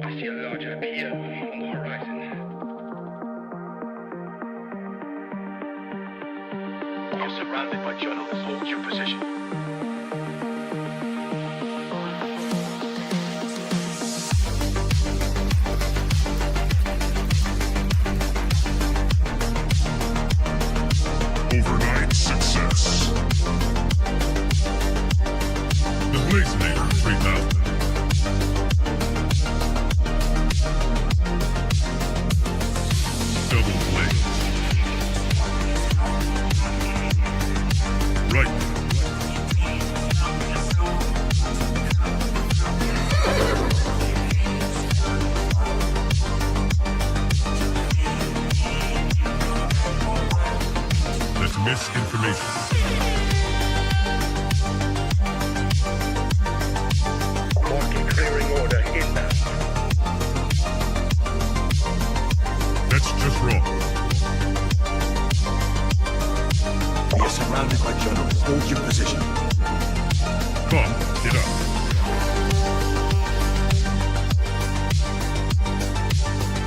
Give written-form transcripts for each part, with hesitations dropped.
I see a larger appeal on the horizon. You're surrounded by journalists. Hold your position. Overnight success. The Blazinator 3000. Double blaze. Right. That's misinformation. Market clearing order inbound. That's just wrong. We are surrounded by journalists. Hold your position. Come, get up.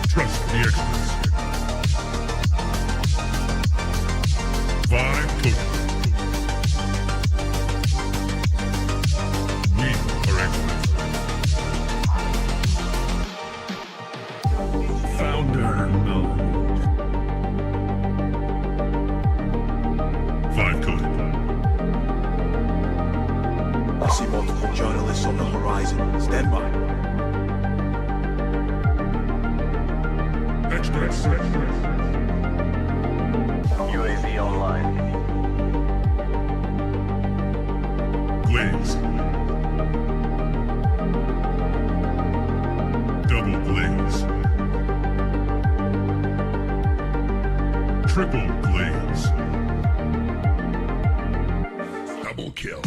Trust the experts. Vibe total. We are experts. Founder mode. Vibe coded. I see multiple journalists on the horizon. Stand by. Experts. UAV online. Glaze. Double glaze. Triple glaze. Double kill.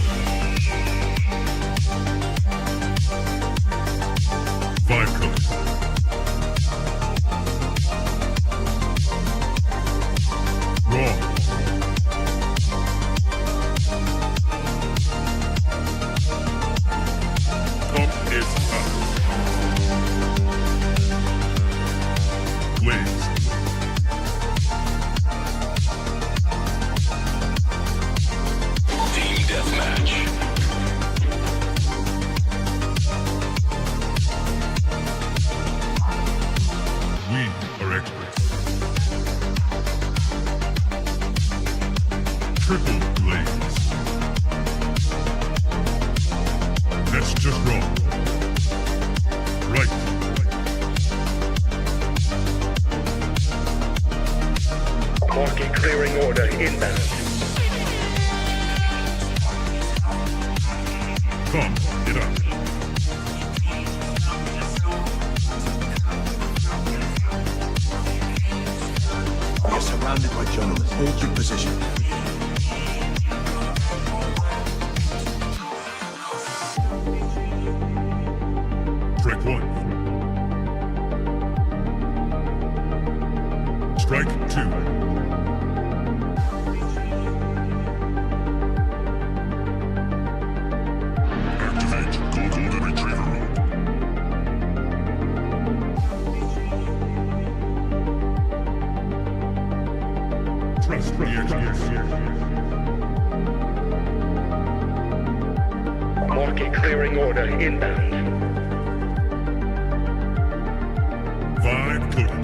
Vibe code. Wrong. Pump is up. Glaze. Team deathmatch. We are experts. Triple glaze. That's just wrong. Right. Market clearing order inbound. Come, get up. We are surrounded by journalists. Hold your position. Strike one. Strike two. Activate Golden Retriever mode. Trust the experts. Market clearing order inbound. Vibe coded.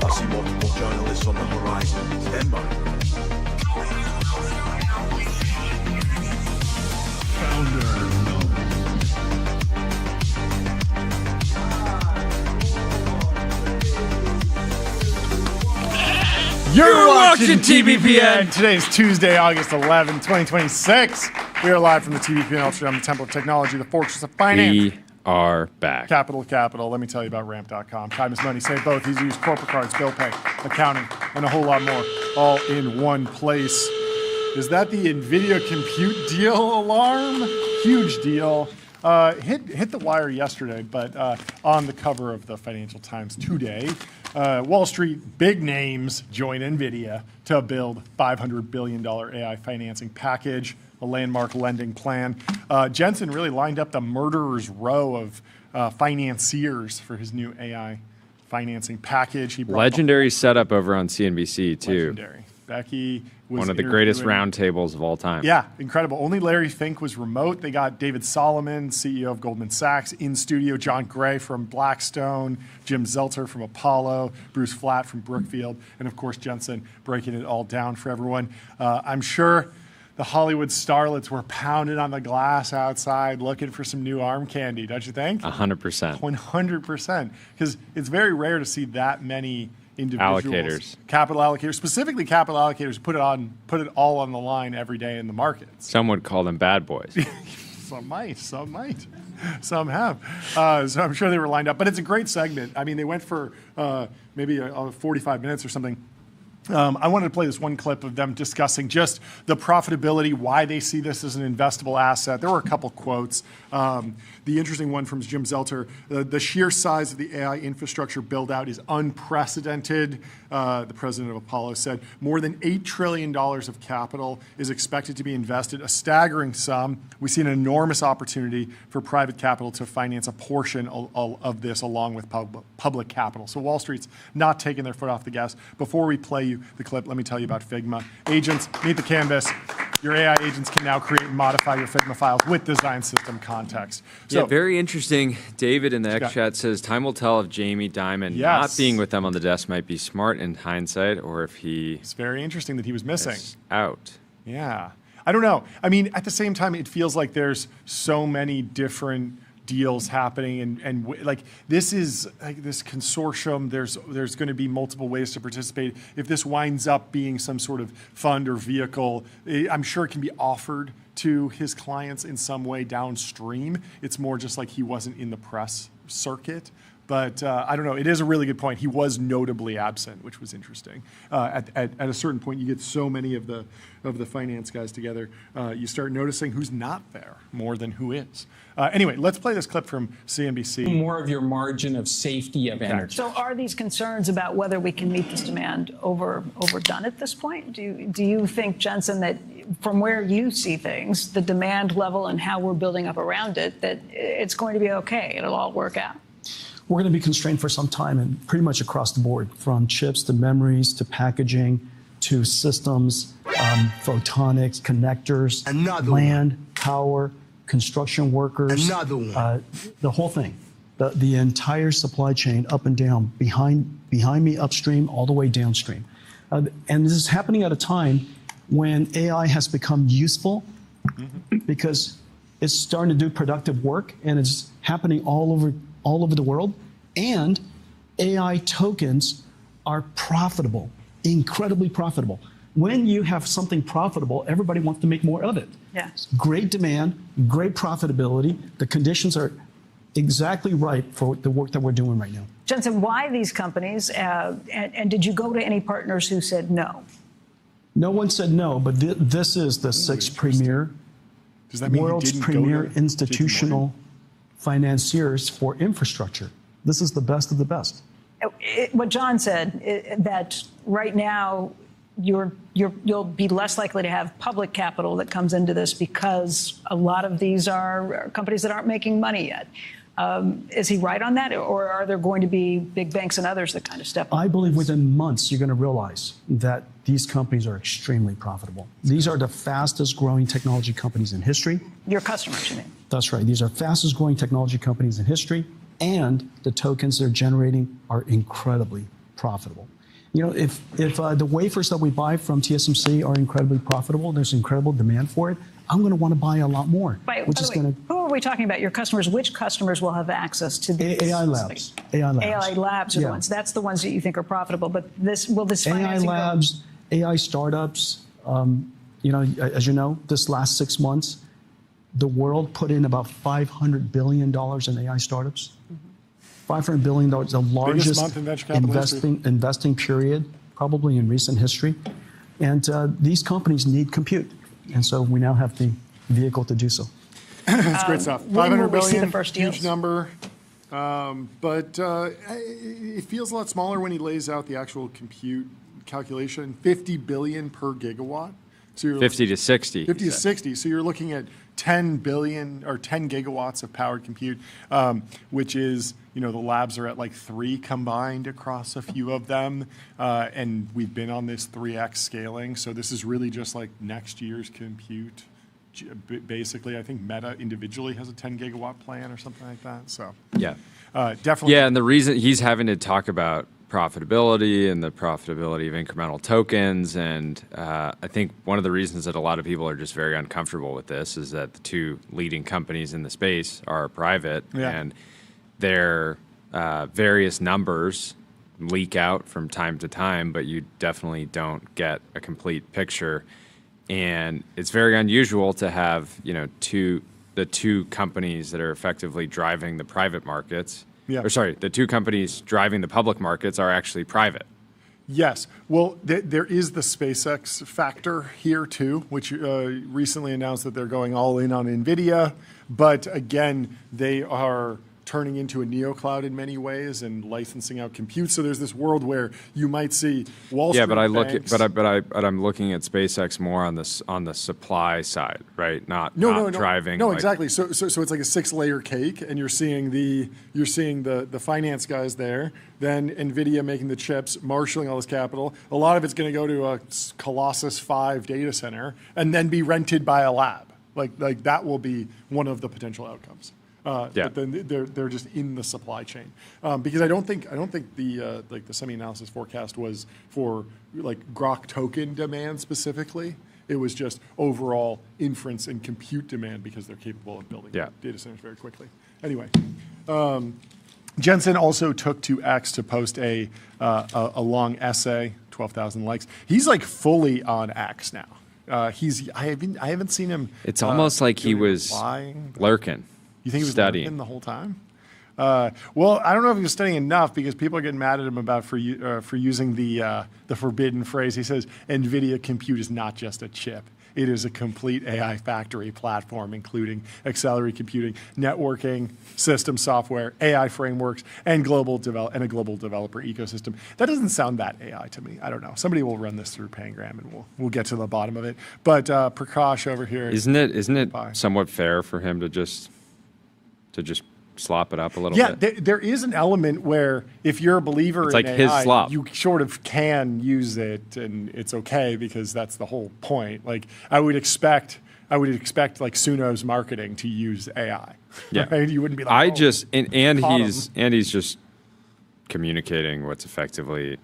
I see multiple journalists on the horizon. Stand by. Founder mode. You're watching TBPN. Today is Tuesday, August 11, 2026. We are live from the TBPN Ultra on the Temple of Technology, the Fortress of Finance. We are back. Capital. Let me tell you about ramp.com. Time is money, save both. Easy to use corporate cards, bill pay, accounting, and a whole lot more, all in one place. Is that the NVIDIA compute deal alarm? Huge deal. hit the wire yesterday, but on the cover of the Financial Times today, Wall Street big names join NVIDIA to build $500 billion AI financing package, a landmark lending plan. Jensen really lined up the murderer's row of financiers for his new AI financing package. He brought Legendary setup over on CNBC, too. legendary. Becky was One of the greatest interviewing- roundtables of all time. Yeah, incredible. Only Larry Fink was remote. They got David Solomon, CEO of Goldman Sachs, in studio. John Gray from Blackstone, Jim Zelter from Apollo, Bruce Flatt from Brookfield, and of course Jensen breaking it all down for everyone. I'm sure the Hollywood starlets were pounding on the glass outside looking for some new arm candy, don't you think? 100%. 100%. Because it's very rare to see that many individuals, Allocators. capital allocators, specifically capital allocators, put it all on the line every day in the markets. Some would call them bad boys. Some might, some have. So I'm sure they were lined up, but it's a great segment. I mean, they went for maybe 45 minutes or something. I wanted to play this one clip of them discussing just the profitability, why they see this as an investable asset. There were a couple quotes. The interesting one from Jim Zelter, the sheer size of the AI infrastructure build out is unprecedented. The president of Apollo said more than $8 trillion of capital is expected to be invested, a staggering sum. We see an enormous opportunity for private capital to finance a portion of this along with public capital. So Wall Street's not taking their foot off the gas. Before we play you the clip, let me tell you about Figma. Agents, meet the canvas. Your AI agents can now create and modify your Figma files with design system context. So, Yeah, very interesting. David in the X chat says, time will tell if Jamie Dimon not being with them on the desk might be smart in hindsight, or if he it's very interesting that he was missing. is out. Yeah. I don't know. I mean, at the same time, it feels like there's so many different deals happening, and like this is like this consortium. There's going to be multiple ways to participate. If this winds up being some sort of fund or vehicle, I'm sure it can be offered to his clients in some way downstream. It's more just like he wasn't in the press circuit. But I don't know. It is a really good point. He was notably absent, which was interesting. At a certain point, you get so many of the finance guys together, you start noticing who's not there more than who is. Anyway, let's play this clip from CNBC. More of your margin of safety of energy. So are these concerns about whether we can meet this demand overdone at this point? Do you think, Jensen, that from where you see things, the demand level and how we're building up around it, that it's going to be okay, it'll all work out? We're going to be constrained for some time, and pretty much across the board, from chips to memories to packaging to systems, photonics, connectors, land, power, construction workers, the whole thing, the entire supply chain up and down, behind me upstream, all the way downstream. And this is happening at a time when AI has become useful because it's starting to do productive work, and it's happening all over the world, and AI tokens are profitable, incredibly profitable. When you have something profitable, everybody wants to make more of it. Yes. Great demand, great profitability. The conditions are exactly right for the work that we're doing right now. Jensen, why these companies, and did you go to any partners who said no? No one said no, but this is the sixth premier, Does that mean he world's didn't go premier to institutional financiers for infrastructure. This is the best of the best. What John said, that right now you'll be less likely to have public capital that comes into this because a lot of these are companies that aren't making money yet. Is he right on that, or are there going to be big banks and others that kind of step up? I believe within months you're going to realize that these companies are extremely profitable. These are the fastest growing technology companies in history. Your customers, you mean? That's right. These are fastest growing technology companies in history, and the tokens they're generating are incredibly profitable. You know, if the wafers that we buy from TSMC are incredibly profitable, there's incredible demand for it, I'm going to want to buy a lot more. Who are we talking about? Your customers? Which customers will have access to these? AI labs. AI labs are the ones. That's the ones that you think are profitable. But will this financing AI labs, AI startups. You know, as you know, this last 6 months, the world put in about $500 billion in AI startups. $500 billion, the largest investing period probably in recent history. And these companies need compute. And so we now have the vehicle to do so. It's great stuff. When 500 will we see billion, the first huge deals? number. But it feels a lot smaller when he lays out the actual compute calculation. 50 billion per gigawatt. So you're 50 to 60. 50 to 60. So you're looking at 10 billion or 10 gigawatts of powered compute, which is, the labs are at like 3 combined across a few of them. And we've been on this 3x scaling. So this is really just like next year's compute. Basically, I think Meta individually has a 10 gigawatt plan or something like that. So Yeah. definitely. Yeah, and the reason he's having to talk about profitability and the profitability of incremental tokens, and I think one of the reasons that a lot of people are just very uncomfortable with this is that the 2 leading companies in the space are private, and their various numbers leak out from time to time, but you definitely don't get a complete picture. And it's very unusual to have, the 2 companies that are effectively driving the private markets. Yeah. Or sorry, the 2 companies driving the public markets are actually private. Yes. Well, there is the SpaceX factor here too, which recently announced that they're going all in on NVIDIA. But again, they are turning into a neocloud in many ways and licensing out compute. So there's this world where you might see Wall Street banks. but I'm looking at SpaceX more on the supply side, right? Not driving. No, exactly. So it's like a 6-layer cake, and you're seeing the finance guys there, then NVIDIA making the chips, marshaling all this capital. A lot of it's going to go to a Colossus 5 data center and then be rented by a lab. Like that will be one of the potential outcomes. But then they're just in the supply chain because I don't think the the semi-analysis forecast was for like Grok token demand specifically. It was just overall inference and compute demand because they're capable of building data centers very quickly. Anyway, Jensen also took to X to post a long essay, 12,000 likes. He's like fully on X now. I haven't seen him. It's almost like he was lurking. You think he was studying lurking the whole time? Well, I don't know if he was studying enough because people are getting mad at him about for using the forbidden phrase. He says NVIDIA compute is not just a chip. It is a complete AI factory platform, including accelerated computing, networking, system software, AI frameworks, and a global developer ecosystem. That doesn't sound that AI to me. I don't know. Somebody will run this through Pangram, and we'll get to the bottom of it. But Prakash over here, isn't it somewhat fair for him to just slop it up a little bit? Yeah, there is an element where if you're a believer in AI, his slop. You sort of can use it and it's okay because that's the whole point. Like I would expect like Suno's marketing to use AI. Yeah. Right? You wouldn't be like, he's just communicating what's effectively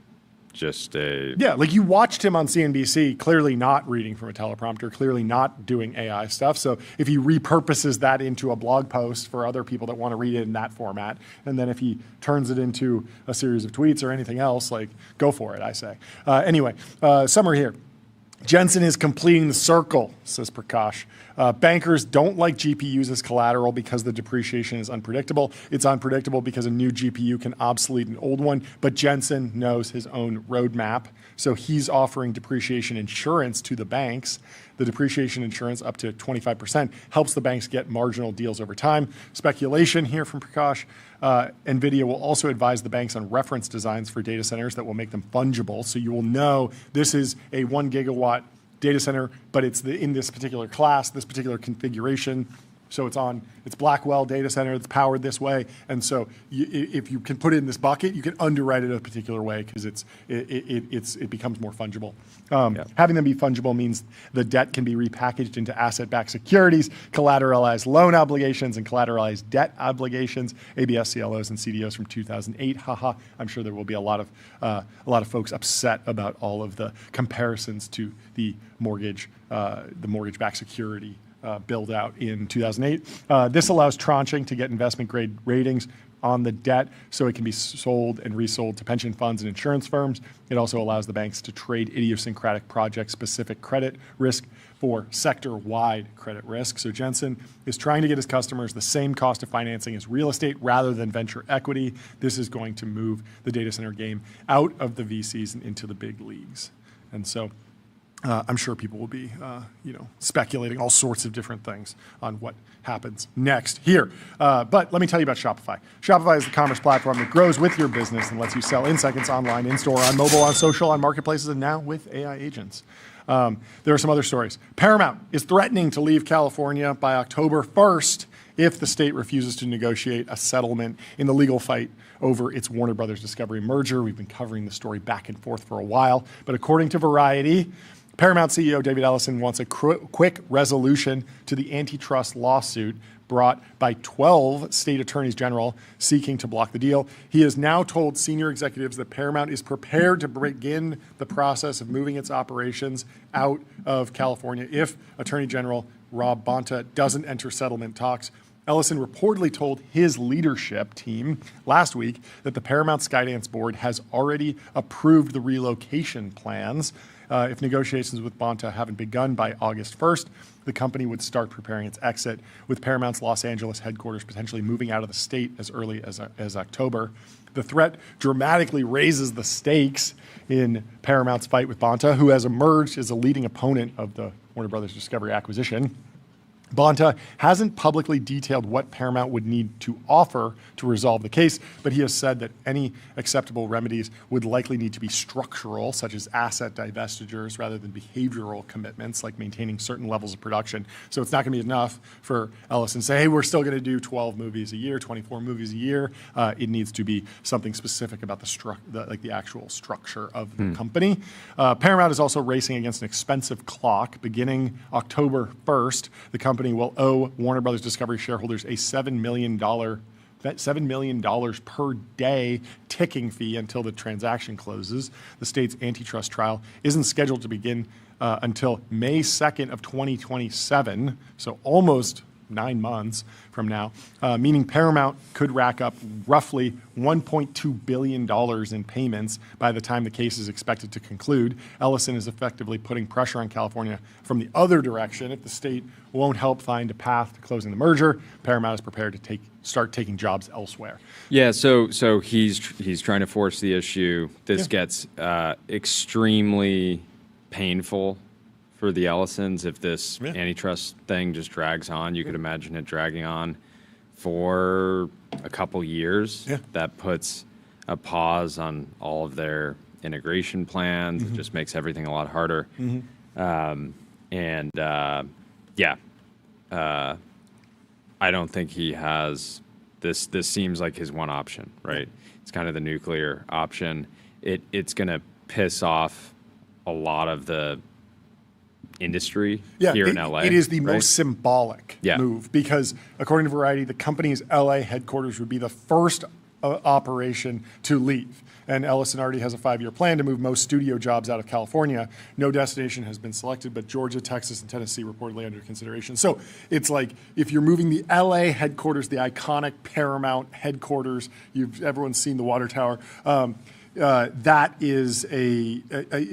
just a... Yeah, like you watched him on CNBC, clearly not reading from a teleprompter, clearly not doing AI stuff. So if he repurposes that into a blog post for other people that want to read it in that format, and then if he turns it into a series of tweets or anything else, like go for it, I say. Anyway, summary here. Jensen is completing the circle, says Prakash. Bankers don't like GPUs as collateral because the depreciation is unpredictable. It's unpredictable because a new GPU can obsolete an old one, but Jensen knows his own roadmap. So he's offering depreciation insurance to the banks. The depreciation insurance up to 25% helps the banks get marginal deals over time. Speculation here from Prakash. NVIDIA will also advise the banks on reference designs for data centers that will make them fungible. So you will know this is a 1 gigawatt data center, but it's in this particular class, this particular configuration. So it's Blackwell data center that's powered this way. And so if you can put it in this bucket, you can underwrite it a particular way because it becomes more fungible. Having them be fungible means the debt can be repackaged into asset-backed securities, collateralized loan obligations, and collateralized debt obligations, ABS, CLOs, and CDOs from 2008. Haha. I'm sure there will be a lot of folks upset about all of the comparisons to the mortgage-backed security build out in 2008. This allows tranching to get investment grade ratings on the debt so it can be sold and resold to pension funds and insurance firms. It also allows the banks to trade idiosyncratic project-specific credit risk for sector-wide credit risk. So Jensen is trying to get his customers the same cost of financing as real estate rather than venture equity. This is going to move the data center game out of the VCs and into the big leagues. And so I'm sure people will be, speculating all sorts of different things on what happens next here. But let me tell you about Shopify. Shopify is the commerce platform that grows with your business and lets you sell in seconds online, in-store, on mobile, on social, on marketplaces, and now with AI agents. There are some other stories. Paramount is threatening to leave California by October 1st if the state refuses to negotiate a settlement in the legal fight over its Warner Brothers Discovery merger. We've been covering the story back and forth for a while, but according to Variety, Paramount CEO David Ellison wants a quick resolution to the antitrust lawsuit brought by 12 state attorneys general seeking to block the deal. He has now told senior executives that Paramount is prepared to begin the process of moving its operations out of California if Attorney General Rob Bonta doesn't enter settlement talks. Ellison reportedly told his leadership team last week that the Paramount Skydance board has already approved the relocation plans. If negotiations with Bonta haven't begun by August 1st, the company would start preparing its exit, with Paramount's Los Angeles headquarters potentially moving out of the state as early as October. The threat dramatically raises the stakes in Paramount's fight with Bonta, who has emerged as a leading opponent of the Warner Brothers Discovery acquisition. Bonta hasn't publicly detailed what Paramount would need to offer to resolve the case, but he has said that any acceptable remedies would likely need to be structural, such as asset divestitures, rather than behavioral commitments like maintaining certain levels of production. So it's not going to be enough for Ellison to say, hey, we're still going to do 12 movies a year, 24 movies a year. It needs to be something specific about the actual structure of the company. Paramount is also racing against an expensive clock. Beginning October 1st, the company will owe Warner Brothers Discovery shareholders a $7 million per day ticking fee until the transaction closes. The state's antitrust trial isn't scheduled to begin until May 2nd of 2027, so almost 9 months from now, meaning Paramount could rack up roughly $1.2 billion in payments by the time the case is expected to conclude. Ellison is effectively putting pressure on California from the other direction. If the state won't help find a path to closing the merger, Paramount is prepared to start taking jobs elsewhere. Yeah, so he's trying to force the issue. This gets extremely painful for the Ellisons if this antitrust thing just drags on. You could imagine it dragging on for a couple years. That puts a pause on all of their integration plans. It just makes everything a lot harder. I don't think he has this. This seems like his one option, right? It's kind of the nuclear option. It's going to piss off a lot of the industry here in LA. It is the most symbolic move because, according to Variety, the company's LA headquarters would be the first operation to leave. And Ellison already has a 5-year plan to move most studio jobs out of California. No destination has been selected, but Georgia, Texas, and Tennessee reportedly under consideration. So it's like if you're moving the LA headquarters, the iconic Paramount headquarters, everyone's seen the water tower. That is a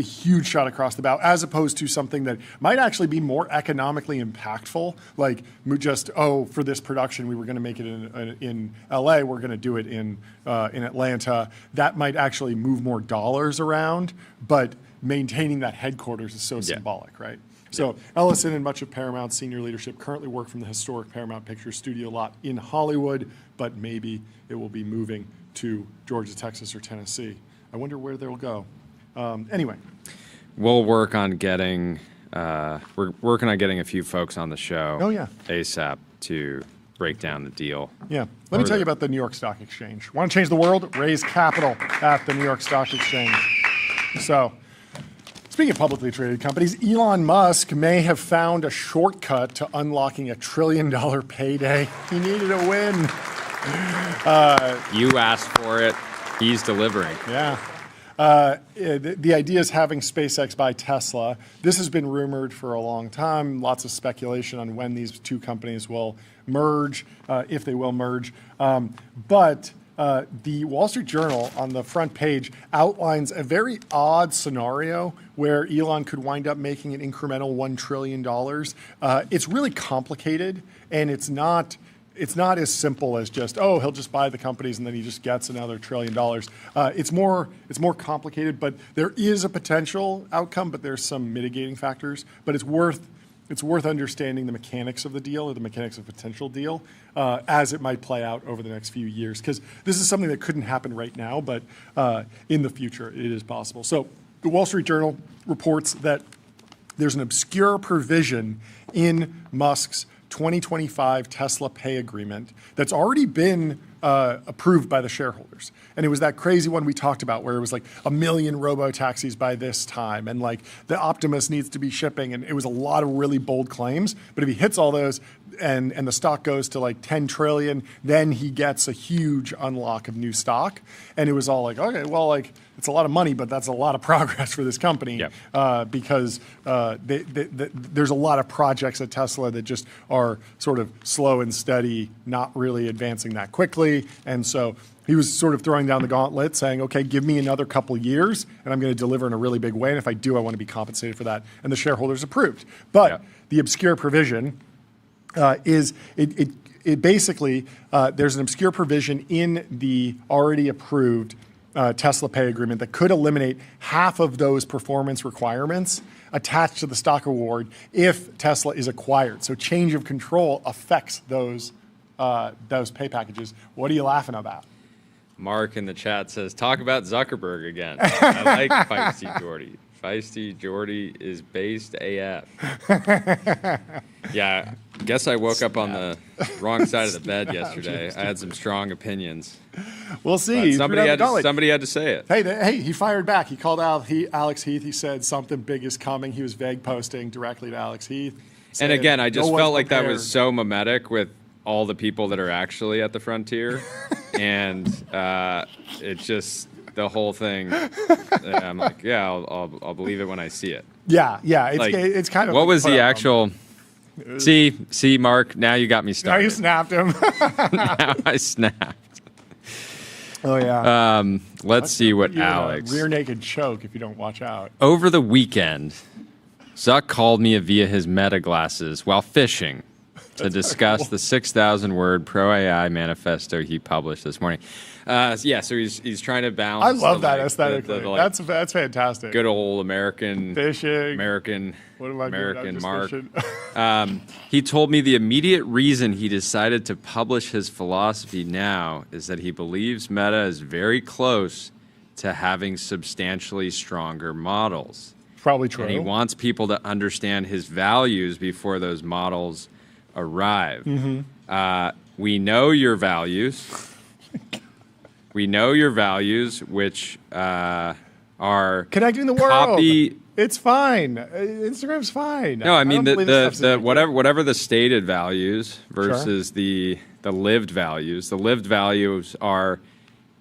huge shot across the bow, as opposed to something that might actually be more economically impactful, like just, for this production, we were going to make it in LA, we're going to do it in Atlanta. That might actually move more dollars around, but maintaining that headquarters is so symbolic, right? So Ellison and much of Paramount's senior leadership currently work from the historic Paramount Pictures studio lot in Hollywood, but maybe it will be moving to Georgia, Texas, or Tennessee. I wonder where they'll go. Anyway. We'll work on getting, we're working on getting a few folks on the show ASAP to break down the deal. Yeah. Let me tell you about the New York Stock Exchange. Want to change the world? Raise capital at the New York Stock Exchange. So, speaking of publicly traded companies, Elon Musk may have found a shortcut to unlocking $1 trillion payday. He needed a win. You asked for it. He's delivering. Yeah. The idea is having SpaceX buy Tesla. This has been rumored for a long time. Lots of speculation on when these two companies will merge, if they will merge. But the Wall Street Journal on the front page outlines a very odd scenario where Elon could wind up making an incremental $1 trillion. It's really complicated, and it's not it's not as simple as just, oh, he'll just buy the companies and then he just gets another $1 trillion. It's more complicated, but there is a potential outcome, but there's some mitigating factors. But it's worth understanding the mechanics of the deal, or the mechanics of a potential deal, as it might play out over the next few years. Because this is something that couldn't happen right now, but in the future it is possible. So the Wall Street Journal reports that there's an obscure provision in Musk's 2025 Tesla pay agreement that's already been approved by the shareholders. And it was that crazy one we talked about where it was like 1 million robo-taxis by this time, and like the Optimus needs to be shipping, and it was a lot of really bold claims. But if he hits all those and the stock goes to like 10 trillion, then he gets a huge unlock of new stock. And it was all like, okay, well, like it's a lot of money, but that's a lot of progress for this company. Because there's a lot of projects at Tesla that just are sort of slow and steady, not really advancing that quickly. And so he was sort of throwing down the gauntlet saying, okay, give me another couple years and I'm going to deliver in a really big way. And if I do, I want to be compensated for that. And the shareholders approved. But the obscure provision is it basically, there's an obscure provision in the already approved Tesla pay agreement that could eliminate half of those performance requirements attached to the stock award if Tesla is acquired. So change of control affects those pay packages. What are you laughing about? Mark in the chat says, talk about Zuckerberg again. I like Feisty Jordy. Feisty Jordy is based AF. Yeah, guess I woke up on the wrong side of the bed yesterday. I had some strong opinions. We'll see. Somebody had to say it. Hey, he fired back. He called out Alex Heath. He said something big is coming. He was vague posting directly to Alex Heath. And again, I just felt like that was so mimetic with all the people that are actually at the frontier. And it's just the whole thing. I'm like, yeah, I'll believe it when I see it. Yeah. It's kind of what was the actual? See, Mark. Now you got me started. Now you snapped him. Now I snapped. Oh yeah. Let's see what Alex. Rear naked choke if you don't watch out. Over the weekend, Zuck called me via his Meta glasses while fishing to discuss the 6,000-word pro-AI manifesto he published this morning. So he's trying to balance. I love that aesthetically. That's fantastic. Good old American fishing. American Mark. Fishing. He told me the immediate reason he decided to publish his philosophy now is that he believes Meta is very close to having substantially stronger models. Probably true. And he wants people to understand his values before those models arrive. Mm-hmm. We know your values. We know your values, which are connecting the world. It's fine. Instagram's fine. No, I mean the whatever the stated values versus the lived values. The lived values are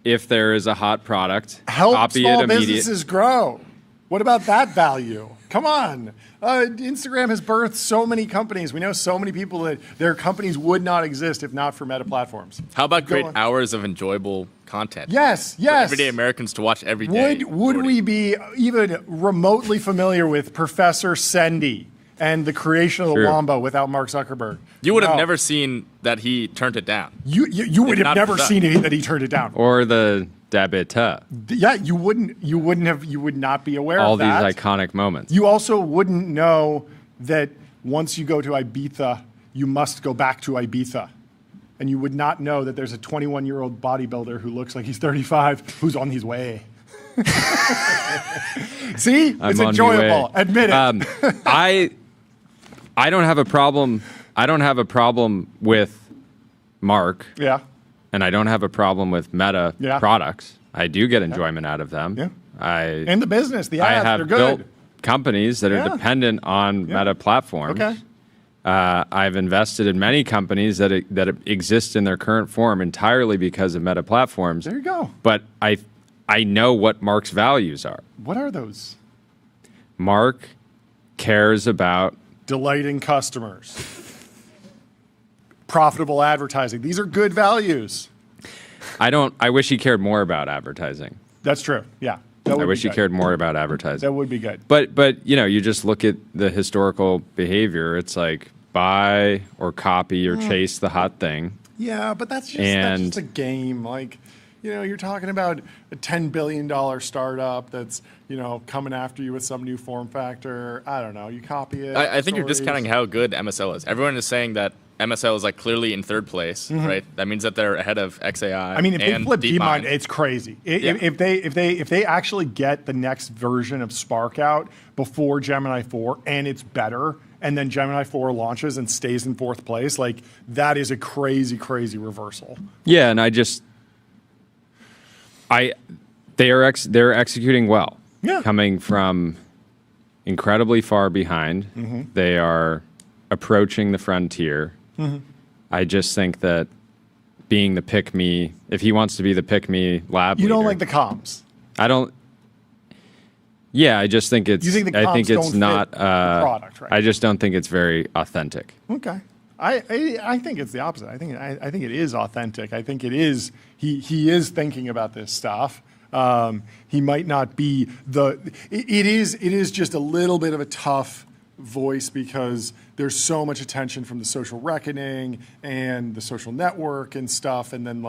if there is a hot product, help copy small it immediately. Businesses grow. What about that value? Come on. Instagram has birthed so many companies. We know so many people that their companies would not exist if not for Meta platforms. How about great hours of enjoyable content? Yes. For everyday Americans to watch every day. Would we be even remotely familiar with Professor Sendy and the creation of the Wamba without Mark Zuckerberg? You would have never seen that he turned it down. You would have never seen that he turned it down. Or the Dabita. Yeah, you would not be aware of that. All these iconic moments. You also wouldn't know that once you go to Ibiza, you must go back to Ibiza. And you would not know that there's a 21-year-old bodybuilder who looks like he's 35 who's on his way. See? It's enjoyable. Admit it. I don't have a problem. I don't have a problem with Mark. Yeah. And I don't have a problem with Meta products. I do get enjoyment out of them. Yeah. And the business, the ads, I have they're good. built companies that are dependent on Meta platforms. Okay. I've invested in many companies that exist in their current form entirely because of Meta platforms. There you go. But I know what Mark's values are. What are those? Mark cares about delighting customers. Profitable advertising. These are good values. I wish he cared more about advertising. That's true. Yeah. I wish he cared more about advertising. That would be good. But you just look at the historical behavior. It's like buy or copy or chase the hot thing. Yeah, but that's just a game. Like, you're talking about a $10 billion startup that's, coming after you with some new form factor. I don't know. You copy it. I think you're discounting how good MSL is. Everyone is saying that MSL is like clearly in third place, right? That means that they're ahead of XAI. I mean, if they and flip DeepMind. DeepMind, it's crazy. If they actually get the next version of Spark out before Gemini 4 and it's better, and then Gemini 4 launches and stays in fourth place, like that is a crazy, crazy reversal. Yeah, and they're executing well. Yeah. Coming from incredibly far behind, they are approaching the frontier. I just think that being the pick me, if he wants to be the pick me lab You don't leader, like the comms. I don't. Yeah, I just think it's. You think the I comms think it's don't not. fit the product, right? I just don't think it's very authentic. Okay. I think it's the opposite. I think it is authentic. I think it is. He is thinking about this stuff. He might not be it is just a little bit of a tough voice because there's so much attention from the social reckoning and the social network and stuff. And then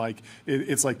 it's like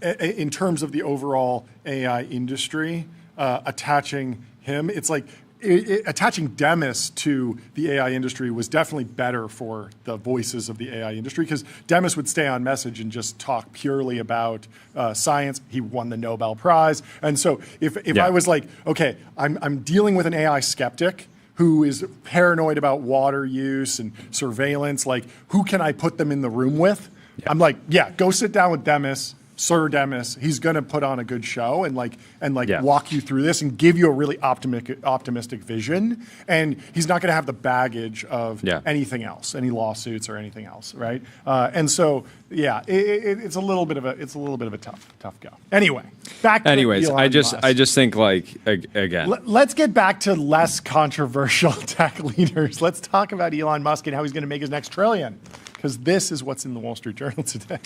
in terms of the overall AI industry, attaching him, it's like attaching Demis to the AI industry was definitely better for the voices of the AI industry because Demis would stay on message and just talk purely about science. He won the Nobel Prize. And so if I was like, okay, I'm dealing with an AI skeptic who is paranoid about water use and surveillance, like who can I put them in the room with? Yeah. I'm like, go sit down with Demis. Sir Demis, he's going to put on a good show and walk you through this and give you a really optimistic vision. And he's not going to have the baggage of anything else, any lawsuits or anything else, right? And so, it's a little bit of a tough go. Anyway, back to Elon Musk. I just think again. Let's get back to less controversial tech leaders. Let's talk about Elon Musk and how he's going to make his next trillion, because this is what's in the Wall Street Journal today.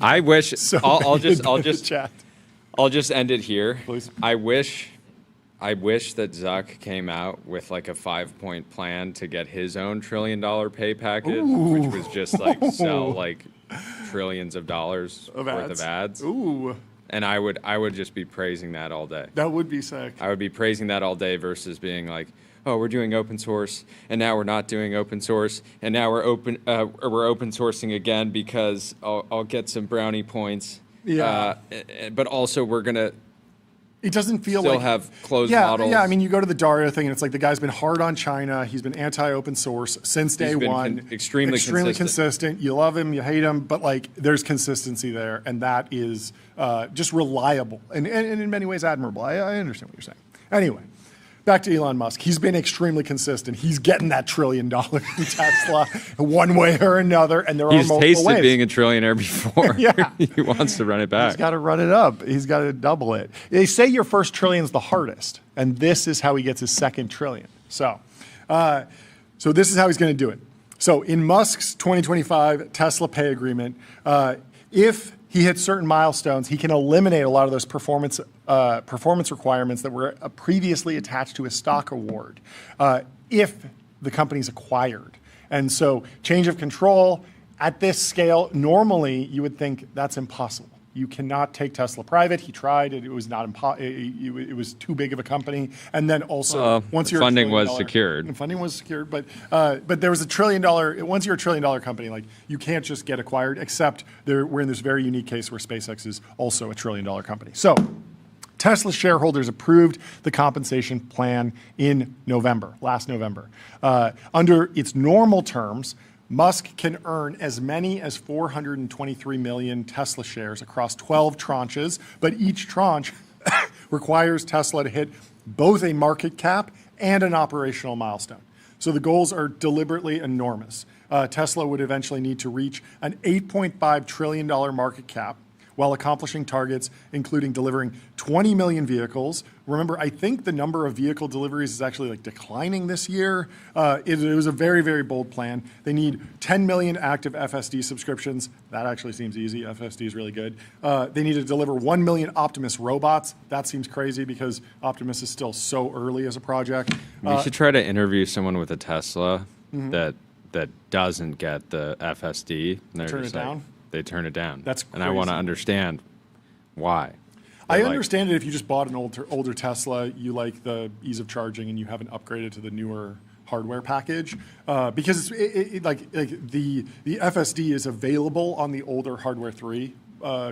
I wish I'll just end it here. Please. I wish that Zuck came out with like a 5-point plan to get his own $1 trillion pay package, which was just like sell like trillions of dollars worth of ads. Ooh. And I would just be praising that all day. That would be sick. I would be praising that all day versus being like, oh, we're doing open source, and now we're not doing open source, and now we're open sourcing again because I'll get some brownie points. Yeah. But also we're gonna. It doesn't feel still like have closed models. Yeah, I mean, you go to the Dario thing, and it's like the guy's been hard on China. He's been anti-open source since day one. Extremely consistent. You love him, you hate him, but like there's consistency there, and that is just reliable and in many ways admirable. I understand what you're saying. Anyway. Back to Elon Musk. He's been extremely consistent. He's getting that $1 trillion in Tesla one way or another, and there are multiple ways. He's tasted being a trillionaire before. Yeah. He wants to run it back. He's got to run it up. He's got to double it. They say your first trillion is the hardest, and this is how he gets his second trillion. So this is how he's going to do it. So in Musk's 2025 Tesla pay agreement, if he hits certain milestones, he can eliminate a lot of those performance requirements that were previously attached to a stock award if the company's acquired. And so change of control at this scale, normally you would think that's impossible. You cannot take Tesla private. He tried it. It was not it was too big of a company. And then also, once you're funding was secured. Funding was secured, but there was $1 trillion. Once you're a $1 trillion company, like you can't just get acquired. Except we're in this very unique case where SpaceX is also a $1 trillion company. So Tesla shareholders approved the compensation plan in last November. Under its normal terms, Musk can earn as many as 423 million Tesla shares across 12 tranches, but each tranche requires Tesla to hit both a market cap and an operational milestone. So the goals are deliberately enormous. Tesla would eventually need to reach an $8.5 trillion market cap while accomplishing targets including delivering 20 million vehicles. Remember, I think the number of vehicle deliveries is actually declining this year. It was a very, very bold plan. They need 10 million active FSD subscriptions. That actually seems easy. FSD is really good. They need to deliver 1 million Optimus robots. That seems crazy because Optimus is still so early as a project. We should try to interview someone with a Tesla that that doesn't get the FSD, and they're Turn just it like, down? They turn it down. That's and I want to crazy. understand why. I They're like- understand it if you just bought an older Tesla, you like the ease of charging, and you haven't upgraded to the newer hardware package, because like the FSD is available on the older hardware 3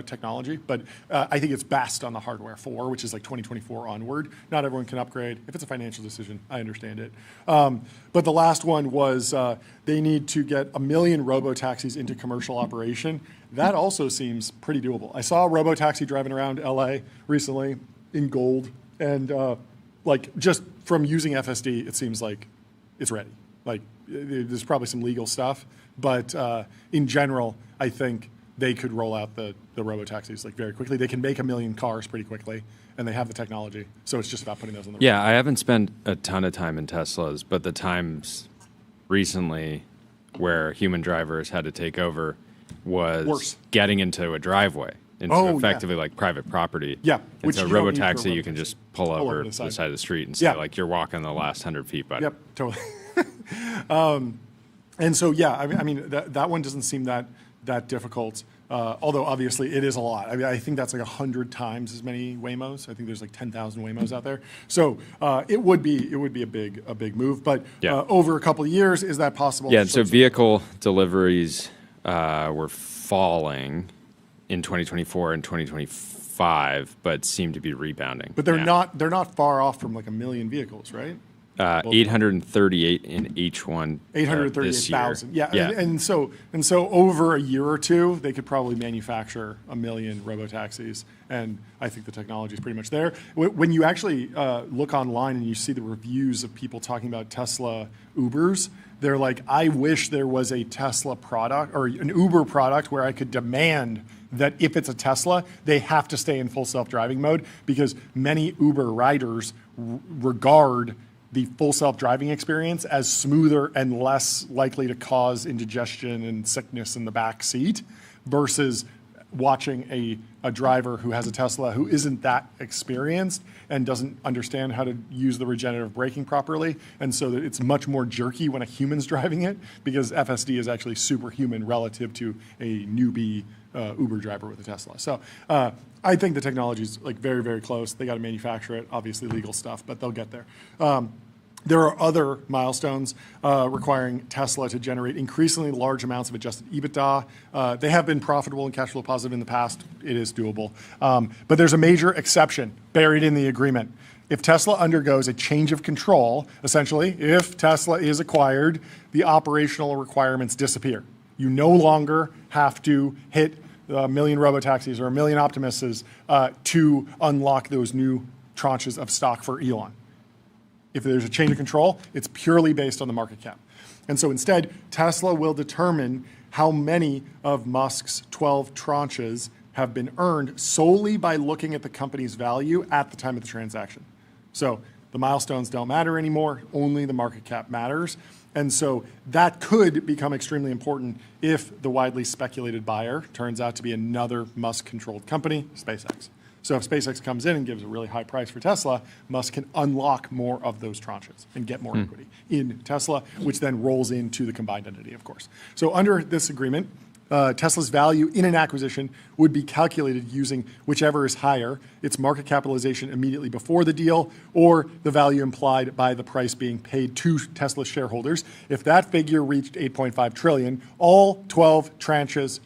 technology, but I think it's best on the hardware 4, which is like 2024 onward. Not everyone can upgrade. If it's a financial decision, I understand it. But the last one was they need to get 1 million robo-taxis into commercial operation. That also seems pretty doable. I saw a robo-taxi driving around LA recently in gold, and like just from using FSD, it seems like it's ready. Like there's probably some legal stuff, but in general, I think they could roll out the robo-taxis like very quickly. They can make 1 million cars pretty quickly, and they have the technology. So it's just about putting those on the road. Yeah, I haven't spent a ton of time in Teslas, but the times recently where human drivers had to take over was Worse. getting into a driveway, into Oh, yeah. effectively like private property. Yeah, And which so you don't need for a robo-taxi, you can robo-taxi. just pull over to to the side of the street and say, Yeah. like, you're walking the last 100 feet, buddy. Yep, totally. And so, yeah, I mean that one doesn't seem that difficult. Although obviously it is a lot. I mean, I think that's like 100 times as many Waymos. I think there's like 10,000 Waymos out there. So it would be a big move. But Yeah. over a couple of years, is that possible? Yeah, and so vehicle deliveries were falling in 2024 and 2025, but seem to be rebounding. But they're now. not far off from like 1 million vehicles, right? 838 in H1 this year. 838,000. Yeah. And so over a year or two, they could probably manufacture 1 million robo-taxis. And I think the technology is pretty much there. When you actually look online and you see the reviews of people talking about Tesla Ubers, they're like, I wish there was a Tesla product or an Uber product where I could demand that if it's a Tesla, they have to stay in full self-driving mode, because many Uber riders regard the full self-driving experience as smoother and less likely to cause indigestion and sickness in the back seat versus watching a driver who has a Tesla who isn't that experienced and doesn't understand how to use the regenerative braking properly. And so that it's much more jerky when a human's driving it, because FSD is actually superhuman relative to a newbie Uber driver with a Tesla. So I think the technology is like very, very close. They got to manufacture it, obviously legal stuff, but they'll get there. There are other milestones requiring Tesla to generate increasingly large amounts of adjusted EBITDA. They have been profitable and cash flow positive in the past. It is doable. But there's a major exception buried in the agreement. If Tesla undergoes a change of control, essentially, if Tesla is acquired, the operational requirements disappear. You no longer have to hit 1 million robo-taxis or 1 million Optimuses to unlock those new tranches of stock for Elon. If there's a change of control, it's purely based on the market cap. And so instead, Tesla will determine how many of Musk's 12 tranches have been earned solely by looking at the company's value at the time of the transaction. So the milestones don't matter anymore, only the market cap matters. And so that could become extremely important if the widely speculated buyer turns out to be another Musk-controlled company, SpaceX. So if SpaceX comes in and gives a really high price for Tesla, Musk can unlock more of those tranches and get more equity in Tesla, which then rolls into the combined entity, of course. So under this agreement, Tesla's value in an acquisition would be calculated using whichever is higher, its market capitalization immediately before the deal, or the value implied by the price being paid to Tesla shareholders. If that figure reached 8.5 trillion, all 12 tranches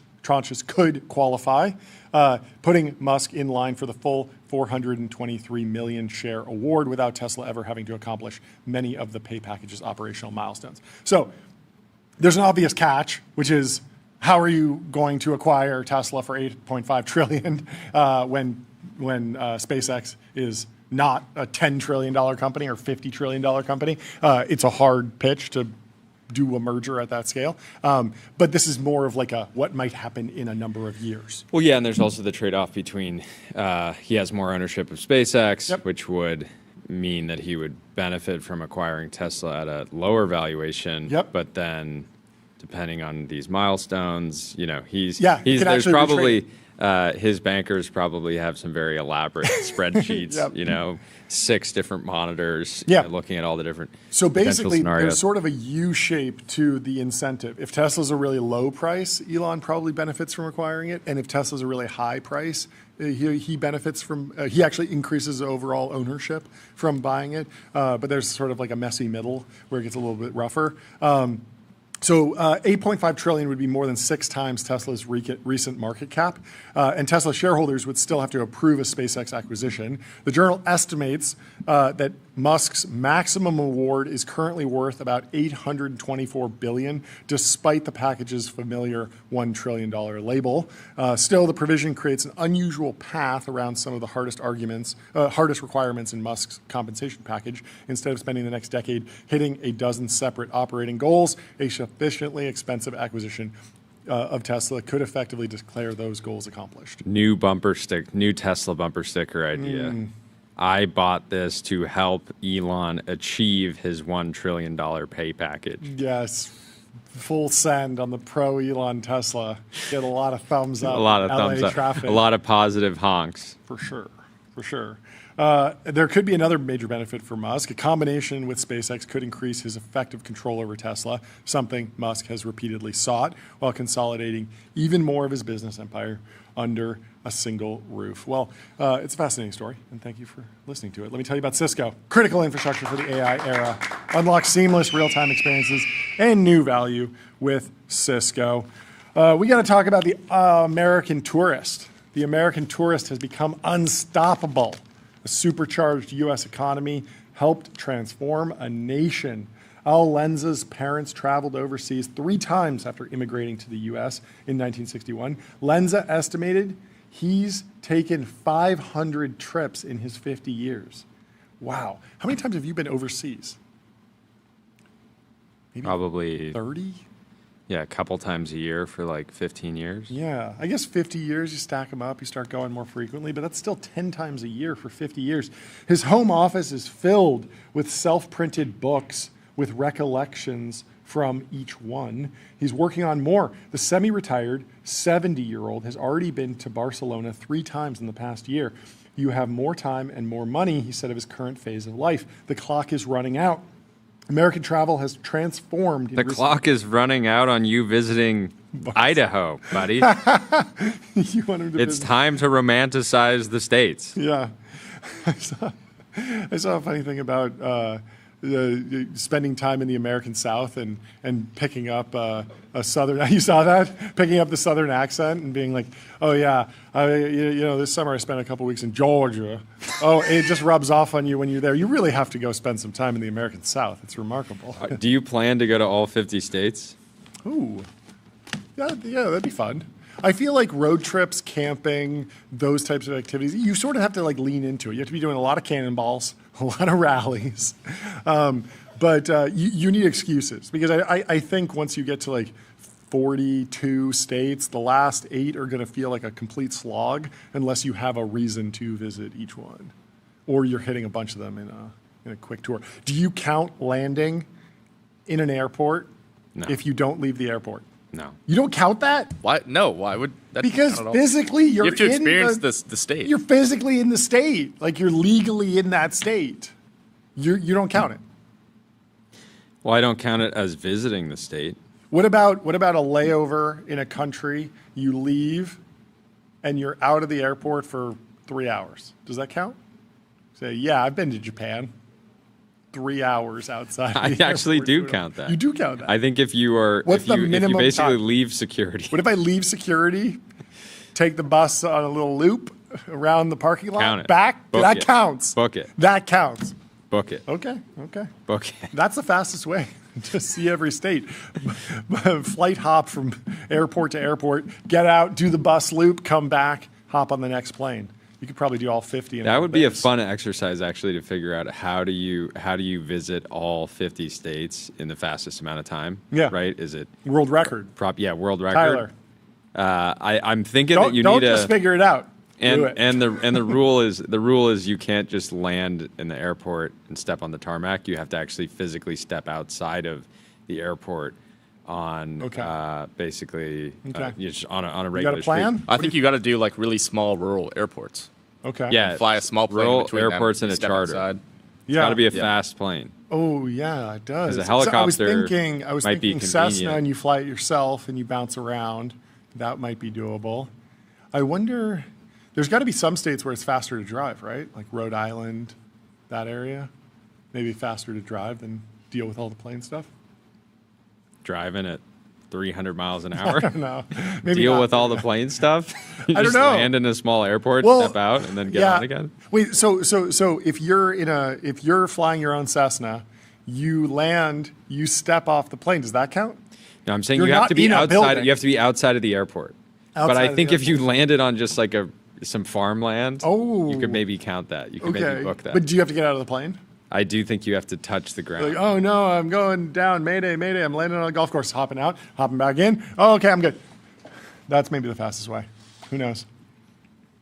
could qualify, putting Musk in line for the full 423 million share award without Tesla ever having to accomplish many of the pay package's operational milestones. So there's an obvious catch, which is, how are you going to acquire Tesla for 8.5 trillion when SpaceX is not a $10 trillion company or $50 trillion company? It's a hard pitch to do a merger at that scale. But this is more of like what might happen in a number of years. Well, yeah, and there's also the trade-off between he has more ownership of SpaceX, which would mean that he would benefit from acquiring Tesla at a lower valuation. But then, depending on these milestones, there's probably his bankers probably have some very elaborate spreadsheets. Yep. 6 different monitors. Yeah. Looking at all the different. So potential basically, scenarios. there's sort of a U shape to the incentive. If Tesla's a really low price, Elon probably benefits from acquiring it, and if Tesla's a really high price, he benefits from. He actually increases overall ownership from buying it. But there's sort of like a messy middle where it gets a little bit rougher. So 8.5 trillion would be more than 6 times Tesla's recent market cap, and Tesla shareholders would still have to approve a SpaceX acquisition. The journal estimates that Musk's maximum award is currently worth about $824 billion, despite the package's familiar $1 trillion label. Still, the provision creates an unusual path around some of the hardest requirements in Musk's compensation package. Instead of spending the next decade hitting a dozen separate operating goals, a sufficiently expensive acquisition of Tesla could effectively declare those goals accomplished. New Tesla bumper sticker idea. I bought this to help Elon achieve his $1 trillion pay package. Yes. Full send on the pro Elon Tesla. Get a lot of thumbs up. A lot of LA thumbs up. traffic. A lot of positive honks. For sure. There could be another major benefit for Musk. A combination with SpaceX could increase his effective control over Tesla, something Musk has repeatedly sought, while consolidating even more of his business empire under a single roof. Well, it's a fascinating story, and thank you for listening to it. Let me tell you about Cisco. Critical infrastructure for the AI era. Unlock seamless real-time experiences and new value with Cisco. We got to talk about the American tourist. The American tourist has become unstoppable. A supercharged U.S. economy helped transform a nation. Al Lenza's parents traveled overseas 3 times after immigrating to the U.S. in 1961. Lenza estimated he's taken 500 trips in his 50 years. Wow. How many times have you been overseas? Maybe Probably 30? Yeah, a couple times a year for like 15 years. Yeah, I guess 50 years, you stack them up, you start going more frequently, but that's still 10 times a year for 50 years. His home office is filled with self-printed books with recollections from each one. He's working on more. The semi-retired 70-year-old has already been to Barcelona 3 times in the past year. You have more time and more money, he said of his current phase of life. The clock is running out. American travel has transformed. The clock is running out on you visiting Idaho, buddy. You want him to It's visit. time to romanticize the States. Yeah. I saw a funny thing about spending time in the American South and picking up a Southern. You saw that? Picking up the Southern accent and being like, oh, yeah, this summer I spent a couple weeks in Georgia. Oh, it just rubs off on you when you're there. You really have to go spend some time in the American South. It's remarkable. Do you plan to go to all 50 states? Ooh. Yeah, that'd be fun. I feel like road trips, camping, those types of activities, you sort of have to like lean into it. You have to be doing a lot of cannonballs, a lot of rallies. But you need excuses because I think once you get to like 42 states, the last 8 are going to feel like a complete slog unless you have a reason to visit each one. Or you're hitting a bunch of them in a quick tour. Do you count landing in an airport if you don't leave the airport? No. You don't count that? Why? No. Why would that? Because I don't know. physically you have to in experience the state. You're physically in the state. Like you're legally in that state. You don't count it. Well, I don't count it as visiting the state. What about a layover in a country? You leave and you're out of the airport for 3 hours. Does that count? Say, yeah, I've been to Japan. 3 hours outside. I actually do count that. You do count that. I think if you are, What's if the you minimum basically time? leave security, What if I leave security, take the bus on a little loop around the parking lot, Count it. back? Book That it. counts. Book it. That counts. book it. Okay. Book it. That's the fastest way to see every state. Flight hop from airport to airport, get out, do the bus loop, come back, hop on the next plane. You could probably do all 50. In That would be a days. fun exercise, actually, to figure out how do you visit all 50 states in the fastest amount of time. Yeah. Right? Is it World record. world record? Tyler. I'm thinking that you don't need just figure it out. Do it. and the rule is you can't just land in the airport and step on the tarmac. You have to actually physically step outside of the airport on basically just on a You regular got a plan? street. I think you got to do like really small rural airports. Okay. Yeah, Fly a small plane rural between airports them, and a step charter. inside. It's got to be a fast plane. Oh yeah, it does. 'Cause a So I was helicopter might be thinking Cessna, convenient. and you fly it yourself, and you bounce around. That might be doable. I wonder. There's got to be some states where it's faster to drive, right? Like Rhode Island, that area. Maybe faster to drive than deal with all the plane stuff. Driving at 300 miles an hour. No, maybe Deal not. with all the plane stuff. You I don't just know. land in a small airport, Well, step out, and then get on again. Wait, so if you're flying your own Cessna, you land, you step off the plane. Does that count? No, I'm saying You're you have not to be in a outside. building. You have to be outside of the airport. But Outside I of think the if you landed on just like some farmland, you could maybe count that. You could maybe book that. But do you have to get out of the plane? I do think you have to touch the ground. Like, oh no, I'm going down. Mayday, mayday. I'm landing on a golf course. Hopping out, hopping back in. Oh, okay, I'm good. That's maybe the fastest way. Who knows?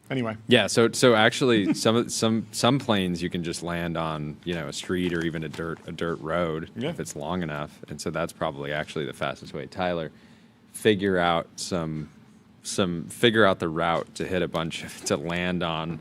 Anyway. Yeah. So actually, some planes you can just land on, a street or even a dirt road if it's long enough, and so that's probably actually the fastest way. Tyler, figure out the route to hit to land on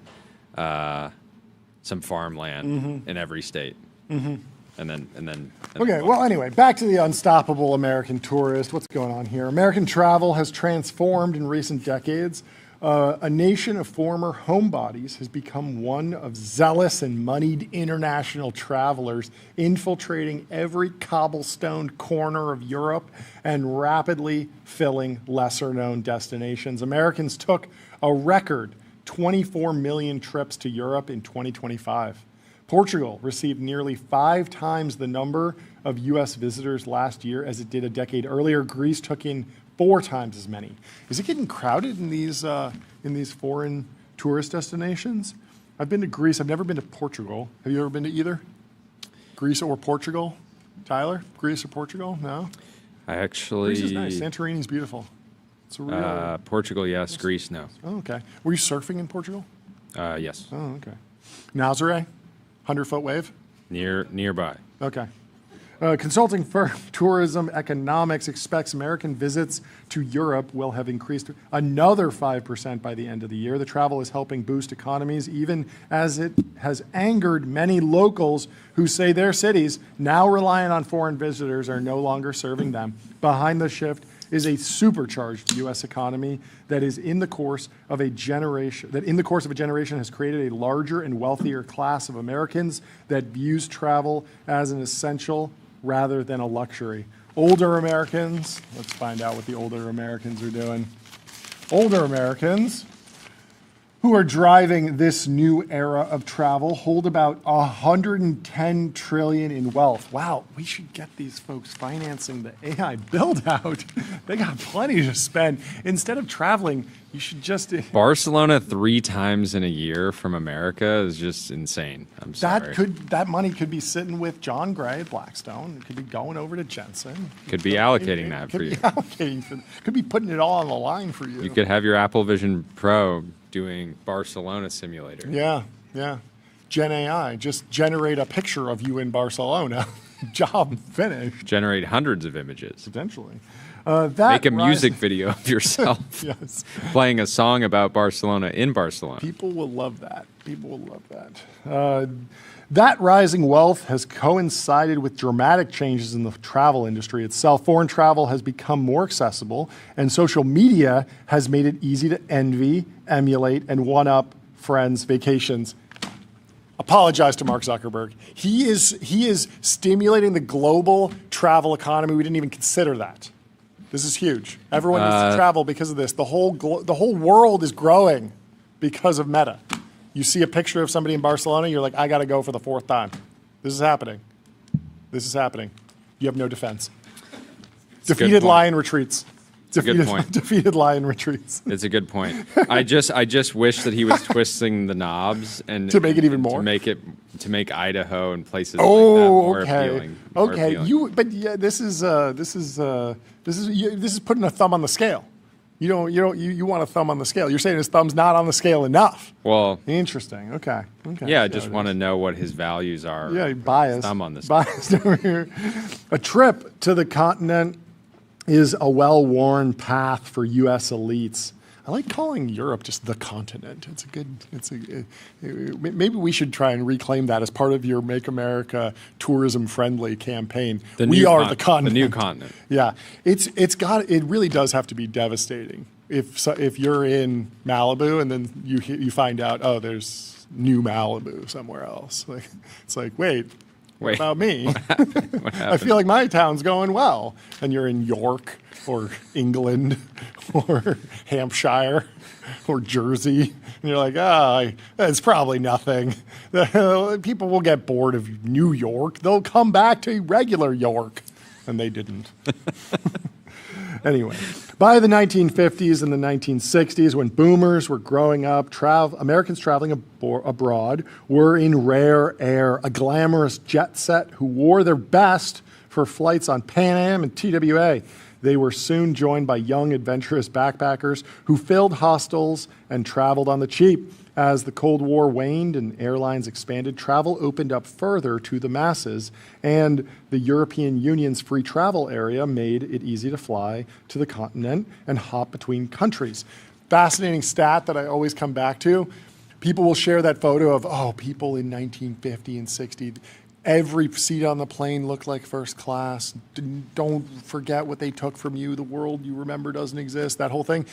some farmland in every state. And then Okay, well, anyway, back to the unstoppable American tourist. What's going on here? American travel has transformed in recent decades. A nation of former homebodies has become one of zealous and moneyed international travelers, infiltrating every cobblestone corner of Europe and rapidly filling lesser-known destinations. Americans took a record 24 million trips to Europe in 2025. Portugal received nearly 5 times the number of U.S. visitors last year as it did a decade earlier. Greece took in 4 times as many. Is it getting crowded in these foreign tourist destinations? I've been to Greece. I've never been to Portugal. Have you ever been to either? Greece or Portugal? Tyler, Greece or Portugal? No? I actually... Greece is nice. Santorini's beautiful. It's a real... Portugal, yes. Greece, no. Oh, okay. Were you surfing in Portugal? Yes. Oh, okay. Nazare? 100-foot wave? Nearby. Okay. Consulting firm Tourism Economics expects American visits to Europe will have increased another 5% by the end of the year. The travel is helping boost economies, even as it has angered many locals who say their cities, now reliant on foreign visitors, are no longer serving them. Behind the shift is a supercharged U.S. economy that in the course of a generation has created a larger and wealthier class of Americans that views travel as an essential rather than a luxury. Older Americans, let's find out what the older Americans are doing. Older Americans who are driving this new era of travel hold about $110 trillion in wealth. Wow, we should get these folks financing the AI build out. They got plenty to spend. Instead of traveling, you should just... Barcelona 3 times in a year from America is just insane. I'm sorry. That money could be sitting with John Gray at Blackstone. It could be going over to Jensen. Could be allocating that for you. Could be putting it all on the line for you. You could have your Apple Vision Pro doing Barcelona simulator. Yeah. Gen AI, just generate a picture of you in Barcelona. Job finished. Generate hundreds of images. Potentially. Make a music video of yourself yes. playing a song about Barcelona in Barcelona. People will love that. That rising wealth has coincided with dramatic changes in the travel industry itself. Foreign travel has become more accessible, and social media has made it easy to envy, emulate, and one-up friends' vacations. Apologize to Mark Zuckerberg. He is stimulating the global travel economy. We didn't even consider that. This is huge. Everyone needs to travel because of this. The whole world is growing because of Meta. You see a picture of somebody in Barcelona, you're like, I got to go for the 4th time. This is happening. You have no defense. Defeated lion retreats. Good point. Defeated lion retreats. It's a good point. I just wish that he was twisting the knobs and to make it even more. To make Idaho and places like that more appealing. This is putting a thumb on the scale. You want a thumb on the scale. You're saying his thumb's not on the scale enough. Well, interesting. Okay. Yeah, I just want to know what his values are. Yeah, biased. Thumb on the scale. Biased over here. A trip to the continent is a well-worn path for U.S. elites. I like calling Europe just the continent. Maybe we should try and reclaim that as part of your Make America tourism-friendly campaign. We are the continent. The new continent. Yeah, it really does have to be devastating if you're in Malibu and then you find out, oh, there's new Malibu somewhere else. It's like, wait. What about me? What happened? I feel like my town's going well. And you're in York or England or Hampshire or Jersey. And you're like, it's probably nothing. People will get bored of New York. They'll come back to regular York. And they didn't. Anyway, by the 1950s and the 1960s, when boomers were growing up, Americans traveling abroad were in rare air, a glamorous jet set who wore their best for flights on Pan Am and TWA. They were soon joined by young, adventurous backpackers who filled hostels and traveled on the cheap. As the Cold War waned and airlines expanded, travel opened up further to the masses, and the European Union's free travel area made it easy to fly to the continent and hop between countries. Fascinating stat that I always come back to. People will share that photo of, people in 1950 and 60. Every seat on the plane looked like first class. Don't forget what they took from you. The world you remember doesn't exist. That whole thing.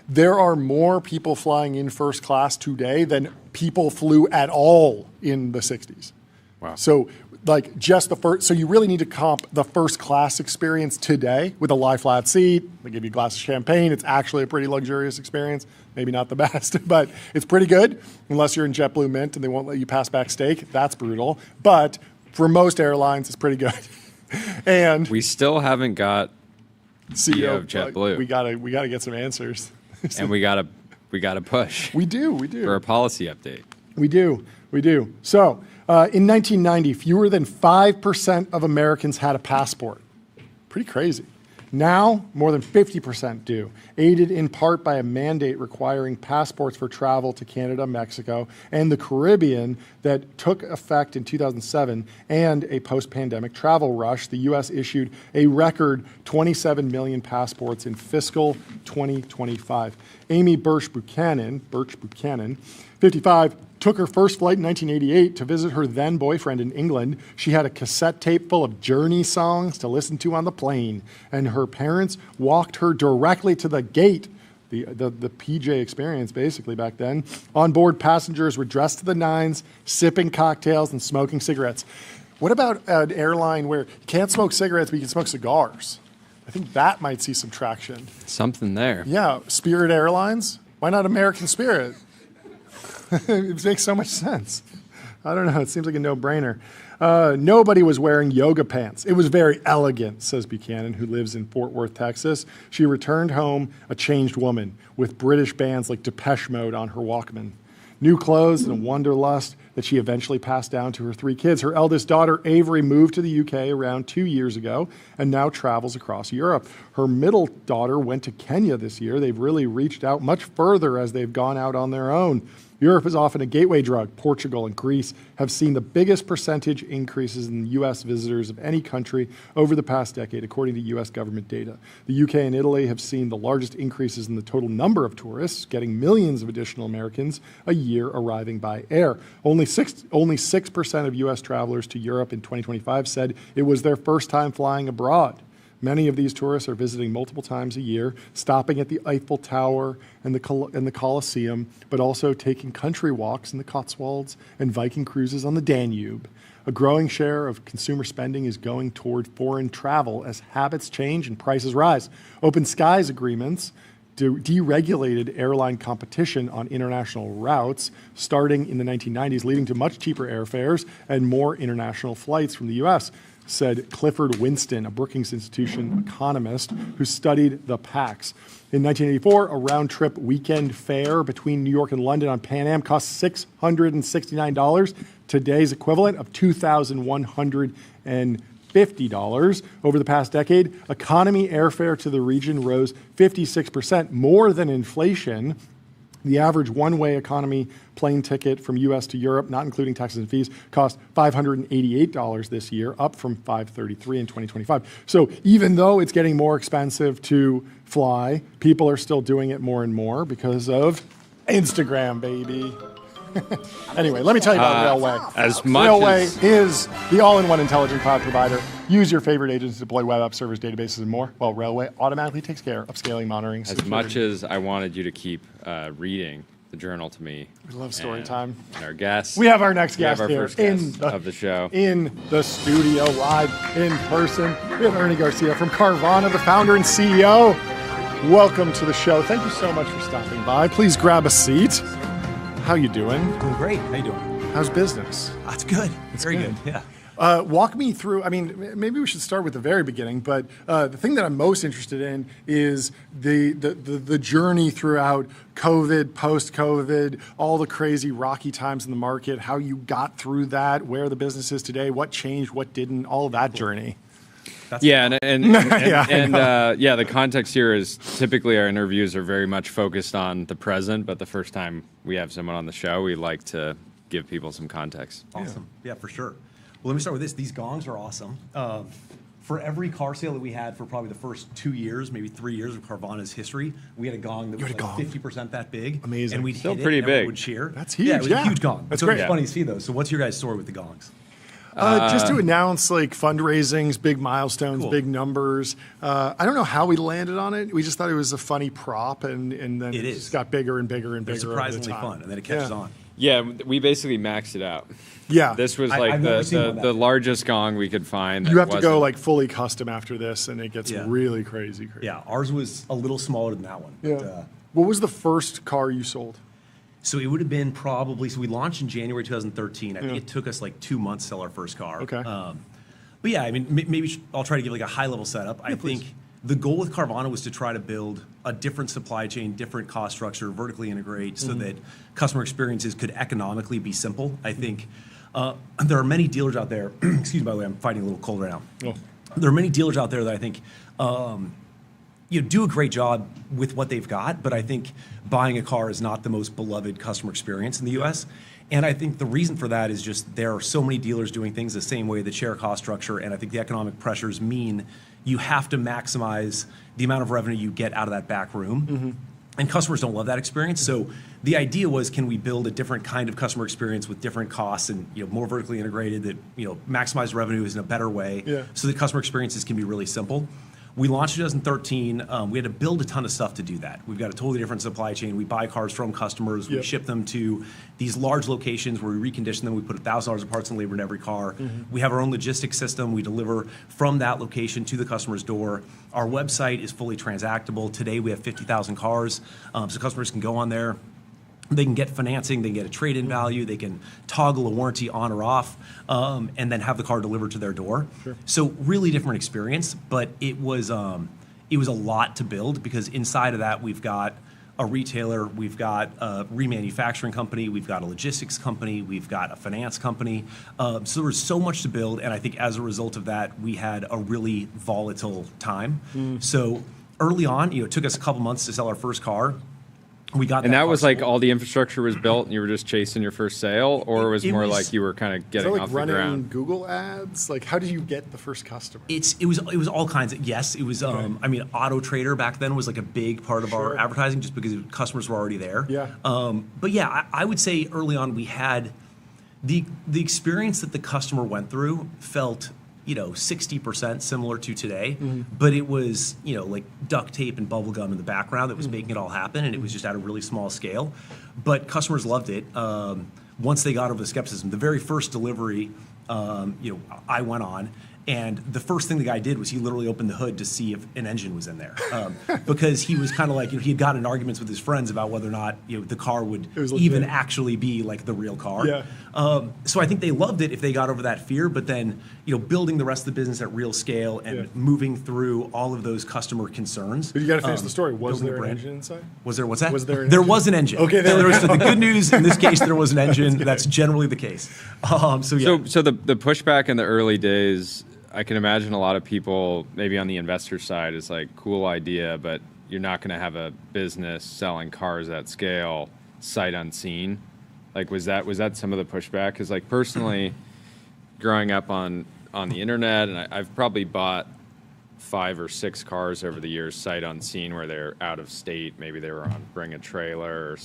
There are more people flying in first class today than people flew at all in the 60s. Wow. So so you really need to comp the first class experience today with a lie flat seat. They give you a glass of champagne. It's actually a pretty luxurious experience. Maybe not the best, but it's pretty good unless you're in JetBlue Mint and they won't let you pass back steak. That's brutal. But for most airlines, it's pretty good. And we still haven't got CEO of JetBlue. We gotta get some answers. And we gotta push. We do. For a policy update. We do. So in 1990, fewer than 5% of Americans had a passport. Pretty crazy. Now, more than 50% do, aided in part by a mandate requiring passports for travel to Canada, Mexico, and the Caribbean that took effect in 2007, and a post-pandemic travel rush. The U.S. issued a record 27 million passports in fiscal 2025. Amy Birch Buchanan, 55, took her first flight in 1988 to visit her then boyfriend in England. She had a cassette tape full of Journey songs to listen to on the plane, and her parents walked her directly to the gate, the PJ experience basically back then. On board, passengers were dressed to the nines, sipping cocktails and smoking cigarettes. What about an airline where you can't smoke cigarettes, but you can smoke cigars? I think that might see some traction. Something there. Yeah, Spirit Airlines. Why not American Spirit? It makes so much sense. I don't know. It seems like a no-brainer. Nobody was wearing yoga pants. It was very elegant, says Buchanan, who lives in Fort Worth, Texas. She returned home a changed woman with British bands like Depeche Mode on her Walkman. New clothes and a wanderlust that she eventually passed down to her 3 kids. Her eldest daughter, Avery, moved to the UK around 2 years ago and now travels across Europe. Her middle daughter went to Kenya this year. They've really reached out much further as they've gone out on their own. Europe is often a gateway drug. Portugal and Greece have seen the biggest percentage increases in U.S. visitors of any country over the past decade, according to U.S. government data. The UK and Italy have seen the largest increases in the total number of tourists, getting millions of additional Americans a year arriving by air. Only 6% of U.S. travelers to Europe in 2025 said it was their first time flying abroad. Many of these tourists are visiting multiple times a year, stopping at the Eiffel Tower and the Colosseum, but also taking country walks in the Cotswolds and Viking cruises on the Danube. A growing share of consumer spending is going toward foreign travel as habits change and prices rise. Open skies agreements deregulated airline competition on international routes starting in the 1990s, leading to much cheaper airfares and more international flights from the U.S., said Clifford Winston, a Brookings Institution economist who studied the PACs. In 1984, a round-trip weekend fare between New York and London on Pan Am cost $669, today's equivalent of $2,150. Over the past decade, economy airfare to the region rose 56%, more than inflation, The average one-way economy plane ticket from U.S. to Europe, not including taxes and fees, cost $588 this year, up from $533 in 2025. So even though it's getting more expensive to fly, people are still doing it more and more because of Instagram, baby. Anyway, let me tell you about Railway. As much Railway as is the all-in-one intelligent cloud provider. Use your favorite agents to deploy web app servers, databases, and more. Well, Railway automatically takes care of scaling, monitoring, as much as I wanted you to keep reading the journal to me, we love story time. And our guests. We have our next We have guest our here first guest of the show. in the studio, live in person. We have Ernie Garcia from Carvana, the founder and CEO. Welcome to the show. Thank you so much for stopping by. Please grab a seat. How you doing? Doing great. How you doing? How's business? That's good. It's very good. Yeah. Walk me through, I mean, maybe we should start with the very beginning, but the thing that I'm most interested in is the journey throughout COVID, post-COVID, all the crazy rocky times in the market, how you got through that, where the business is today, what changed, what didn't, all of that journey. Yeah, the context here is typically our interviews are very much focused on the present, but the first time we have someone on the show, we like to give people some context. Awesome. Yeah, for sure. Well, let me start with this. These gongs are awesome. For every car sale that we had for probably the first 2 years, maybe 3 years of Carvana's history, we had a gong that was like 50% that big. Amazing. And we'd Still hit it pretty and everyone big. would cheer. That's huge, Yeah, it was yeah. a huge gong. That's so great. it's funny to see those. So what's your guys' story with the gongs? Just to announce like fundraisings, big milestones, Cool. big numbers. I don't know how we landed on it. We just thought it was a funny prop, and then It it is. just got bigger and bigger and They're bigger. surprisingly over the time. fun, and then it catches Yeah. on. Yeah, we basically maxed it out. Yeah. This was I've like never seen one the that big. largest gong we could find. You that have to go wasn't- like fully custom after this, and it gets Yeah. really crazy. Yeah, ours was a little smaller than that one. Yeah. But, What was the first car you sold? so it would have been probably, so we launched in January 2013. I think it took us like 2 months to sell our first car. Okay. But yeah, I mean, maybe I'll try to give like a high level setup. I think the goal with Carvana was to try to build a different supply chain, different cost structure, vertically integrate so that customer experiences could economically be simple. I think there are many dealers out there, excuse me, by the way, I'm fighting a little cold right now. Oh. There are many dealers out there that I think do a great job with what they've got, but I think buying a car is not the most beloved customer experience in the U.S. And I think the reason for that is just there are so many dealers doing things the same way that share cost structure, and I think the economic pressures mean you have to maximize the amount of revenue you get out of that back room. And customers don't love that experience. So the idea was, can we build a different kind of customer experience with different costs and more vertically integrated that maximize revenues in a better way, so that customer experiences can be really simple. We launched in 2013. We had to build a ton of stuff to do that. We've got a totally different supply chain. We buy cars from customers. We ship them to these large locations where we recondition them. We put $1,000 of parts and labor in every car. We have our own logistics system. We deliver from that location to the customer's door. Our website is fully transactable. Today we have 50,000 cars, so customers can go on there. They can get financing, they can get a trade-in value, they can toggle a warranty on or off, and then have the car delivered to their door. So really different experience, but it was a lot to build because inside of that we've got a retailer, we've got a remanufacturing company, we've got a logistics company, we've got a finance company. So there was so much to build, and I think as a result of that, we had a really volatile time. So early on, it took us a couple months to sell our first car. We got And that was like sold. all the infrastructure was built and you were just chasing your first sale, or it was more like you were kind of Is getting that like off the running ground? Google ads? Like, how did you get the first customer? It was all kinds of, yes, it was, I mean, Auto Trader back then was like a big part of our advertising just because customers were already there. Yeah. But yeah, I would say early on we had the experience that the customer went through felt 60% similar to today, but it was, like duct tape and bubble gum in the background that was making it all happen, and it was just at a really small scale. But customers loved it once they got over the skepticism. The very first delivery, I went on, and the first thing the guy did was he literally opened the hood to see if an engine was in there, because he was kind of like, he had gotten in arguments with his friends about whether or not the car would even actually be like the real car. So I think they loved it if they got over that fear, but then building the rest of the business at real scale and moving through all of those customer concerns. But you got to finish the story. Was building there a an brand. engine inside? Was there, what's that? Was there an There engine? was an engine. Okay, there was the good news in this case. There was an engine. That's generally the case. So yeah. So the pushback in the early days, I can imagine a lot of people, maybe on the investor side, is like, cool idea, but you're not going to have a business selling cars at scale sight unseen. Like, was that some of the pushback? Because, like, personally, growing up on the internet, and I've probably bought 5 or 6 cars over the years sight unseen where they're out of state. Maybe they were on Bring a Trailer or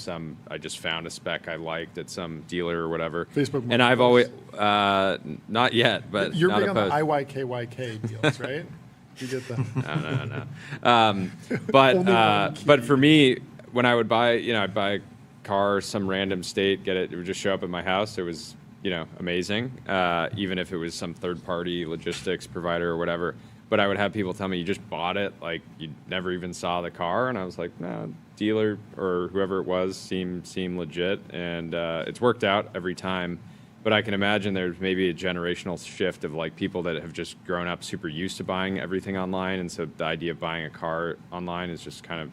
I just found a spec I liked at some dealer or whatever. Facebook. And I've always, not yet, but you're not big on the opposed. IYKYK deals, right? You get the No. But for me, when I would buy, I'd buy a car, some random state, it would just show up at my house. It was, amazing, even if it was some third-party logistics provider or whatever. But I would have people tell me, you just bought it, like you never even saw the car. And I was like, no, dealer or whoever it was seemed legit. And it's worked out every time. But I can imagine there's maybe a generational shift of like people that have just grown up super used to buying everything online. And so the idea of buying a car online is just kind of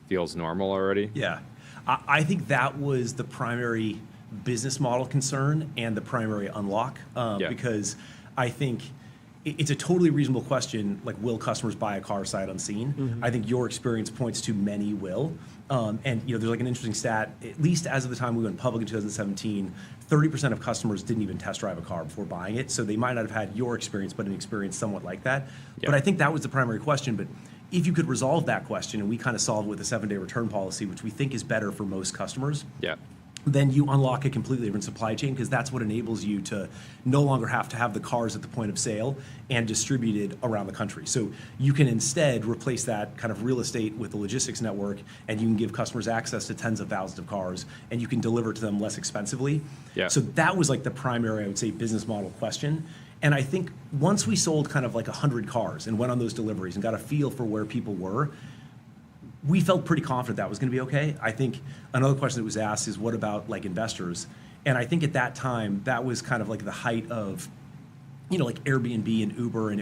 feels normal already. Yeah. I think that was the primary business model concern and the primary unlock, because I think it's a totally reasonable question, like, will customers buy a car sight unseen? Mm-hmm. I think your experience points to many will. And there's like an interesting stat, at least as of the time we went public in 2017, 30% of customers didn't even test drive a car before buying it. So they might not have had your experience, but an experience somewhat like that. Yep. But I think that was the primary question. But if you could resolve that question, and we kind of solved it with a 7-day return policy, which we think is better for most customers, then you unlock a completely different supply chain, because that's what enables you to no longer have to have the cars at the point of sale and distributed around the country. So you can instead replace that kind of real estate with the logistics network, and you can give customers access to tens of thousands of cars, and you can deliver to them less expensively. Yeah. So that was like the primary, I would say, business model question. And I think once we sold kind of like 100 cars and went on those deliveries and got a feel for where people were, we felt pretty confident that was going to be okay. I think another question that was asked is, what about like investors? And I think at that time, that was kind of like the height of, like Airbnb and Uber, and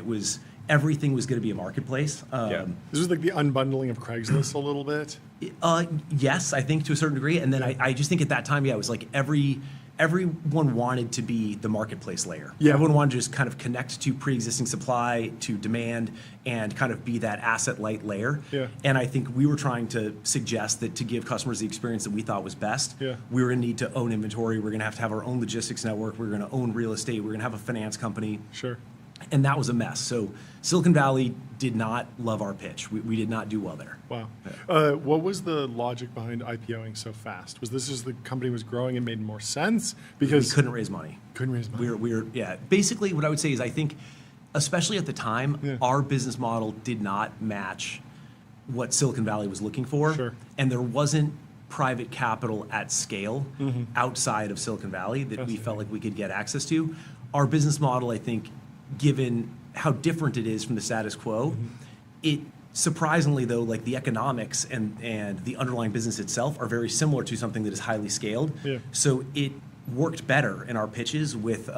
everything was going to be a marketplace. This was like the unbundling of Craigslist a little bit. Yes, I think to a certain degree. And then I just think at that time, it was like everyone wanted to be the marketplace layer. Yeah. Everyone wanted to just kind of connect to pre-existing supply, to demand, and kind of be that asset-light layer. Yeah. And I think we were trying to suggest that to give customers the experience that we thought was best, we were going to need to own inventory. We're going to have our own logistics network. We're going to own real estate. We're going to have a finance company. Sure. And that was a mess. So Silicon Valley did not love our pitch. We did not do well there. Wow. What was the logic behind IPOing so fast? Was this as the company was growing and made more sense? Because we couldn't raise money. Basically, what I would say is, I think, especially at the time, our business model did not match what Silicon Valley was looking for. Sure. And there wasn't private capital at scale outside of Silicon Valley that we felt like we could get access to. Our business model, I think, given how different it is from the status quo, it surprisingly, though, like the economics and the underlying business itself are very similar to something that is highly scaled. Yeah. So it worked better in our pitches with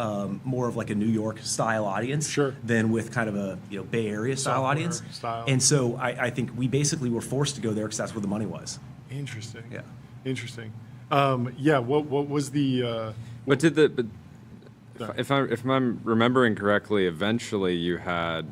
more of like a New York style audience than with kind of a Bay Area style audience. And so I think we basically were forced to go there because that's where the money was. Interesting. Yeah. Interesting. What was the? If I'm remembering correctly, eventually you had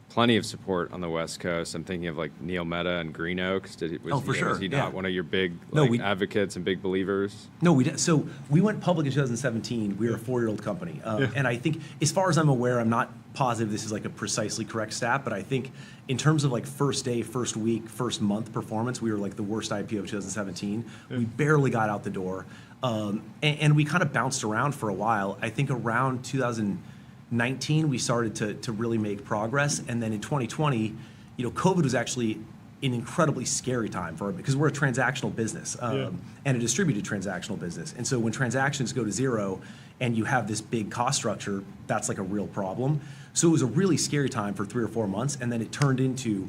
plenty of support on the West Coast. I'm thinking of like Neil Mehta and Green Oaks. Was he not one of your big advocates and big believers? No, we did. So we went public in 2017. We were a 4-year-old company. And I think, as far as I'm aware, I'm not positive this is like a precisely correct stat, but I think in terms of like first day, first week, first month performance, we were like the worst IPO of 2017. We barely got out the door. And we kind of bounced around for a while. I think around 2019, we started to really make progress. And then in 2020, COVID was actually an incredibly scary time because we're a transactional business and a distributed transactional business. And so when transactions go to zero and you have this big cost structure, that's like a real problem. So it was a really scary time for 3 or 4 months. And then it turned into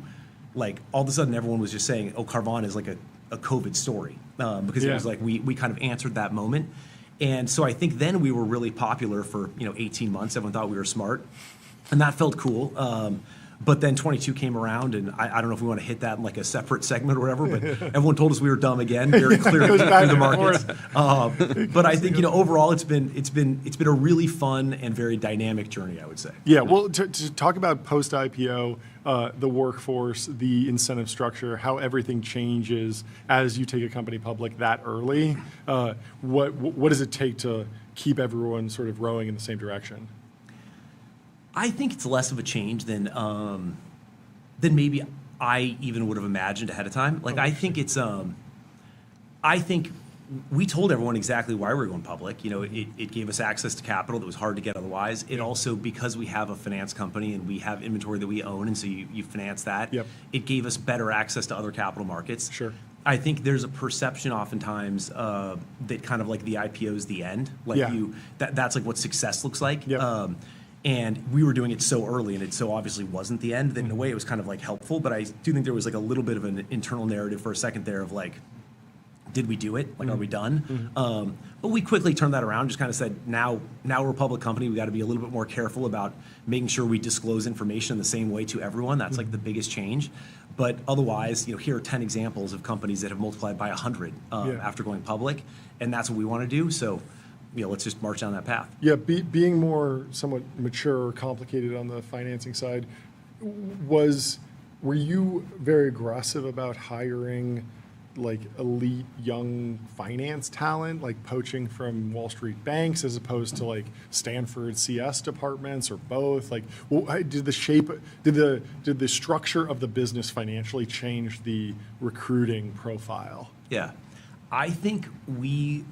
like all of a sudden everyone was just saying, oh, Carvana is like a COVID story because it was like we kind of answered that moment. And so I think then we were really popular for 18 months. Everyone thought we were smart, and that felt cool. But then 22 came around, and I don't know if we want to hit that in like a separate segment or whatever, but everyone told us we were dumb again, very clearly through the markets. But I think, overall it's been a really fun and very dynamic journey, I would say. Yeah, well, to talk about post-IPO, the workforce, the incentive structure, how everything changes as you take a company public that early, what does it take to keep everyone sort of rowing in the same direction? I think it's less of a change than maybe I even would have imagined ahead of time. Like, I think it's I think we told everyone exactly why we were going public. It gave us access to capital that was hard to get otherwise. It also, because we have a finance company and we have inventory that we own, and so you finance that, it gave us better access to other capital markets. Sure. I think there's a perception oftentimes that kind of like the IPO is the end. Like that's like what success looks like. And we were doing it so early, and it so obviously wasn't the end, that in a way it was kind of like helpful. But I do think there was like a little bit of an internal narrative for a second there of like, did we do it? Like, are we done? But we quickly turned that around, just kind of said, now we're a public company. We got to be a little bit more careful about making sure we disclose information in the same way to everyone. That's like the biggest change. But otherwise, here are 10 examples of companies that have multiplied by 100 after going public, and that's what we want to do. So, let's just march down that path. Yeah, being more somewhat mature or complicated on the financing side, were you very aggressive about hiring like elite young finance talent, like poaching from Wall Street banks as opposed to like Stanford CS departments, or both? Like, did the structure of the business financially change the recruiting profile? Yeah, I think we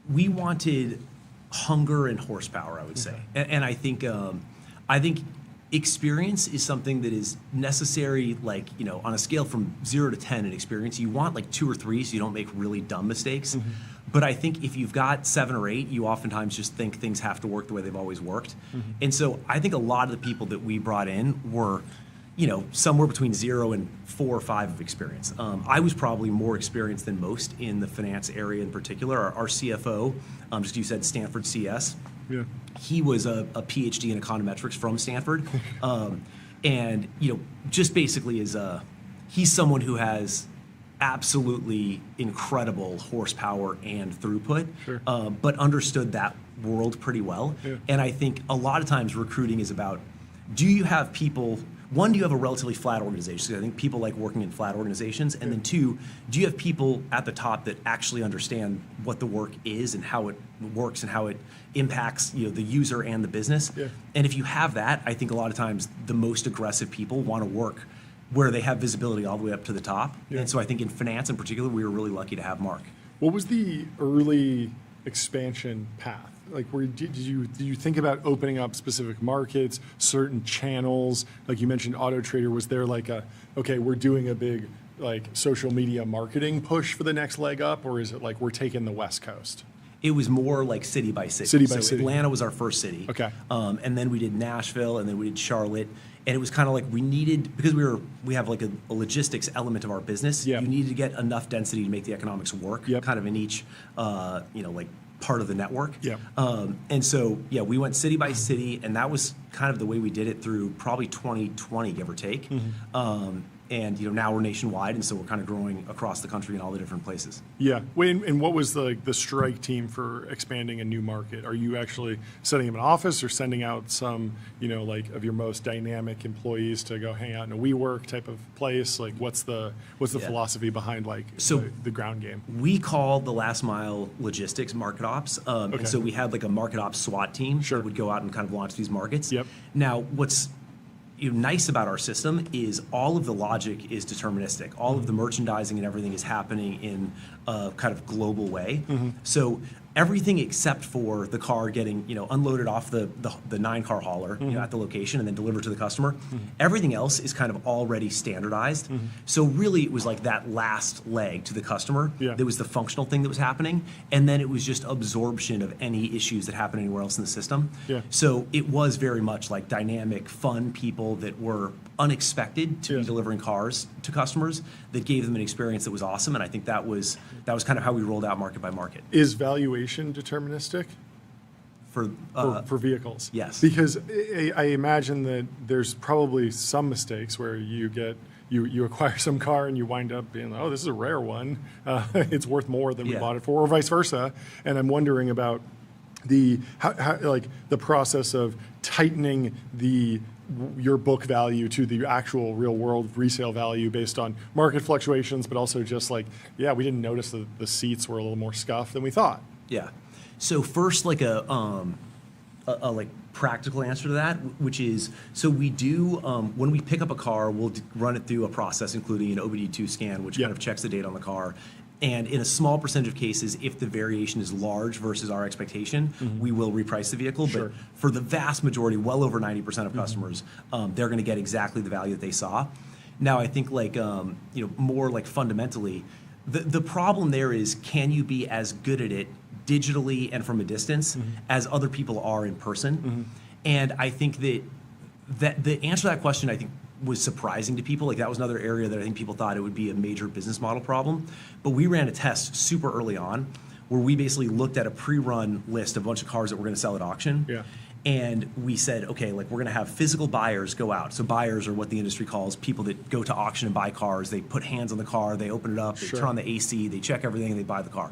wanted hunger and horsepower, I would say, and I think experience is something that is necessary. Like, on a scale from 0 to 10 in experience, you want like 2 or 3 so you don't make really dumb mistakes. But I think if you've got 7 or 8, you oftentimes just think things have to work the way they've always worked. And so I think a lot of the people that we brought in were, somewhere between 0 and 4 or 5 of experience. I was probably more experienced than most in the finance area in particular. Our CFO, just you said Stanford CS. Yeah. He was a PhD in econometrics from Stanford, and just basically he's someone who has absolutely incredible horsepower and throughput, but understood that world pretty well. And I think a lot of times recruiting is about, do you have people? One, do you have a relatively flat organization? So I think people like working in flat organizations. And then 2, do you have people at the top that actually understand what the work is and how it works and how it impacts the user and the business? And if you have that, I think a lot of times the most aggressive people want to work where they have visibility all the way up to the top. And so I think in finance in particular, we were really lucky to have Mark. What was the early expansion path? Like, did you think about opening up specific markets, certain channels? Like you mentioned, Auto Trader. Was there like okay, we're doing a big like social media marketing push for the next leg up, or is it like we're taking the West Coast? It was more like city by city. City by city. Atlanta was our first city. Okay. And then we did Nashville, and then we did Charlotte. And it was kind of like we needed, because we have like a logistics element of our business. You needed to get enough density to make the economics work. Kind of in each, like part of the network. And so we went city by city, and that was kind of the way we did it through probably 2020, give or take. And now we're nationwide, and so we're kind of growing across the country in all the different places. And what was the strike team for expanding a new market? Are you actually setting up an office or sending out some like of your most dynamic employees to go hang out in a WeWork type of place? Like, what's the philosophy behind like the ground game? We call the last mile logistics market ops, and so we had like a market ops SWAT team that would go out and kind of launch these markets. Now, what's nice about our system is all of the logic is deterministic. All of the merchandising and everything is happening in a kind of global way. So everything except for the car getting unloaded off the 9-car hauler at the location and then delivered to the customer, everything else is kind of already standardized. So really it was like that last leg to the customer that was the functional thing that was happening, and then it was just absorption of any issues that happen anywhere else in the system. So it was very much like dynamic, fun people that were unexpected to be delivering cars to customers that gave them an experience that was awesome. And I think that was kind of how we rolled out market by market. Is valuation deterministic? for vehicles. Yes. Because I imagine that there's probably some mistakes where you acquire some car and you wind up being, oh, this is a rare one. It's worth more than we bought it for, or vice versa. And I'm wondering about the process of tightening your book value to the actual real world resale value based on market fluctuations, but also just we didn't notice that the seats were a little more scuffed than we thought. Yeah. So first, a practical answer to that, which is, so we do, when we pick up a car, we'll run it through a process, including an OBD2 scan, which kind of checks the data on the car. And in a small percentage of cases, if the variation is large versus our expectation, we will reprice the vehicle. Sure. But for the vast majority, well over 90% of customers, they're going to get exactly the value that they saw. Now, I think more fundamentally, the problem there is, can you be as good at it digitally and from a distance as other people are in person? And I think that the answer to that question, I think, was surprising to people. That was another area that I think people thought it would be a major business model problem. But we ran a test super early on where we basically looked at a pre-run list of a bunch of cars that we're going to sell at auction. Yeah. And we said, okay, we're going to have physical buyers go out. So buyers are what the industry calls people that go to auction and buy cars. They put hands on the car, they open it up, they turn on the AC, they check everything, and they buy the car.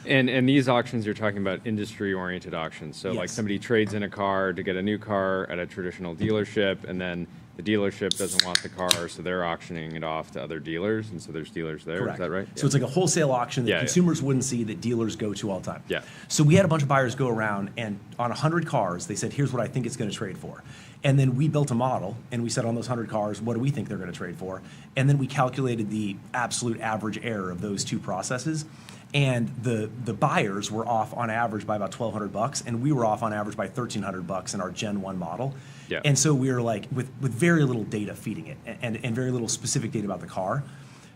And these auctions, you're talking about industry-oriented auctions. So Yes. somebody trades in a car to get a new car at a traditional dealership, and then the dealership doesn't want the car, so they're auctioning it off to other dealers, and so there's dealers there. Correct. Is that right? So it's like a wholesale auction that Yeah, consumers wouldn't see, that dealers go to all the time. Yeah. So we had a bunch of buyers go around, and on 100 cars, they said, here's what I think it's going to trade for. And then we built a model, and we said, on those 100 cars, what do we think they're going to trade for? And then we calculated the absolute average error of those two processes. And the buyers were off on average by about $1,200, and we were off on average by $1,300 in our Gen 1 model. Yeah. And so we were with very little data feeding it, and very little specific data about the car.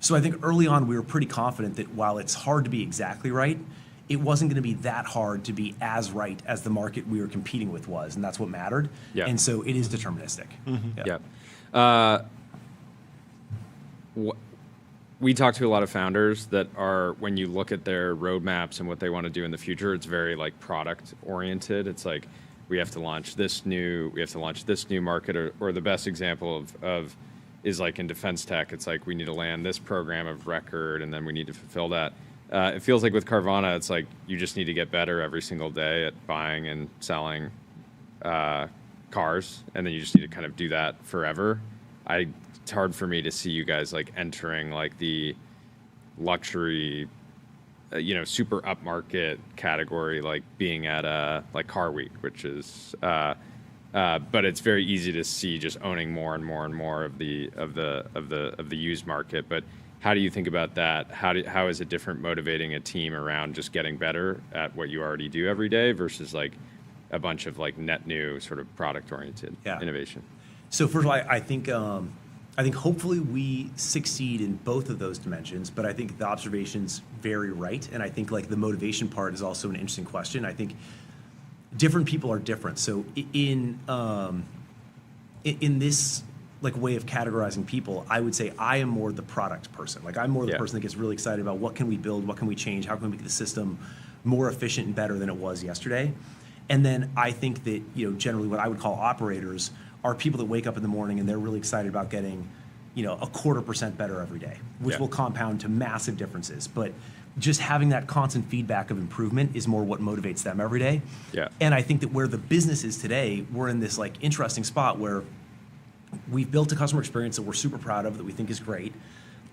So I think early on we were pretty confident that while it's hard to be exactly right, it wasn't going to be that hard to be as right as the market we were competing with was, and that's what mattered. Yeah. And so it is deterministic. Yeah. We talk to a lot of founders that are, when you look at their roadmaps and what they want to do in the future, it's very product oriented. It's we have to launch this new market, or the best example of is in defense tech. It's we need to land this program of record, and then we need to fulfill that. It feels like with Carvana, it's you just need to get better every single day at buying and selling cars, and then you just need to kind of do that forever. It's hard for me to see you guys entering the luxury, super upmarket category, being at Car Week, which is, but it's very easy to see just owning more and more and more of the used market. But how do you think about that? How is it different motivating a team around just getting better at what you already do every day versus a bunch of net new sort of product oriented innovation? So first of all, I think hopefully we succeed in both of those dimensions, but I think the observation's very right, and I think the motivation part is also an interesting question. I think different people are different. So in this way of categorizing people, I would say I am more the product person. I'm more the person that gets really excited about what can we build, what can we change, how can we make the system more efficient and better than it was yesterday. And then I think that generally what I would call operators are people that wake up in the morning and they're really excited about getting, a 0.25% better every day, which will compound to massive differences. But just having that constant feedback of improvement is more what motivates them every day. Yeah. And I think that where the business is today, we're in this interesting spot where we've built a customer experience that we're super proud of, that we think is great.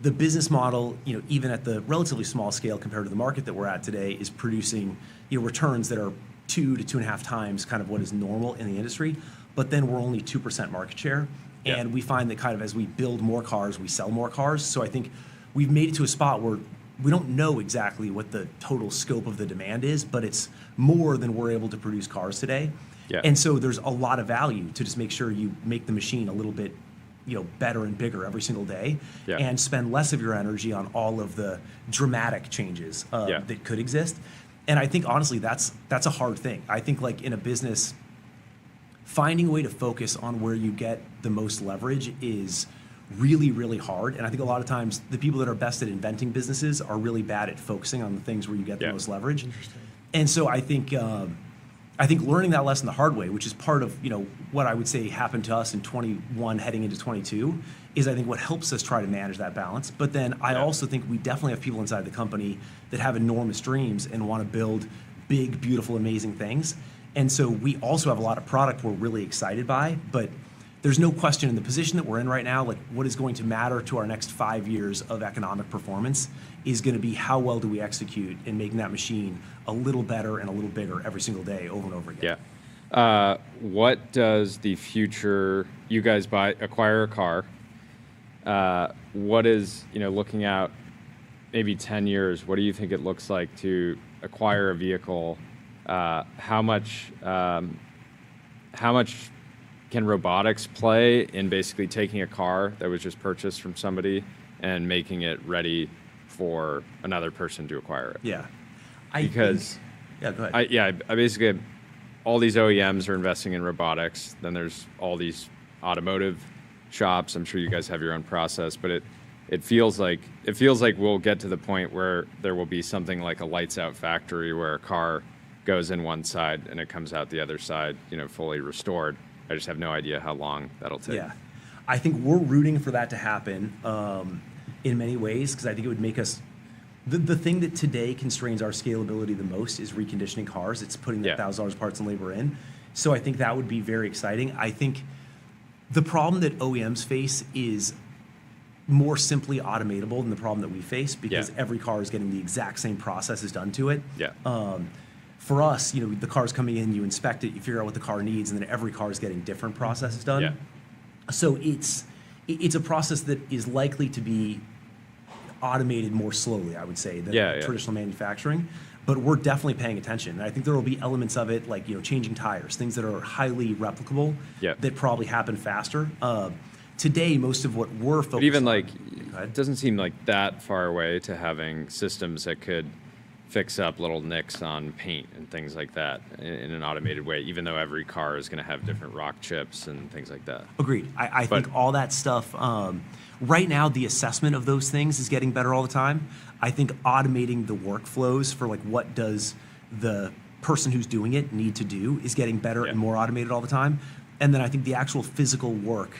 The business model, even at the relatively small scale compared to the market that we're at today, is producing, returns that are 2 to 2.5 times kind of what is normal in the industry. But then we're only 2% market share. And we find that kind of as we build more cars, we sell more cars. So I think we've made it to a spot where we don't know exactly what the total scope of the demand is, but it's more than we're able to produce cars today. Yeah. And so there's a lot of value to just make sure you make the machine a little bit better and bigger every single day, and spend less of your energy on all of the dramatic changes that could exist. And I think honestly, that's a hard thing. I think in a business, finding a way to focus on where you get the most leverage is really, really hard. And I think a lot of times the people that are best at inventing businesses are really bad at focusing on the things where you get the most leverage. And so I think I think learning that lesson the hard way, which is part of what I would say happened to us in 21 heading into 22, is I think what helps us try to manage that balance. But then I also think we definitely have people inside the company that have enormous dreams and want to build big, beautiful, amazing things. And so we also have a lot of product we're really excited by, but there's no question in the position that we're in right now, like what is going to matter to our next 5 years of economic performance is going to be how well do we execute in making that machine a little better and a little bigger every single day over and over again. Yeah. What does the future, you guys acquire a car, what is, looking out maybe 10 years, what do you think it looks like to acquire a vehicle? How much can robotics play in basically taking a car that was just purchased from somebody and making it ready for another person to acquire it? Yeah. Go ahead. I basically, all these OEMs are investing in robotics. Then there's all these automotive shops. I'm sure you guys have your own process, but it feels like we'll get to the point where there will be something like a lights out factory where a car goes in one side and it comes out the other side, fully restored. I just have no idea how long that'll take. Yeah, I think we're rooting for that to happen in many ways, because I think it would make us, the thing that today constrains our scalability the most is reconditioning cars. It's putting the $1,000 parts and labor in. So I think that would be very exciting. I think the problem that OEMs face is more simply automatable than the problem that we face, because every car is getting the exact same processes done to it. For us, the car's coming in, you inspect it, you figure out what the car needs, and then every car is getting different processes done. Yeah. So it's a process that is likely to be automated more slowly, I would say, than traditional manufacturing. But we're definitely paying attention. And I think there will be elements of it, like changing tires, things that are highly replicable, that probably happen faster. Today, most of what we're focused on... But even it doesn't seem like that far away to having systems that could fix up little nicks on paint and things like that in an automated way, even though every car is going to have different rock chips and things like that. Agreed. I think all that stuff, right now the assessment of those things is getting better all the time. I think automating the workflows for what does the person who's doing it need to do is getting better and more automated all the time. And then I think the actual physical work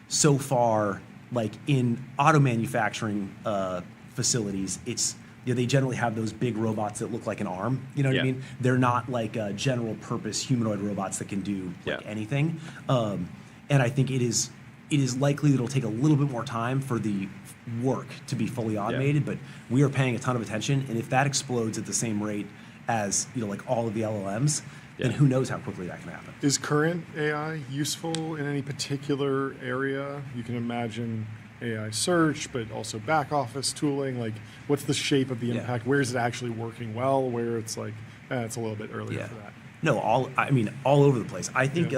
so far, in auto manufacturing facilities, it's they generally have those big robots that look like an arm. You know what I mean? They're not like general purpose humanoid robots that can do anything. And I think it is likely that it'll take a little bit more time for the work to be fully automated, but we are paying a ton of attention. And if that explodes at the same rate as all of the LLMs, then who knows how quickly that can happen. Is current AI useful in any particular area? You can imagine AI search, but also back office tooling. What's the shape of the impact? Where is it actually working well? Where it's it's a little bit earlier for that. No, all over the place. I think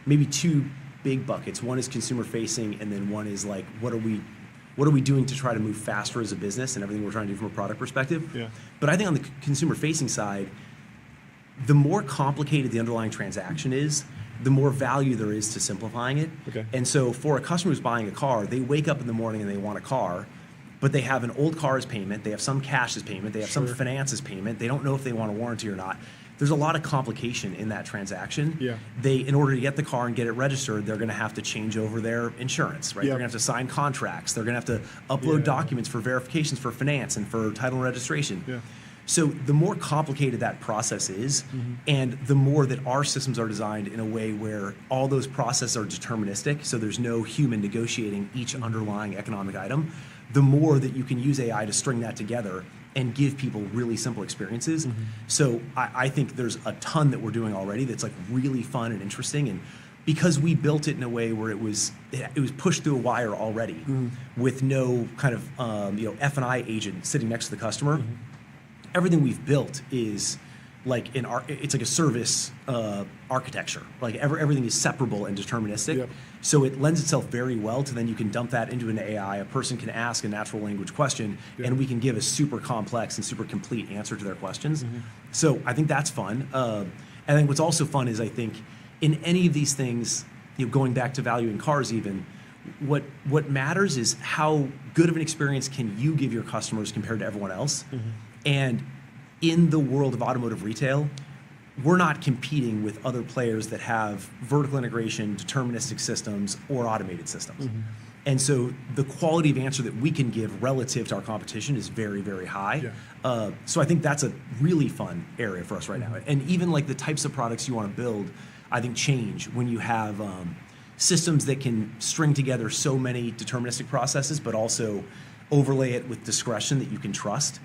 maybe two big buckets. One is consumer facing, and then one is what are we doing to try to move faster as a business and everything we're trying to do from a product perspective. Yeah. But I think on the consumer facing side, the more complicated the underlying transaction is, the more value there is to simplifying it. Okay. And so for a customer who's buying a car, they wake up in the morning and they want a car, but they have an old car as payment, they have some cash as payment, they have some finance as payment, they don't know if they want a warranty or not. There's a lot of complication in that transaction. Yeah. In order to get the car and get it registered, they're going to have to change over their insurance, right? They're going to have to sign contracts. They're going to have to upload documents for verifications for finance and for title and registration. Yeah. So the more complicated that process is, and the more that our systems are designed in a way where all those processes are deterministic, so there's no human negotiating each underlying economic item, the more that you can use AI to string that together and give people really simple experiences. So I think there's a ton that we're doing already that's really fun and interesting. And because we built it in a way where it was pushed through a wire already with no kind of F&I agent sitting next to the customer, everything we've built is it's like a service architecture. Everything is separable and deterministic. Yep. So it lends itself very well to then you can dump that into an AI. A person can ask a natural language question, and we can give a super complex and super complete answer to their questions. So I think that's fun. I think what's also fun is I think in any of these things, going back to valuing cars even, what matters is how good of an experience can you give your customers compared to everyone else. And in the world of automotive retail, we're not competing with other players that have vertical integration, deterministic systems, or automated systems. And so the quality of answer that we can give relative to our competition is very, very high. So I think that's a really fun area for us right now. And even like the types of products you want to build, I think change when you have systems that can string together so many deterministic processes, but also overlay it with discretion that you can trust.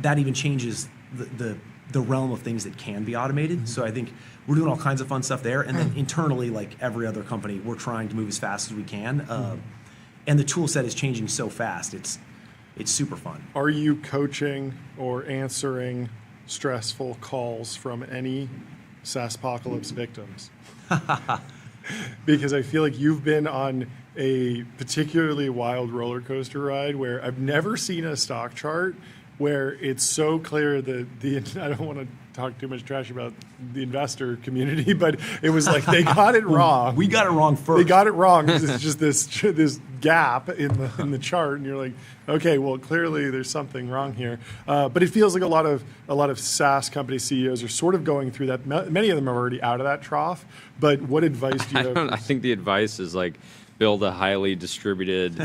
That even changes the realm of things that can be automated. So I think we're doing all kinds of fun stuff there. And then internally, like every other company, we're trying to move as fast as we can. And the tool set is changing so fast. It's super fun. Are you coaching or answering stressful calls from any SaaSpocalypse victims? Because I feel like you've been on a particularly wild roller coaster ride where I've never seen a stock chart where it's so clear that I don't want to talk too much trash about the investor community, but it was like they got it wrong. We got it wrong first. They got it wrong. It's just this gap in the chart, and you're like, okay, well clearly there's something wrong here. But it feels like a lot of SaaS company CEOs are sort of going through that. Many of them are already out of that trough. But what advice do you have? I think the advice is like, build a highly distributed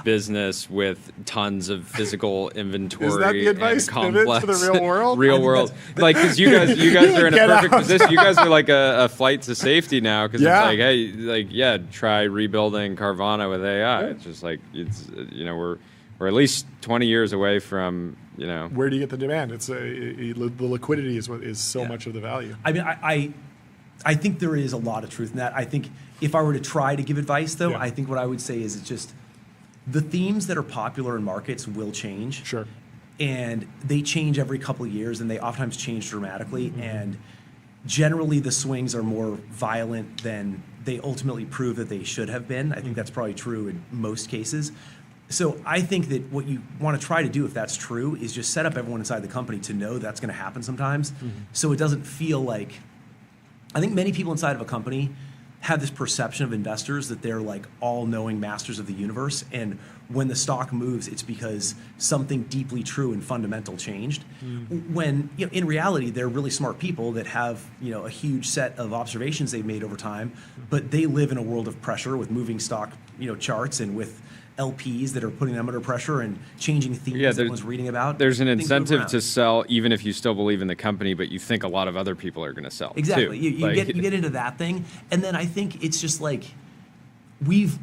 business with tons of physical inventory. Is that the advice? And complex Pivot to the real world? Real world. Like, because you guys are in a perfect position. You guys are like a flight to safety now, because it's like, hey, try rebuilding Carvana with AI. It's just like, we're at least 20 years away from, Where do you get the demand? It's the liquidity is what is so much of the value. I mean, I think there is a lot of truth in that. I think if I were to try to give advice, though, I think what I would say is it's just the themes that are popular in markets will change. Sure. And they change every couple of years, and they oftentimes change dramatically. And generally, the swings are more violent than they ultimately prove that they should have been. I think that's probably true in most cases. So I think that what you want to try to do, if that's true, is just set up everyone inside the company to know that's going to happen sometimes. So it doesn't feel like... I think many people inside of a company have this perception of investors that they're like all-knowing masters of the universe, and when the stock moves, it's because something deeply true and fundamental changed. When in reality, they're really smart people that have a huge set of observations they've made over time, but they live in a world of pressure with moving stock charts and with LPs that are putting them under pressure and changing themes that everyone's reading about. There's an incentive to sell even if you still believe in the company, but you think a lot of other people are going to sell. Exactly. Too. You get into that thing, and then I think it's just like we've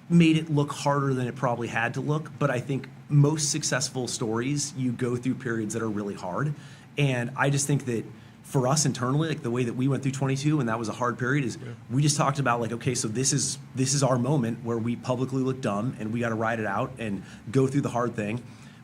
made it look harder than it probably had to look, but I think most successful stories, you go through periods that are really hard, and I just think that for us internally, like the way that we went through 22, and that was a hard period, is we just talked about like, okay, so this is our moment where we publicly look dumb and we got to ride it out and go through the hard thing.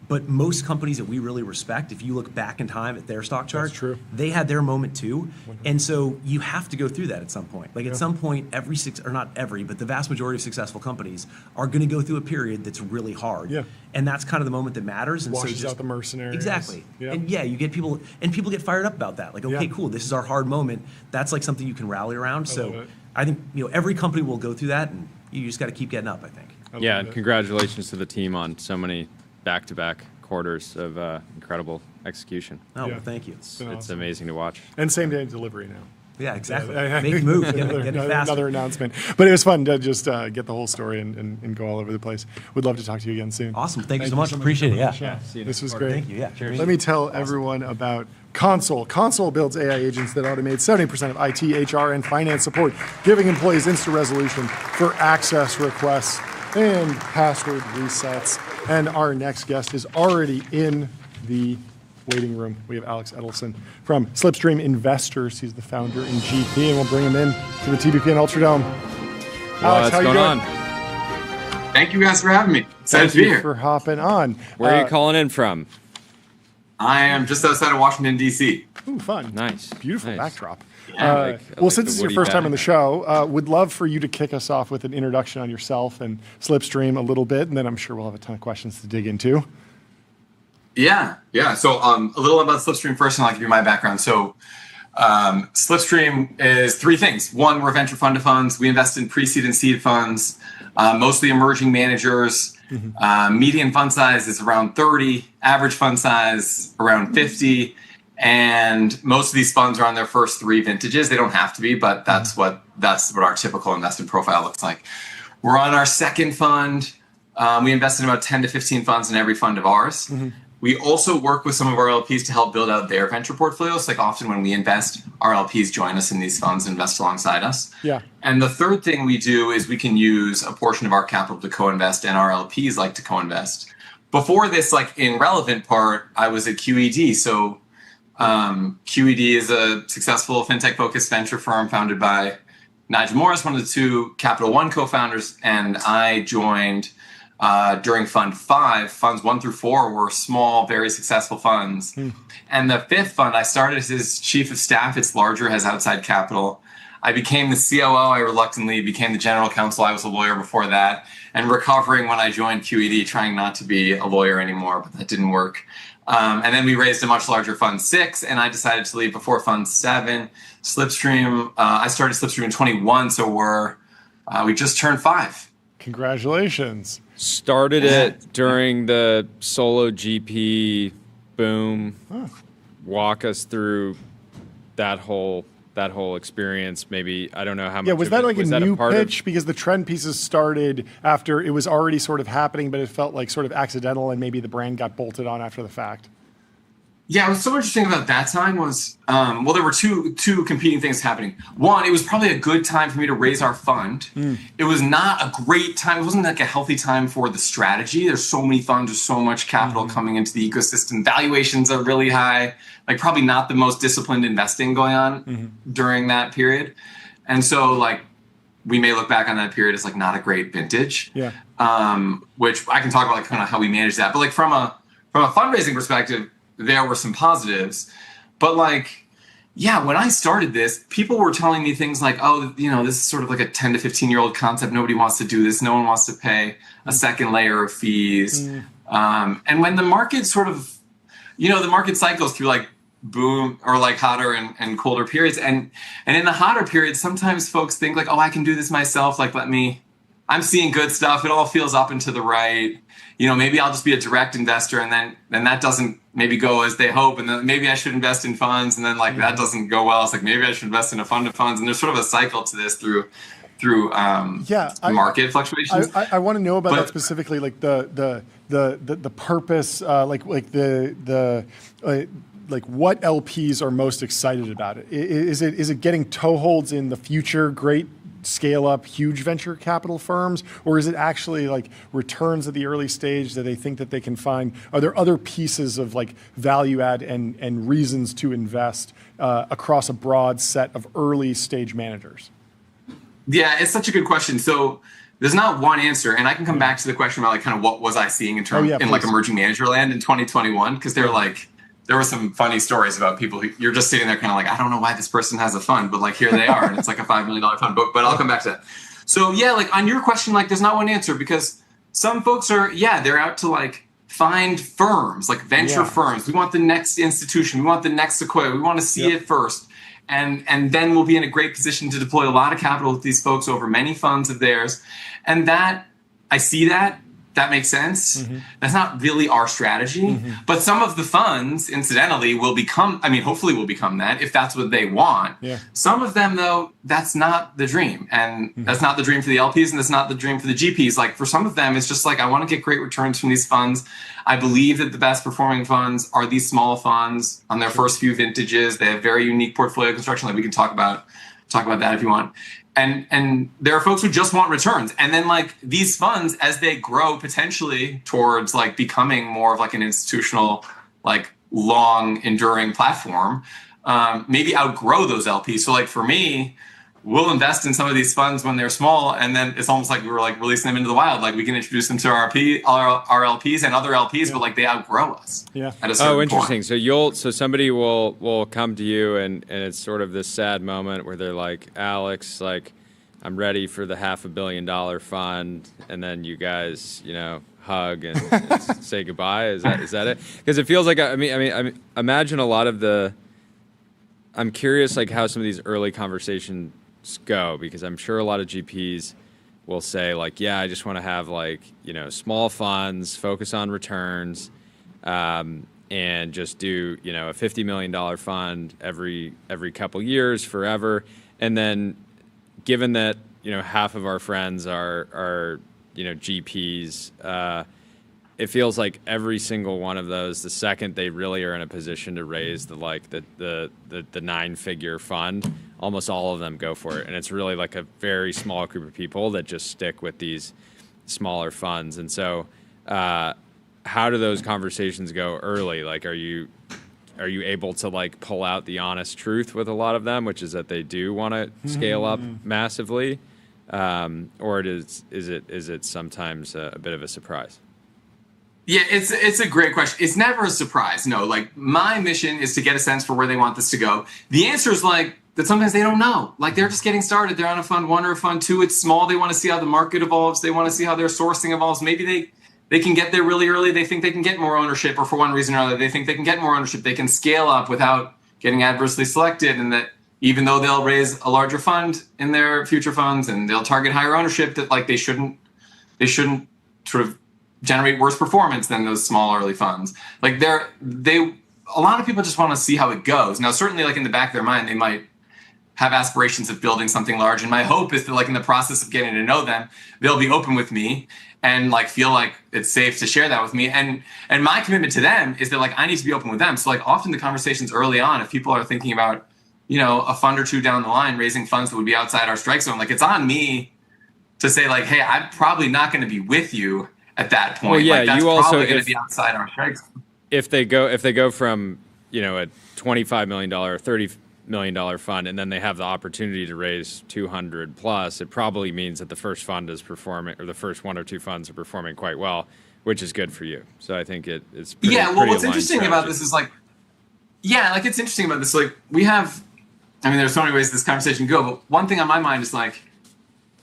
But most companies that we really respect, if you look back in time at their stock chart, they had their moment too. And so you have to go through that at some point. Like at some point, but the vast majority of successful companies are going to go through a period that's really hard. And that's kind of the moment that matters. And washes out the mercenaries. Exactly. And you get people, and people get fired up about that. Like, okay, cool, this is our hard moment. That's like something you can rally around. So I think every company will go through that, and you just got to keep getting up, I think. And congratulations to the team on so many back-to-back quarters of incredible execution. Oh, well, thank you. It's amazing to watch. And same-day delivery now. Yeah, exactly. Make moves. Get it faster. Another announcement. But it was fun to just get the whole story and go all over the place. Would love to talk to you again soon. Awesome. Thank you so much. Appreciate it. Yeah. This was great. Thank you. Yeah. Cheers. Let me tell everyone about Console. Console builds AI agents that automate 70% of IT, HR, and finance support, giving employees instant resolution for access requests and password resets. And our next guest is already in the waiting room. We have Alex Edelson from Slipstream Investors. He's the founder and GP, and we'll bring him in to the TBP and Ultradome. Alex, how you doing? On? Thank you guys for having me. Excited to be here. Thank you for hopping on. Where are you calling in from? I am just outside of Washington, D.C. Ooh, fun. Nice. Beautiful backdrop. Yeah, well, since this is your first time on the show, would love for you to kick us off with an introduction on yourself and Slipstream a little bit, and then I'm sure we'll have a ton of questions to dig into. Yeah. So a little about Slipstream first, and I'll give you my background. So Slipstream is three things. One, we're venture fund of funds. We invest in pre-seed and seed funds, mostly emerging managers. Median fund size is around 30, average fund size around 50. And most of these funds are on their first 3 vintages. They don't have to be, but that's what our typical investment profile looks like. We're on our second fund. We invested in about 10 to 15 funds in every fund of ours. We also work with some of our LPs to help build out their venture portfolios. Like often when we invest, our LPs join us in these funds and invest alongside us. Yeah. And the third thing we do is we can use a portion of our capital to co-invest, and our LPs like to co-invest. Before this, like in relevant part, I was at QED. So QED is a successful fintech-focused venture firm founded by Nigel Morris, one of the 2 Capital One co-founders, and I joined during Fund 5. Funds 1 through 4 were small, very successful funds. And the 5th fund, I started as his chief of staff. It's larger, has outside capital. I became the COO. I reluctantly became the general counsel. I was a lawyer before that, and recovering when I joined QED, trying not to be a lawyer anymore, but that didn't work. And then we raised a much larger Fund 6, and I decided to leave before Fund 7. Slipstream, I started Slipstream in 21, so we just turned 5. Congratulations. Started it during the solo GP boom. Walk us through that whole experience. Maybe, I don't know how much. Yeah, was that like a new part pitch? Because the trend pieces started after it was already sort of happening, but it felt like sort of accidental, and maybe the brand got bolted on after the fact. Yeah, what's so interesting about that time was, well, there were two competing things happening. One, it was probably a good time for me to raise our fund. It was not a great time. It wasn't like a healthy time for the strategy. There's so many funds, there's so much capital coming into the ecosystem. Valuations are really high, like probably not the most disciplined investing going on during that period. And so like, we may look back on that period as like not a great vintage. Yeah. Which I can talk about like kind of how we manage that. But like from a fundraising perspective, there were some positives, but like, yeah, when I started this, people were telling me things like, oh, you know, this is sort of like a 10 to 15-year-old concept. Nobody wants to do this. No one wants to pay a second layer of fees. And when the market sort of, you know, the market cycles through like boom or like hotter and colder periods. And in the hotter periods, sometimes folks think like, oh, I can do this myself. Like, I'm seeing good stuff. It all feels up and to the right. You know, maybe I'll just be a direct investor, and then that doesn't maybe go as they hope, and then maybe I should invest in funds, and then like that doesn't go well. It's like maybe I should invest in a fund of funds, and there's sort of a cycle to this through market fluctuations. I want to know about that specifically, like the purpose, like what LPs are most excited about it. Is it getting toeholds in the future great scale up huge venture capital firms, or is it actually like returns at the early stage that they think that they can find? Are there other pieces of like value add and reasons to invest across a broad set of early stage managers? Yeah, it's such a good question. So there's not one answer, and I can come back to the question about like kind of what was I seeing in terms in like emerging manager land in 2021, because they're like, there were some funny stories about people who you're just sitting there kind of like, I don't know why this person has a fund, but like here they are, and it's like a $5 million fund book, but I'll come back to that. So yeah, like on your question, like there's not one answer, because some folks are, they're out to like find firms, like venture firms. We want the next institution. We want the next Sequoia. We want to see it first. And then we'll be in a great position to deploy a lot of capital with these folks over many funds of theirs. And that, I see that. That makes sense. That's not really our strategy. But some of the funds, incidentally, will become, hopefully will become that if that's what they want. Some of them, though, that's not the dream. And that's not the dream for the LPs, and that's not the dream for the GPs. Like for some of them, it's just like, I want to get great returns from these funds. I believe that the best performing funds are these small funds on their first few vintages. They have very unique portfolio construction. Like we can talk about that if you want. And there are folks who just want returns. And then like these funds, as they grow potentially towards like becoming more of like an institutional, like long enduring platform, maybe outgrow those LPs. So like for me, we'll invest in some of these funds when they're small, and then it's almost like we were like releasing them into the wild. Like we can introduce them to our LPs and other LPs, but like they outgrow us. At a certain interesting. point. So somebody will come to you, and it's sort of this sad moment where they're like, Alex, like I'm ready for the $500 million fund, and then you guys, hug and say goodbye. Is that it? Because it feels like I imagine a lot of the. I'm curious like how some of these early conversations go, because I'm sure a lot of GPs will say like, yeah, I just want to have like, small funds, focus on returns. and just do, you know, a $50 million fund every couple years forever. And then given that, you know, half of our friends are you know, GPs, it feels like every single one of those, the second they really are in a position to raise the 9-figure fund, almost all of them go for it. And it's really like a very small group of people that just stick with these smaller funds. And so how do those conversations go early? Like, are you able to like pull out the honest truth with a lot of them, which is that they do want to scale up massively? Or is it sometimes a bit of a surprise? Yeah, it's a great question. It's never a surprise. No, like my mission is to get a sense for where they want this to go. The answer is like that sometimes they don't know. Like they're just getting started. They're on a fund 1 or a fund 2. It's small. They want to see how the market evolves. They want to see how their sourcing evolves. Maybe they can get there really early. They think they can get more ownership, or for one reason or another, they think they can get more ownership. They can scale up without getting adversely selected, and that even though they'll raise a larger fund in their future funds and they'll target higher ownership, that like they shouldn't sort of generate worse performance than those small early funds. Like a lot of people just want to see how it goes. Now, certainly like in the back of their mind, they might have aspirations of building something large. And my hope is that like in the process of getting to know them, they'll be open with me and like feel like it's safe to share that with me. And my commitment to them is that like I need to be open with them. So like often the conversations early on, if people are thinking about, you know, a fund or two down the line, raising funds that would be outside our strike zone, like it's on me to say like, hey, I'm probably not going to be with you at that point. Well, yeah, like, that's you also probably going to be outside our strike zone. If they go from, you know, a $25 million, $30 million fund, and then they have the opportunity to raise 200 plus, it probably means that the first fund is performing, or the first 1 or 2 funds are performing quite well, which is good for you. So I think it's pretty, what's interesting about this is like, it's interesting about this. Like we have, I mean, there's so many ways this conversation can go, but one thing on my mind is like,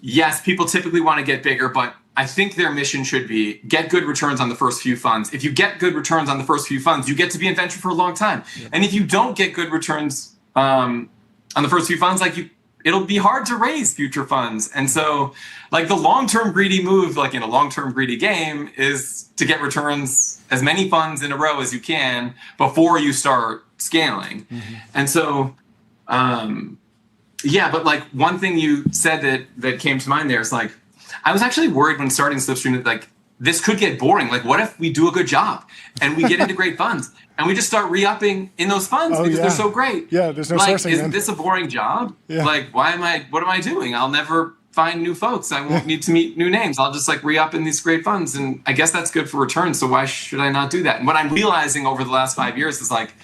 yes, people typically want to get bigger, but I think their mission should be get good returns on the first few funds. If you get good returns on the first few funds, you get to be in venture for a long time. Yeah. And if you don't get good returns on the first few funds, like it'll be hard to raise future funds. And so like the long-term greedy move, like in a long-term greedy game, is to get returns as many funds in a row as you can before you start scaling. Mm-hmm. And so, but like one thing you said that came to mind there is like, I was actually worried when starting Slipstream that like this could get boring. Like, what if we do a good job and we get into great funds and we just start re-upping in those funds because they're so great? Yeah, there's no like, sourcing. Isn't this a boring job? Yeah. Like, what am I doing? I'll never find new folks. I won't need to meet new names. I'll just like re-up in these great funds. And I guess that's good for returns. So why should I not do that? And what I'm realizing over the last 5 years is like,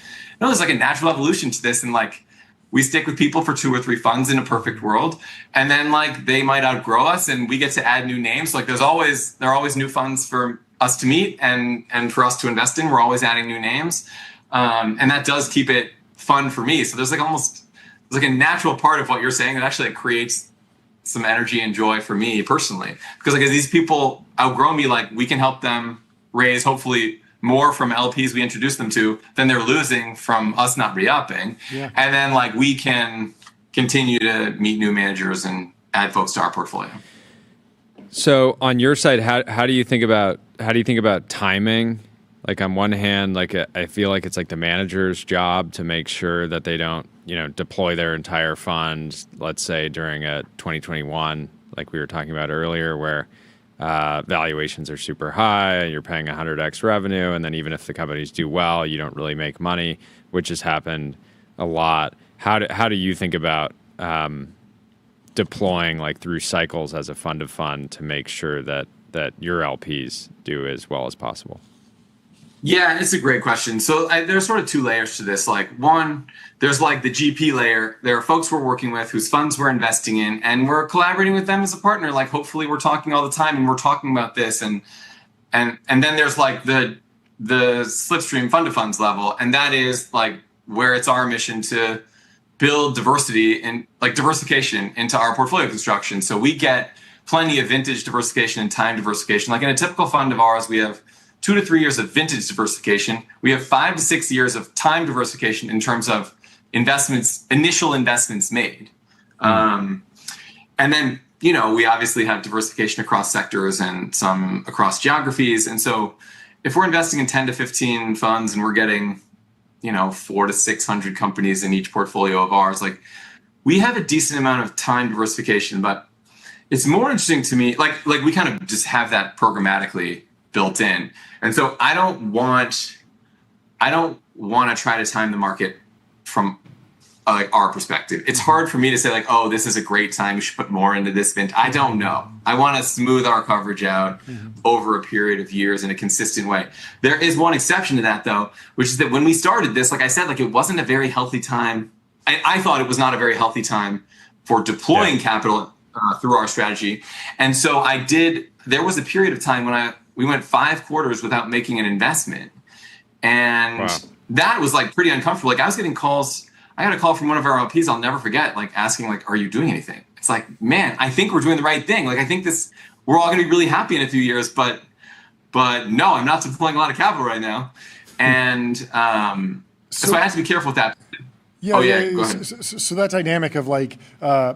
no, there's like a natural evolution to this. And like, we stick with people for 2 or 3 funds in a perfect world. And then like they might outgrow us and we get to add new names. Like there are always new funds for us to meet and for us to invest in. We're always adding new names. And that does keep it fun for me. So there's like a natural part of what you're saying that actually creates some energy and joy for me personally. Because like as these people outgrow me, like we can help them raise hopefully more from LPs we introduce them to than they're losing from us not re-upping. Yeah. And then like we can continue to meet new managers and add folks to our portfolio. So on your side, how do you think about timing? Like on one hand, like I feel like it's like the manager's job to make sure that they don't, you know, deploy their entire fund, let's say during a 2021, like we were talking about earlier, where valuations are super high, you're paying 100x revenue, and then even if the companies do well, you don't really make money, which has happened a lot. How do you think about deploying like through cycles as a fund of fund to make sure that your LPs do as well as possible? Yeah, it's a great question. So there's sort of 2 layers to this. Like one, there's like the GP layer. There are folks we're working with whose funds we're investing in, and we're collaborating with them as a partner. Like hopefully we're talking all the time and we're talking about this. And then there's like the Slipstream fund of funds level. And that is like where it's our mission to build diversity and like diversification into our portfolio construction. So we get plenty of vintage diversification and time diversification. Like in a typical fund of ours, we have 2 to 3 years of vintage diversification. We have 5 to 6 years of time diversification in terms of initial investments made. And then, you know, we obviously have diversification across sectors and some across geographies. And so if we're investing in 10 to 15 funds and we're getting, 400 to 600 companies in each portfolio of ours, like we have a decent amount of time diversification, but it's more interesting to me, like we kind of just have that programmatically built in. And so I don't want to try to time the market from our perspective. It's hard for me to say like, oh, this is a great time, we should put more into this event. I don't know. I want to smooth our coverage out over a period of years in a consistent way. There is one exception to that though, which is that when we started this, like I said, like it wasn't a very healthy time. I thought it was not a very healthy time for deploying capital through our strategy. And so there was a period of time when we went 5 quarters without making an investment. And that was like pretty uncomfortable. Like I was getting calls. I got a call from one of our LPs I'll never forget, like asking like, are you doing anything? It's like, man, I think we're doing the right thing. Like I think we're all gonna be really happy in a few years, but no, I'm not deploying a lot of capital right now. And so I have to be careful with that. Go ahead. So that dynamic of like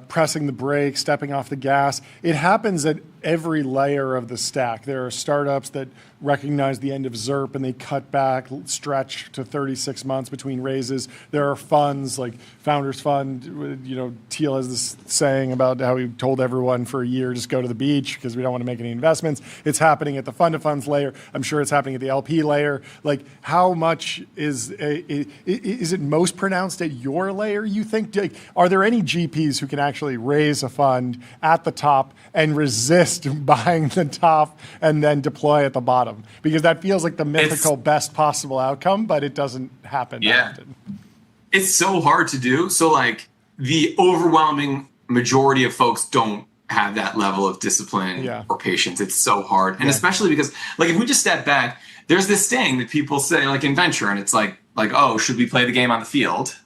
pressing the brake, stepping off the gas, it happens at every layer of the stack. There are startups that recognize the end of ZERP and they cut back, stretch to 36 months between raises. There are funds like Founders Fund, Thiel has this saying about how he told everyone for a year, just go to the beach because we don't want to make any investments. It's happening at the fund of funds layer. I'm sure it's happening at the LP layer. Like how much is it most pronounced at your layer, you think? Are there any GPs who can actually raise a fund at the top and resist buying the top and then deploy at the bottom? Because that feels like the mythical best possible outcome, but it doesn't happen often. It's so hard to do. So like the overwhelming majority of folks don't have that level of discipline or patience. It's so hard. And especially because like if we just step back, there's this thing that people say like in venture, and it's like, oh, should we play the game on the field?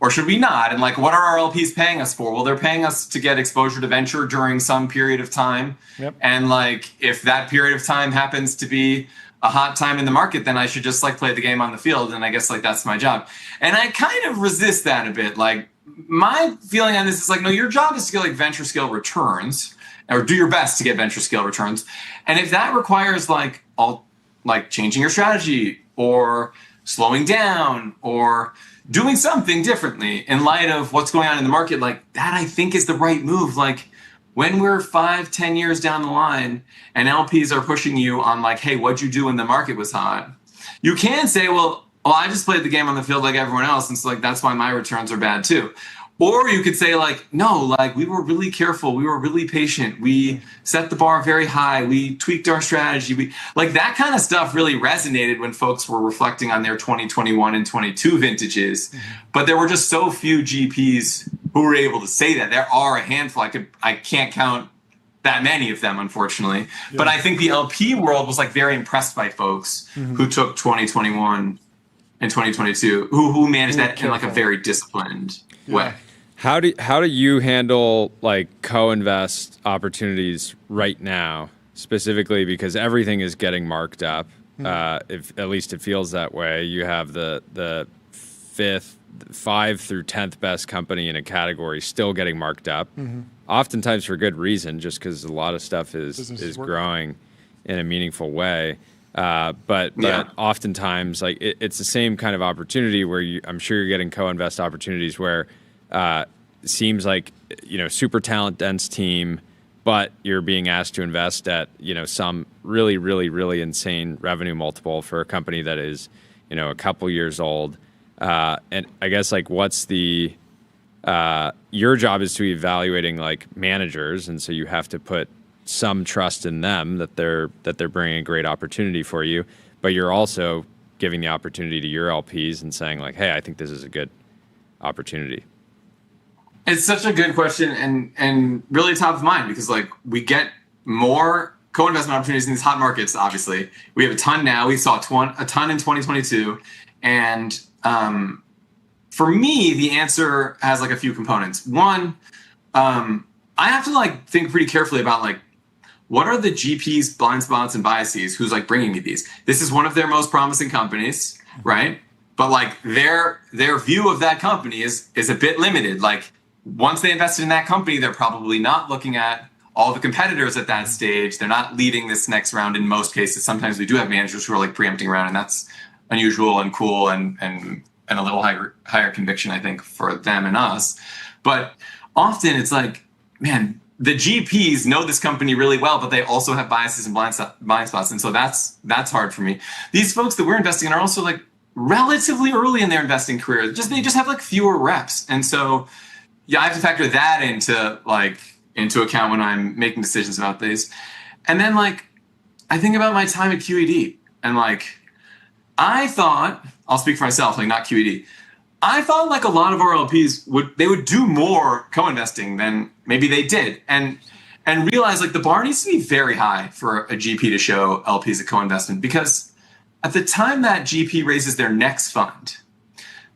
Or should we not? And like, what are our LPs paying us for? Well, they're paying us to get exposure to venture during some period of time. And like, if that period of time happens to be a hot time in the market, then I should just like play the game on the field. And I guess like, that's my job. And I kind of resist that a bit. Like my feeling on this is like, no, your job is to get like venture scale returns or do your best to get venture scale returns. And if that requires like changing your strategy or slowing down or doing something differently in light of what's going on in the market, like that I think is the right move. Like when we're 5-10 years down the line and LPs are pushing you on like, hey, what'd you do when the market was hot? You can say, well, I just played the game on the field like everyone else, and so like that's why my returns are bad too. Or you could say like, no, like we were really careful. We were really patient. We set the bar very high. We tweaked our strategy. Like that kind of stuff really resonated when folks were reflecting on their 2021 and 22 vintages. But there were just so few GPs who were able to say that. There are a handful. I can't count that many of them, unfortunately. But I think the LP world was like very impressed by folks who took 2021 and 2022, who managed that in like a very disciplined way. How do you handle like co-invest opportunities right now, specifically because everything is getting marked up? If at least it feels that way. You have the 5 through 10th best company in a category still getting marked up, oftentimes for good reason, just because a lot of stuff is growing in a meaningful way. But oftentimes, like it's the same kind of opportunity where I'm sure you're getting co-invest opportunities where it seems like super talent dense team, but you're being asked to invest at some really really really insane revenue multiple for a company that is a couple years old. And I guess like what's the your job is to be evaluating like managers, and so you have to put some trust in them that they're bringing a great opportunity for you, but you're also giving the opportunity to your LPs and saying like, hey, I think this is a good opportunity. It's such a good question and really top of mind because like we get more co-investment opportunities in these hot markets. Obviously, we have a ton now. We saw a ton in 2022, and for me, the answer has like a few components. One, I have to like think pretty carefully about like what are the GPs' blind spots and biases who's like bringing me these. This is one of their most promising companies, right? But like their view of that company is a bit limited. Like once they invested in that company, they're probably not looking at all the competitors at that stage. They're not leading this next round in most cases. Sometimes we do have managers who are like preempting around, and that's unusual and cool and a little higher conviction, I think, for them and us. But often it's like, man, the GPs know this company really well, but they also have biases and blind spots. And so that's hard for me. These folks that we're investing in are also like relatively early in their investing career. They just have like fewer reps. And so, yeah, I have to factor that into account when I'm making decisions about these. And then like, I think about my time at QED, and like, I thought, I'll speak for myself, like not QED. I thought like a lot of our LPs would do more co-investing than maybe they did, and realize like the bar needs to be very high for a GP to show LPs a co-investment, because at the time that GP raises their next fund,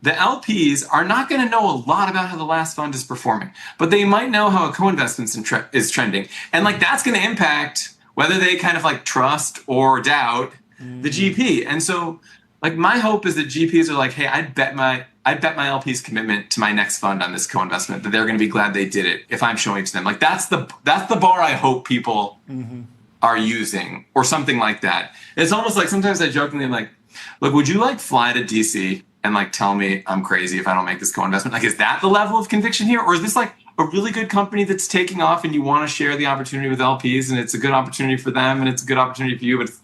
the LPs are not going to know a lot about how the last fund is performing, but they might know how a co-investment is trending, and like that's going to impact whether they kind of like trust or doubt the GP. And so like my hope is that GPs are like, hey, I'd bet my LP's commitment to my next fund on this co-investment, that they're going to be glad they did it if I'm showing it to them. Like that's the bar I hope people are using, or something like that. It's almost like sometimes I jokingly am like, look, would you like fly to DC and like tell me I'm crazy if I don't make this co-investment? Like, is that the level of conviction here? Or is this like a really good company that's taking off and you want to share the opportunity with LPs, and it's a good opportunity for them and it's a good opportunity for you, but it's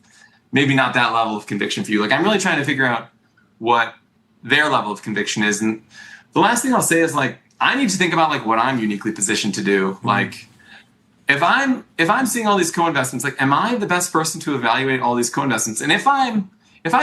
maybe not that level of conviction for you? Like, I'm really trying to figure out what their level of conviction is. And the last thing I'll say is like, I need to think about like what I'm uniquely positioned to do. Like, if I'm seeing all these co-investments, like, am I the best person to evaluate all these co-investments? And if I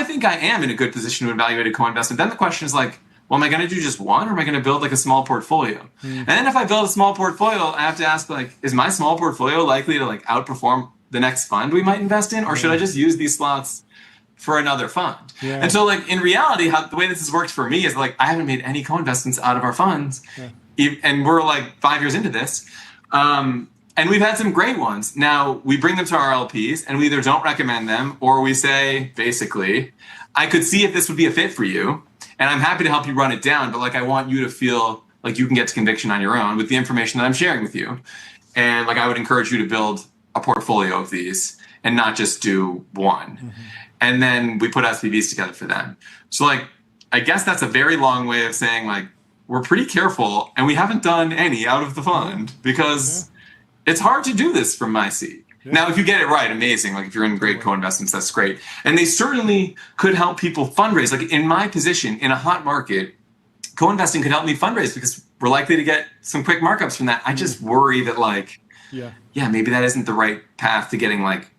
think I am in a good position to evaluate a co-investment, then the question is like, well, am I going to do just one, or am I going to build like a small portfolio? And then if I build a small portfolio, I have to ask like, is my small portfolio likely to like outperform the next fund we might invest in, or should I just use these slots for another fund? And so like in reality, the way this has worked for me is like, I haven't made any co-investments out of our funds, and we're like 5 years into this. And we've had some great ones. Now we bring them to our LPs, and we either don't recommend them, or we say, basically, I could see if this would be a fit for you, and I'm happy to help you run it down, but like I want you to feel like you can get to conviction on your own with the information that I'm sharing with you. And like I would encourage you to build a portfolio of these and not just do one. And then we put SPVs together for them. So like, I guess that's a very long way of saying like, we're pretty careful, and we haven't done any out of the fund because it's hard to do this from my seat. Now, if you get it right, amazing. Like if you're in great co-investments, that's great. And they certainly could help people fundraise. Like in my position in a hot market, co-investing could help me fundraise because we're likely to get some quick markups from that. I just worry that like, maybe that isn't the right path to getting like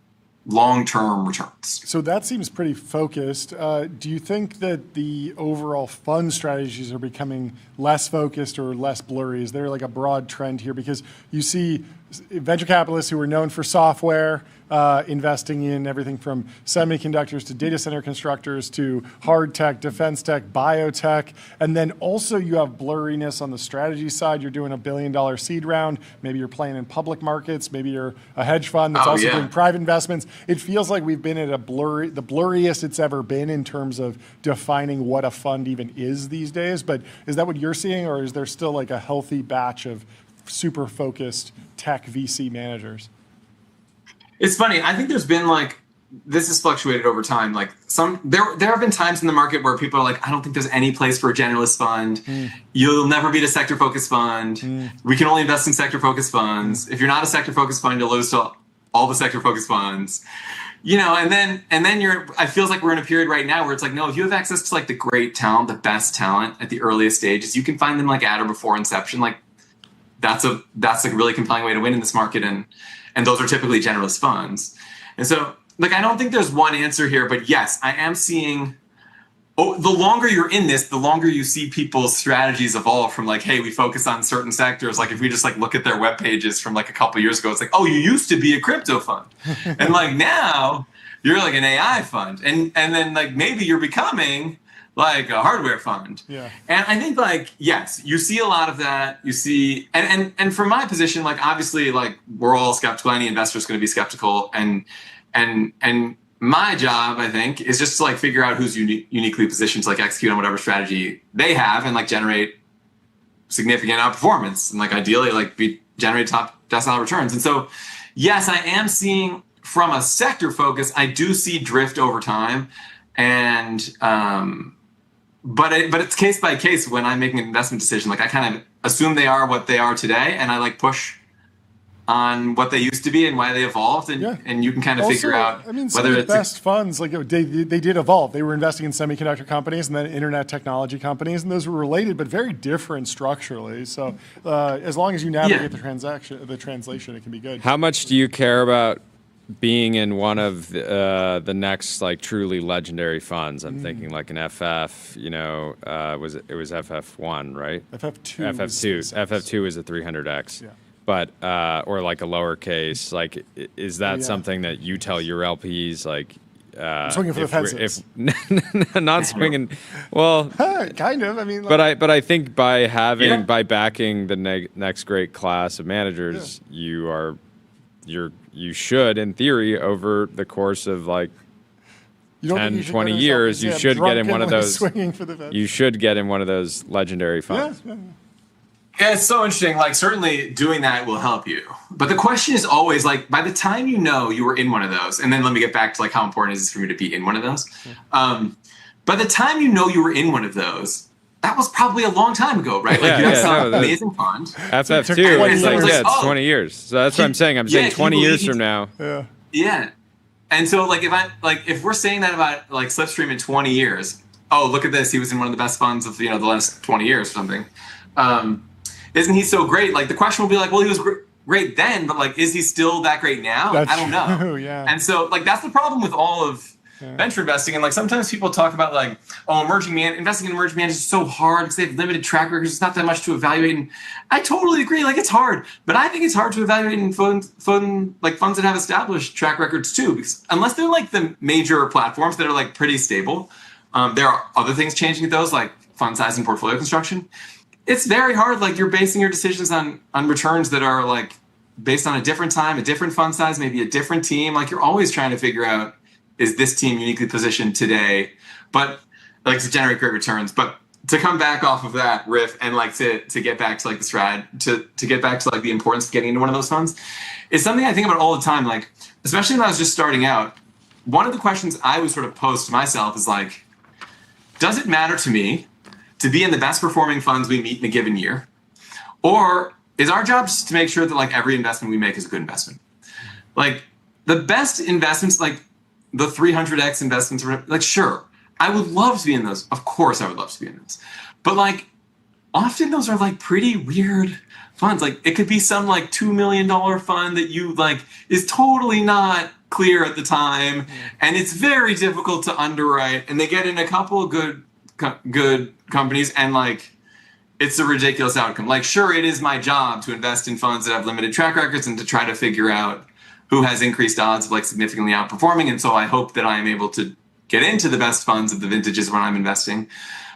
long-term returns. So that seems pretty focused. Do you think that the overall fund strategies are becoming less focused or less blurry? Is there like a broad trend here? Because you see venture capitalists who are known for software, investing in everything from semiconductors to data center constructors to hard tech, defense tech, biotech. And then also you have blurriness on the strategy side. You're doing $1 billion seed round. Maybe you're playing in public markets. Maybe you're a hedge fund that's also doing private investments. It feels like we've been at the blurriest it's ever been in terms of defining what a fund even is these days. But is that what you're seeing, or is there still like a healthy batch of super focused tech VC managers? It's funny. I think there's been like, this has fluctuated over time. Like there have been times in the market where people are like, I don't think there's any place for a generalist fund. You'll never beat a sector focused fund. We can only invest in sector focused funds. If you're not a sector focused fund, you'll lose to all the sector focused funds. You know, and then I feel like we're in a period right now where it's like, no, if you have access to like the great talent, the best talent at the earliest stages, you can find them like at or before inception. Like that's a really compelling way to win in this market. And those are typically generalist funds. And so, like, I don't think there's one answer here, but yes, I am seeing, the longer you're in this, the longer you see people's strategies evolve from like, hey, we focus on certain sectors. Like if we just like look at their web pages from like a couple years ago, it's like, oh, you used to be a crypto fund. And like now you're like an AI fund. And then like maybe you're becoming like a hardware fund. And I think like, yes, you see a lot of that. You see, and from my position, like obviously like we're all skeptical. Any investor is going to be skeptical. And my job, I think, is just to like figure out who's uniquely positioned to like execute on whatever strategy they have and like generate significant outperformance and like ideally like beat generate top decile returns. And so, yes, I am seeing from a sector focus, I do see drift over time. And, but it's case by case when I'm making an investment decision. Like I kind of assume they are what they are today, and I like push on what they used to be and why they evolved, and you can kind of figure out whether it's best funds, like they did evolve. They were investing in semiconductor companies and then internet technology companies, and those were related but very different structurally. So as long as you navigate the translation, it can be good. How much do you care about being in one of the next like truly legendary funds? I'm thinking like an FF. You know, it was FF1, right? FF2. FF2 is a 300x. Yeah. But or like a lowercase, like is that something that you tell your LPs, like swinging for the fences? If not swinging, well, kind of. I mean, like, but I think by backing the next great class of managers, you should, in theory, over the course of like 10, 20 years, you should get in one of those. You should get in one of those legendary funds. Yeah, it's so interesting. Like, certainly doing that will help you. But the question is always, like, by the time you know you were in one of those, and then let me get back to, like, how important is it for me to be in one of those? By the time you know you were in one of those, that was probably a long time ago, right? Like, you have some amazing fund. FF2, it's 20 years. So that's what I'm saying. I'm saying 20 years from now. Yeah. And so, like, if we're saying that about, like, Slipstream in 20 years, oh, look at this, he was in one of the best funds of, the last 20 years or something. Isn't he so great? Like, the question will be like, well, he was great then, but like, is he still that great now? I don't know. True, yeah. And so, like, that's the problem with all of venture investing. And like, sometimes people talk about like, oh, investing in emerging managers is so hard because they have limited track records. It's not that much to evaluate. And I totally agree. Like, it's hard, but I think it's hard to evaluate in funds that have established track records too, because unless they're like the major platforms that are like pretty stable, there are other things changing at those, like fund size and portfolio construction. It's very hard. Like, you're basing your decisions on returns that are like based on a different time, a different fund size, maybe a different team. Like, you're always trying to figure out, is this team uniquely positioned today, but like to generate great returns. But to come back off of that riff and like to get back to like the strat, to get back to like the importance of getting into one of those funds is something I think about all the time. Like, especially when I was just starting out, one of the questions I would sort of pose to myself is like, does it matter to me to be in the best performing funds we meet in a given year? Or is our job just to make sure that like every investment we make is a good investment? Like, the best investments, like the 300x investments, like, sure, I would love to be in those. Of course I would love to be in those. But like, often those are like pretty weird funds. Like, it could be some like $2 million fund that you like is totally not clear at the time. And it's very difficult to underwrite. And they get in a couple of good companies, and like, it's a ridiculous outcome. Like, sure, it is my job to invest in funds that have limited track records and to try to figure out who has increased odds of like significantly outperforming. And so I hope that I am able to get into the best funds of the vintages when I'm investing.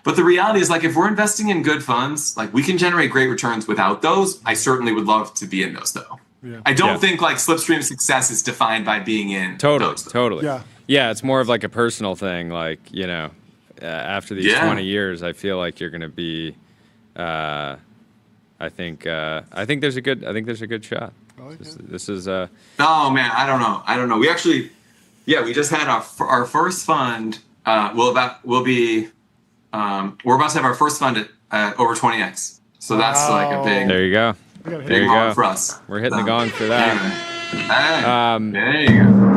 But the reality is, like, if we're investing in good funds, like, we can generate great returns without those. I certainly would love to be in those, though. Yeah. I don't think like Slipstream success is defined by being in those, though. Totally. Yeah, it's more of like a personal thing. Like, after these 20 years, I feel like you're going to be. I think there's a good shot. This is. Oh man, I don't know. We actually, we just had our first fund. We're about to have our first fund at over 20x. So that's like a big. There you go. Big gong for us. We're hitting the gong for that. There you go.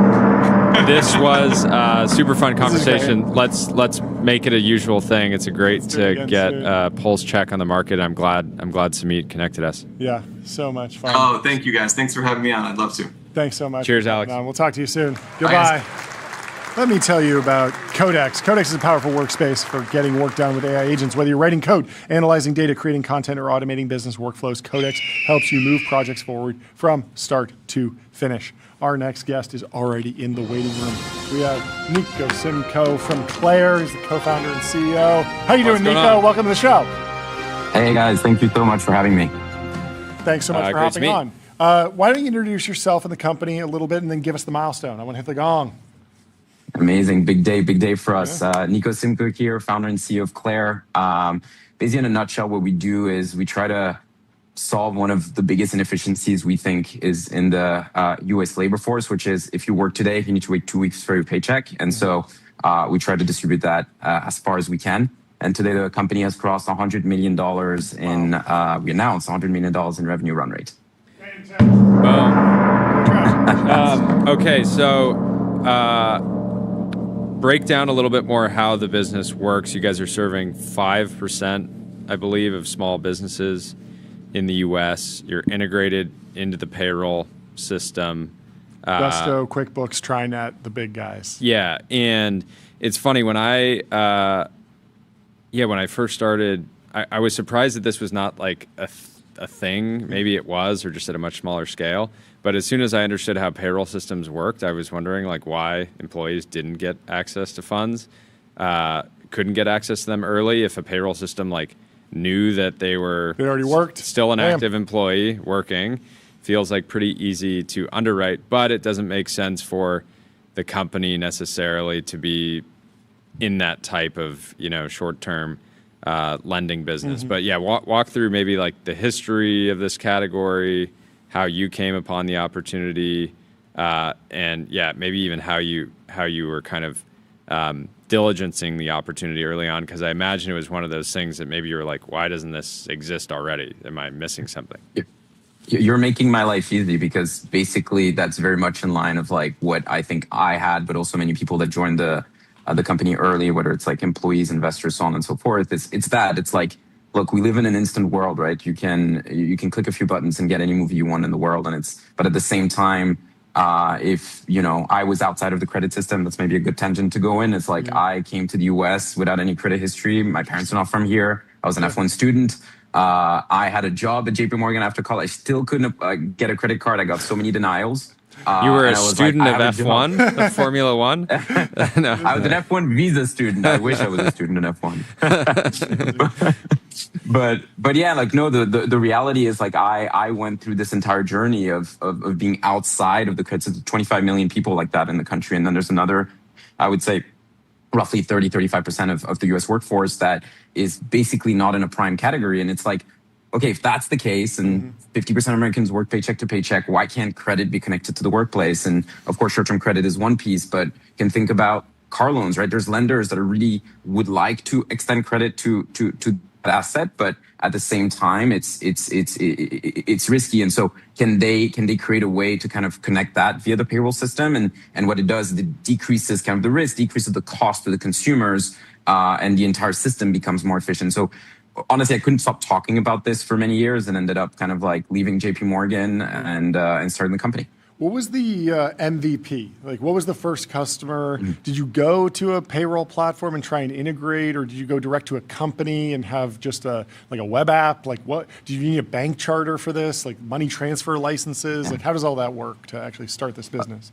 This was a super fun conversation. Let's make it a usual thing. It's great to get a pulse check on the market. I'm glad Samit connected us. Yeah, so much fun. Oh, thank you guys. Thanks for having me on. I'd love to. Thanks so much. Cheers, Alex. We'll talk to you soon. Goodbye. Let me tell you about Codex. Codex is a powerful workspace for getting work done with AI agents. Whether you're writing code, analyzing data, creating content, or automating business workflows, Codex helps you move projects forward from start to finish. Our next guest is already in the waiting room. We have Nico Simko from Clair. He's the co-founder and CEO. How you doing, Nico? Welcome to the show. Hey, guys. Thank you so much for having me. Thanks so much for hopping on. Why don't you introduce yourself and the company a little bit and then give us the milestone? I want to hit the gong. Amazing. Big day for us. Nico Simko here, founder and CEO of Clair. Basically, in a nutshell, what we do is we try to solve one of the biggest inefficiencies we think is in the US labor force, which is if you work today, you need to wait 2 weeks for your paycheck. And so we try to distribute that as far as we can. And today the company has crossed $100 million we announced $100 million in revenue run rate. Okay, so break down a little bit more how the business works. You guys are serving 5%, I believe, of small businesses in the U.S. You're integrated into the payroll system. Gusto, QuickBooks, TriNet, the big guys. Yeah, and it's funny when I first started, I was surprised that this was not like a thing. Maybe it was, or just at a much smaller scale. But as soon as I understood how payroll systems worked, I was wondering like why employees didn't get access to funds, couldn't get access to them early if a payroll system like knew that they already worked, still an active employee working. Feels like pretty easy to underwrite, but it doesn't make sense for the company necessarily to be in that type of short-term lending business. But yeah, walk through maybe like the history of this category, how you came upon the opportunity, and yeah, maybe even how you were kind of diligencing the opportunity early on, because I imagine it was one of those things that maybe you were like, why doesn't this exist already? Am I missing something? You're making my life easy, because basically that's very much in line of like what I think I had, but also many people that joined the company early, whether it's like employees, investors, so on and so forth. It's like, look, we live in an instant world, right? You can click a few buttons and get any movie you want in the world, but at the same time, if I was outside of the credit system, that's maybe a good tangent to go in. It's like I came to the US without any credit history. My parents are not from here. I was an F1 student. I had a job at JP Morgan after college. I still couldn't get a credit card. I got so many denials. You were a student of F1, of Formula One? No. I was an F1 visa student. I wish I was a student in F1. but yeah, like, no, the reality is like I went through this entire journey of being outside of the credit system. 25 million people like that in the country. And then there's another, I would say, roughly 35% of the US workforce that is basically not in a prime category. And it's like, okay, if that's the case and 50% of Americans work paycheck to paycheck, why can't credit be connected to the workplace? And of course, short-term credit is one piece, but you can think about car loans, right? There's lenders that really would like to extend credit to that asset, but at the same time, it's risky. And so can they create a way to kind of connect that via the payroll system? And what it does, it decreases kind of the risk, decreases the cost to the consumers, and the entire system becomes more efficient. So honestly, I couldn't stop talking about this for many years and ended up kind of like leaving JP Morgan and starting the company. What was the MVP? Like, what was the first customer? Did you go to a payroll platform and try and integrate, or did you go direct to a company and have just a web app? Like, what did you need a bank charter for this? Like money transfer licenses? Like, how does all that work to actually start this business?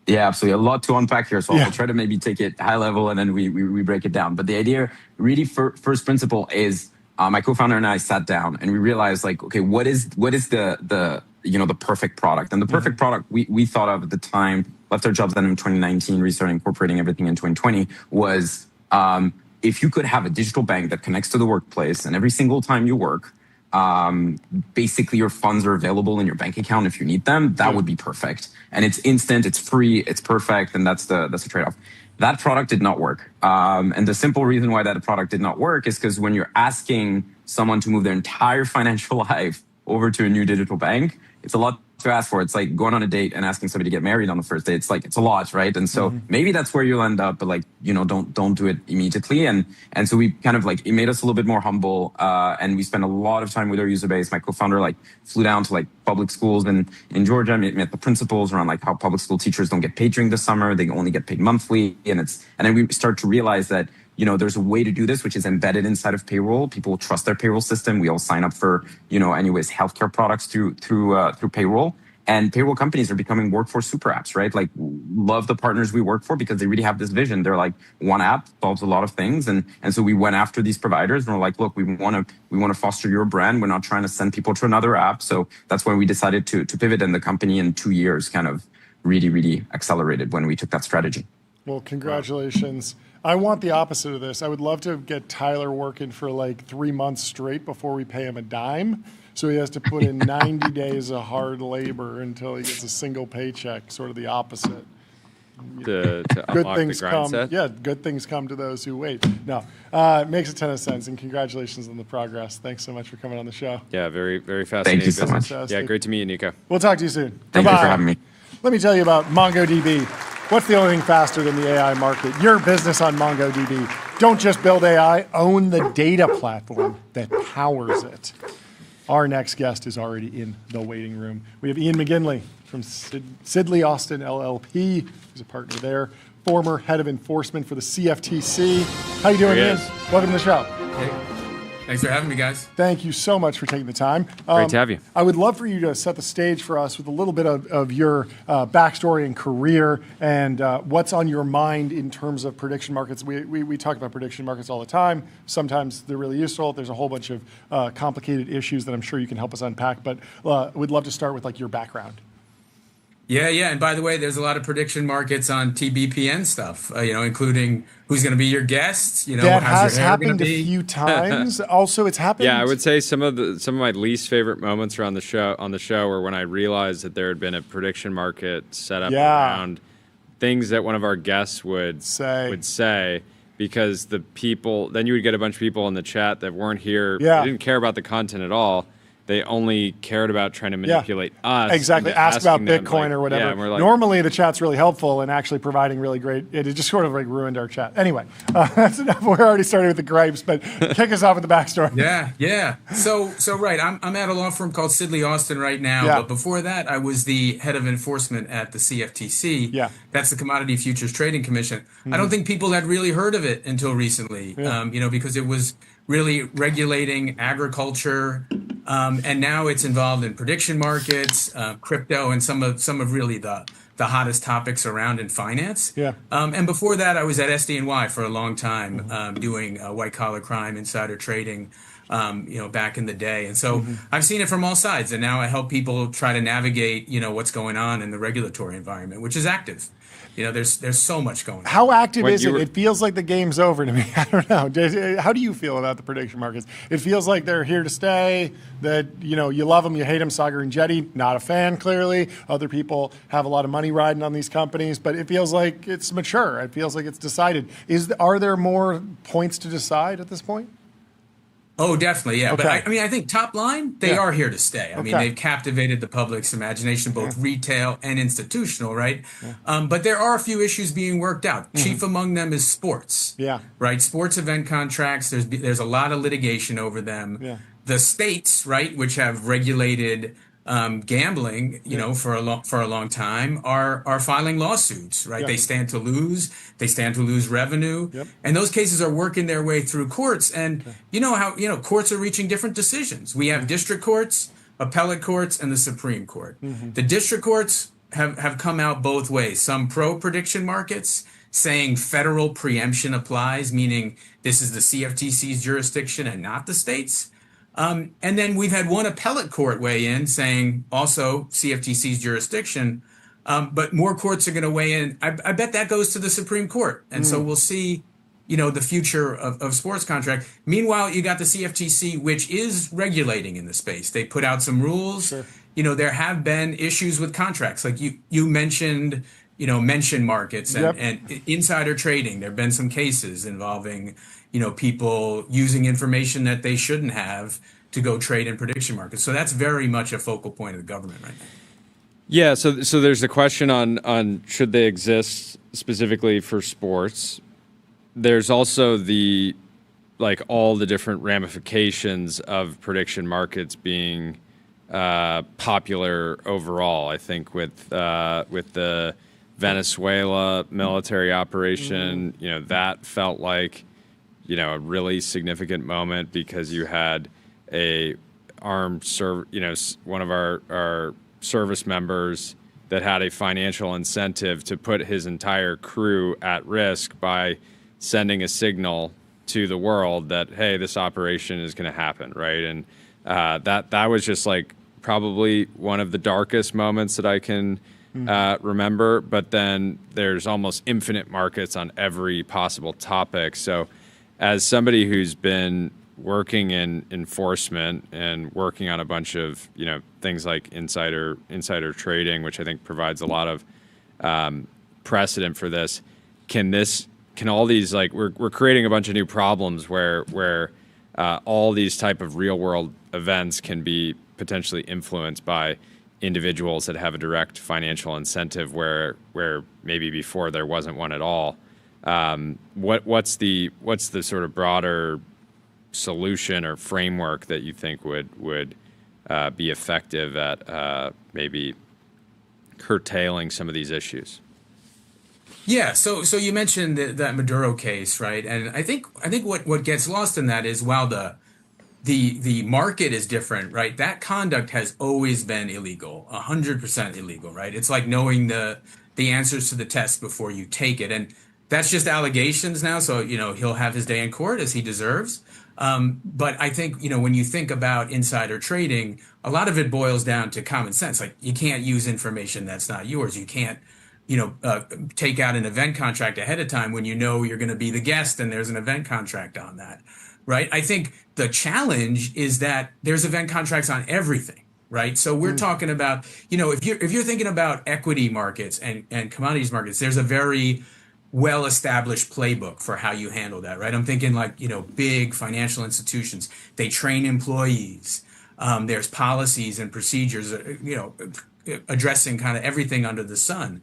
Yeah, absolutely. A lot to unpack here. So I'll try to maybe take it high level and then we break it down. But the idea, really, first principle is my co-founder and I sat down and we realized, like, okay, what is the perfect product? And the perfect product we thought of at the time, left our jobs then in 2019, restarted incorporating everything in 2020, was if you could have a digital bank that connects to the workplace, and every single time you work, basically your funds are available in your bank account if you need them, that would be perfect. And it's instant, it's free, it's perfect, and that's the trade-off. That product did not work. And the simple reason why that product did not work is because when you're asking someone to move their entire financial life over to a new digital bank, it's a lot to ask for. It's like going on a date and asking somebody to get married on the first date. It's like, it's a lot, right? And so maybe that's where you'll end up, but like, don't do it immediately. And so we kind of like, it made us a little bit more humble. And we spent a lot of time with our user base. My co-founder like flew down to like public schools in Georgia, met the principals around like how public school teachers don't get paid during the summer. They only get paid monthly. And then we start to realize that, there's a way to do this, which is embedded inside of payroll. People trust their payroll system. We all sign up for, anyways, healthcare products through payroll. And payroll companies are becoming workforce super apps, right? Like, love the partners we work for because they really have this vision. They're like, one app solves a lot of things. And so we went after these providers and we're like, look, we want to foster your brand. We're not trying to send people to another app. So that's when we decided to pivot, and the company in 2 years kind of really, really accelerated when we took that strategy. Well, congratulations. I want the opposite of this. I would love to get Tyler working for like 3 months straight before we pay him a dime. So he has to put in 90 days of hard labor until he gets a single paycheck, sort of the opposite. To Good unlock things the come. grind set? Yeah, good things come to those who wait. No, it makes a ton of sense, and congratulations on the progress. Thanks so much for coming on the show. Yeah, very, very fascinating. Thank you so business. much. Yeah, great to meet you, Nico. We'll talk to you soon. Thank you Goodbye. for having me. Let me tell you about MongoDB. What's the only thing faster than the AI market? Your business on MongoDB. Don't just build AI, own the data platform that powers it. Our next guest is already in the waiting room. We have Ian McGinley from Sidley Austin LLP. He's a partner there. Former head of enforcement for the CFTC. How you doing, There he Ian? is. Welcome to the show. Hey, thanks for having me, guys. Thank you so much for taking the time. Great to have you. I would love for you to set the stage for us with a little bit of your backstory and career and what's on your mind in terms of prediction markets. We talk about prediction markets all the time. Sometimes they're really useful. There's a whole bunch of complicated issues that I'm sure you can help us unpack, but we'd love to start with like your background. Yeah. And by the way, there's a lot of prediction markets on TBPN stuff, including who's going to be your guest. That how's has your hair gonna happened a be? few times. Also, it's happened. Yeah, I would say some of my least favorite moments around the show were when I realized that there had been a prediction market set up around things that one of our guests would say because the people then you would get a bunch of people in the chat that weren't here. Yeah. They didn't care about the content at all. They only cared about trying to manipulate us. Exactly. into Ask about asking them, Bitcoin or whatever. Yeah, and we're like, Normally, the chat's really helpful and actually providing really great. It just sort of like ruined our chat. Anyway, that's enough. We're already starting with the gripes, but kick us off with the backstory. Yeah. So right, I'm at a law firm called Sidley Austin right now. Yeah. But before that, I was the head of enforcement at the CFTC. Yeah. That's the Commodity Futures Trading Commission. I don't think people had really heard of it until recently. Yeah. Because it was really regulating agriculture. And now it's involved in prediction markets, crypto, and some of really the hottest topics around in finance. Yeah. And before that, I was at SDNY for a long time, doing white collar crime, insider trading, back in the day. And so I've seen it from all sides. And now I help people try to navigate, what's going on in the regulatory environment, which is active. There's so much going on. How active is it? It feels like the game's over to me. I don't know. How do you feel about the prediction markets? It feels like they're here to stay, that, you love them, you hate them. Sagar and Jetty, not a fan, clearly. Other people have a lot of money riding on these companies, but it feels like it's mature. It feels like it's decided. Are there more points to decide at this point? Oh, definitely, yeah. Okay. But I think top line, they are here to stay. I mean, they've captivated the public's imagination, both retail and institutional, right? But there are a few issues being worked out. Chief among them is sports. Yeah. Right? Sports event contracts, there's a lot of litigation over them. Yeah. The states, right, which have regulated gambling, for a long time, are filing lawsuits, right? Yeah. They stand to lose. They stand to lose revenue, and those cases are working their way through courts. And you know how courts are reaching different decisions. We have district courts, appellate courts, and the Supreme Court. The district courts have come out both ways. Some pro prediction markets saying federal preemption applies, meaning this is the CFTC's jurisdiction and not the states. And then we've had one appellate court weigh in saying also CFTC's jurisdiction, but more courts are going to weigh in. I bet that goes to the Supreme Court. And so we'll see, the future of sports contract. Meanwhile, you got the CFTC, which is regulating in the space. They put out some rules. Sure. There have been issues with contracts. Like you mentioned, mention markets and insider trading. There have been some cases involving people using information that they shouldn't have to go trade in prediction markets. So that's very much a focal point of the government right now. Yeah, so there's a question on should they exist specifically for sports. There's also all the different ramifications of prediction markets being popular overall. I think with the Venezuela military operation, that felt like a really significant moment because you had one of our service members that had a financial incentive to put his entire crew at risk by sending a signal to the world that, hey, this operation is going to happen, right? And that was just like probably one of the darkest moments that I can remember, but then there's almost infinite markets on every possible topic. So as somebody who's been working in enforcement and working on a bunch of, things like insider trading, which I think provides a lot of precedent for this, can all these, like, we're creating a bunch of new problems where all these type of real world events can be potentially influenced by individuals that have a direct financial incentive where maybe before there wasn't one at all. What's the sort of broader solution or framework that you think would be effective at maybe curtailing some of these issues? Yeah, so you mentioned that Maduro case, right? And I think what gets lost in that is while the market is different, right? That conduct has always been illegal, 100% illegal, right? It's like knowing the answers to the test before you take it, and that's just allegations now. So he'll have his day in court as he deserves. But I think when you think about insider trading, a lot of it boils down to common sense. Like, you can't use information that's not yours. You can't take out an event contract ahead of time when you're going to be the guest and there's an event contract on that, right? I think the challenge is that there's event contracts on everything, right? So we're talking about, if you're thinking about equity markets and commodities markets, there's a very well-established playbook for how you handle that, right? I'm thinking like, big financial institutions, they train employees. There's policies and procedures, addressing kind of everything under the sun.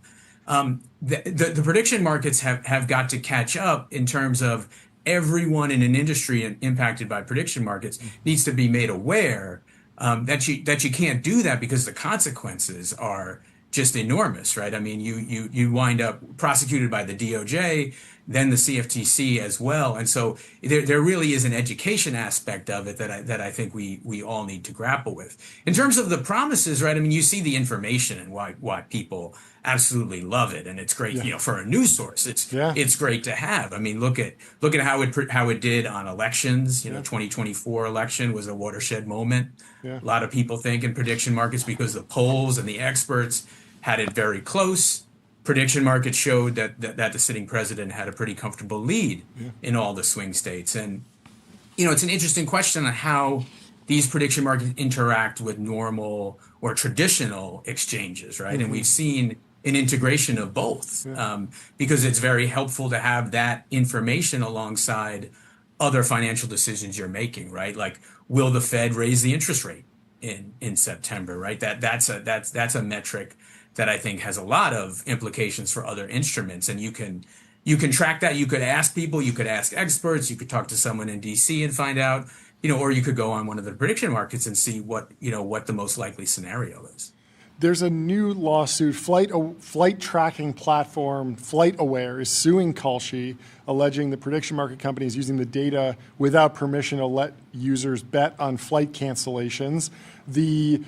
The prediction markets have got to catch up in terms of everyone in an industry impacted by prediction markets needs to be made aware that you can't do that because the consequences are just enormous, right? I mean, you wind up prosecuted by the DOJ, then the CFTC as well, and so there really is an education aspect of it that I think we all need to grapple with. In terms of the promises, right? I mean, you see the information and why people absolutely love it, and it's great, for a news source. It's great to have. I mean, look at how it did on elections. 2024 election was a watershed moment. A lot of people think in prediction markets because the polls and the experts had it very close. Prediction markets showed that the sitting president had a pretty comfortable lead in all the swing states. And, it's an interesting question on how these prediction markets interact with normal or traditional exchanges, right? And we've seen an integration of both because it's very helpful to have that information alongside other financial decisions you're making, right? Like, will the Fed raise the interest rate in September, right? That's a metric that I think has a lot of implications for other instruments, and you can track that. You could ask people, you could ask experts, you could talk to someone in DC and find out, or you could go on one of the prediction markets and see what the most likely scenario is. There's a new lawsuit. Flight tracking platform FlightAware is suing Kalshi, alleging the prediction market company is using the data without permission to let users bet on flight cancellations.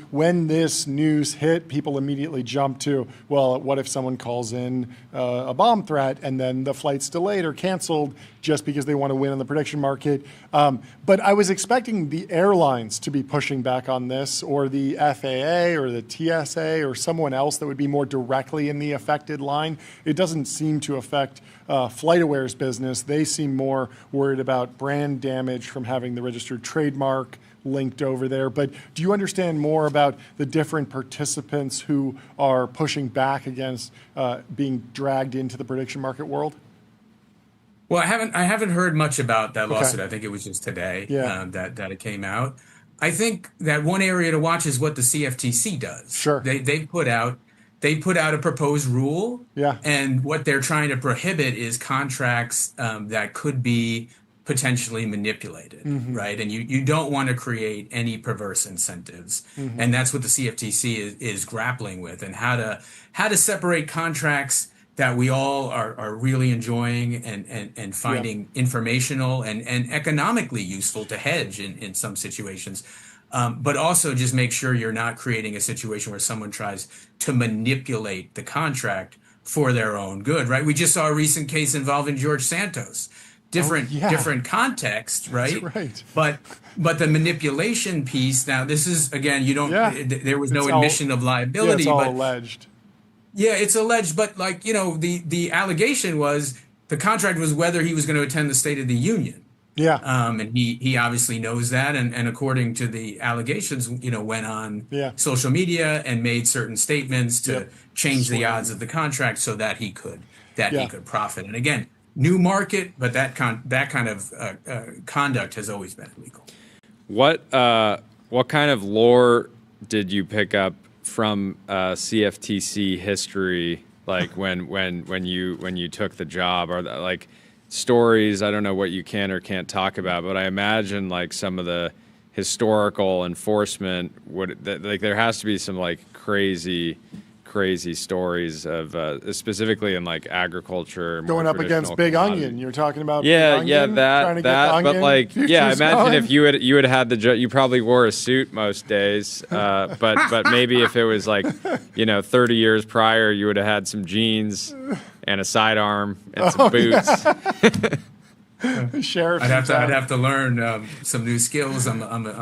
When this news hit, people immediately jumped to, well, what if someone calls in a bomb threat and then the flight's delayed or canceled just because they want to win on the prediction market? But I was expecting the airlines to be pushing back on this, or the FAA or the TSA or someone else that would be more directly in the affected line. It doesn't seem to affect FlightAware's business. They seem more worried about brand damage from having the registered trademark linked over there. But do you understand more about the different participants who are pushing back against being dragged into the prediction market world? Well, I haven't heard much about that lawsuit. I think it was just today that it came out. I think that one area to watch is what the CFTC does. Sure. They put out a proposed rule. Yeah. And what they're trying to prohibit is contracts that could be potentially manipulated, right? And you don't want to create any perverse incentives. And that's what the CFTC is grappling with, and how to separate contracts that we all are really enjoying and finding informational and economically useful to hedge in some situations. But also just make sure you're not creating a situation where someone tries to manipulate the contract for their own good, right? We just saw a recent case involving George Santos. Different context, right? That's right. But the manipulation piece, now this is, again, there was no admission of liability. It's all alleged. Yeah, it's alleged, but like, the allegation was the contract was whether he was going to attend the State of the Union. Yeah. And he obviously knows that. And according to the allegations, went on social media and made certain statements to change the odds of the contract so that he could profit. And again, new market, but that kind of conduct has always been illegal. What kind of lore did you pick up from CFTC history, like when you took the job? Or like stories, I don't know what you can or can't talk about, but I imagine like some of the historical enforcement like there has to be some like crazy stories of specifically in like agriculture going up against Big Onion. You're talking about that but like I imagine if you had had the you probably wore a suit most days, but maybe if it was like 30 years prior, you would have had some jeans and a sidearm and some boots. Sheriff, I'd have to learn some new skills. I'm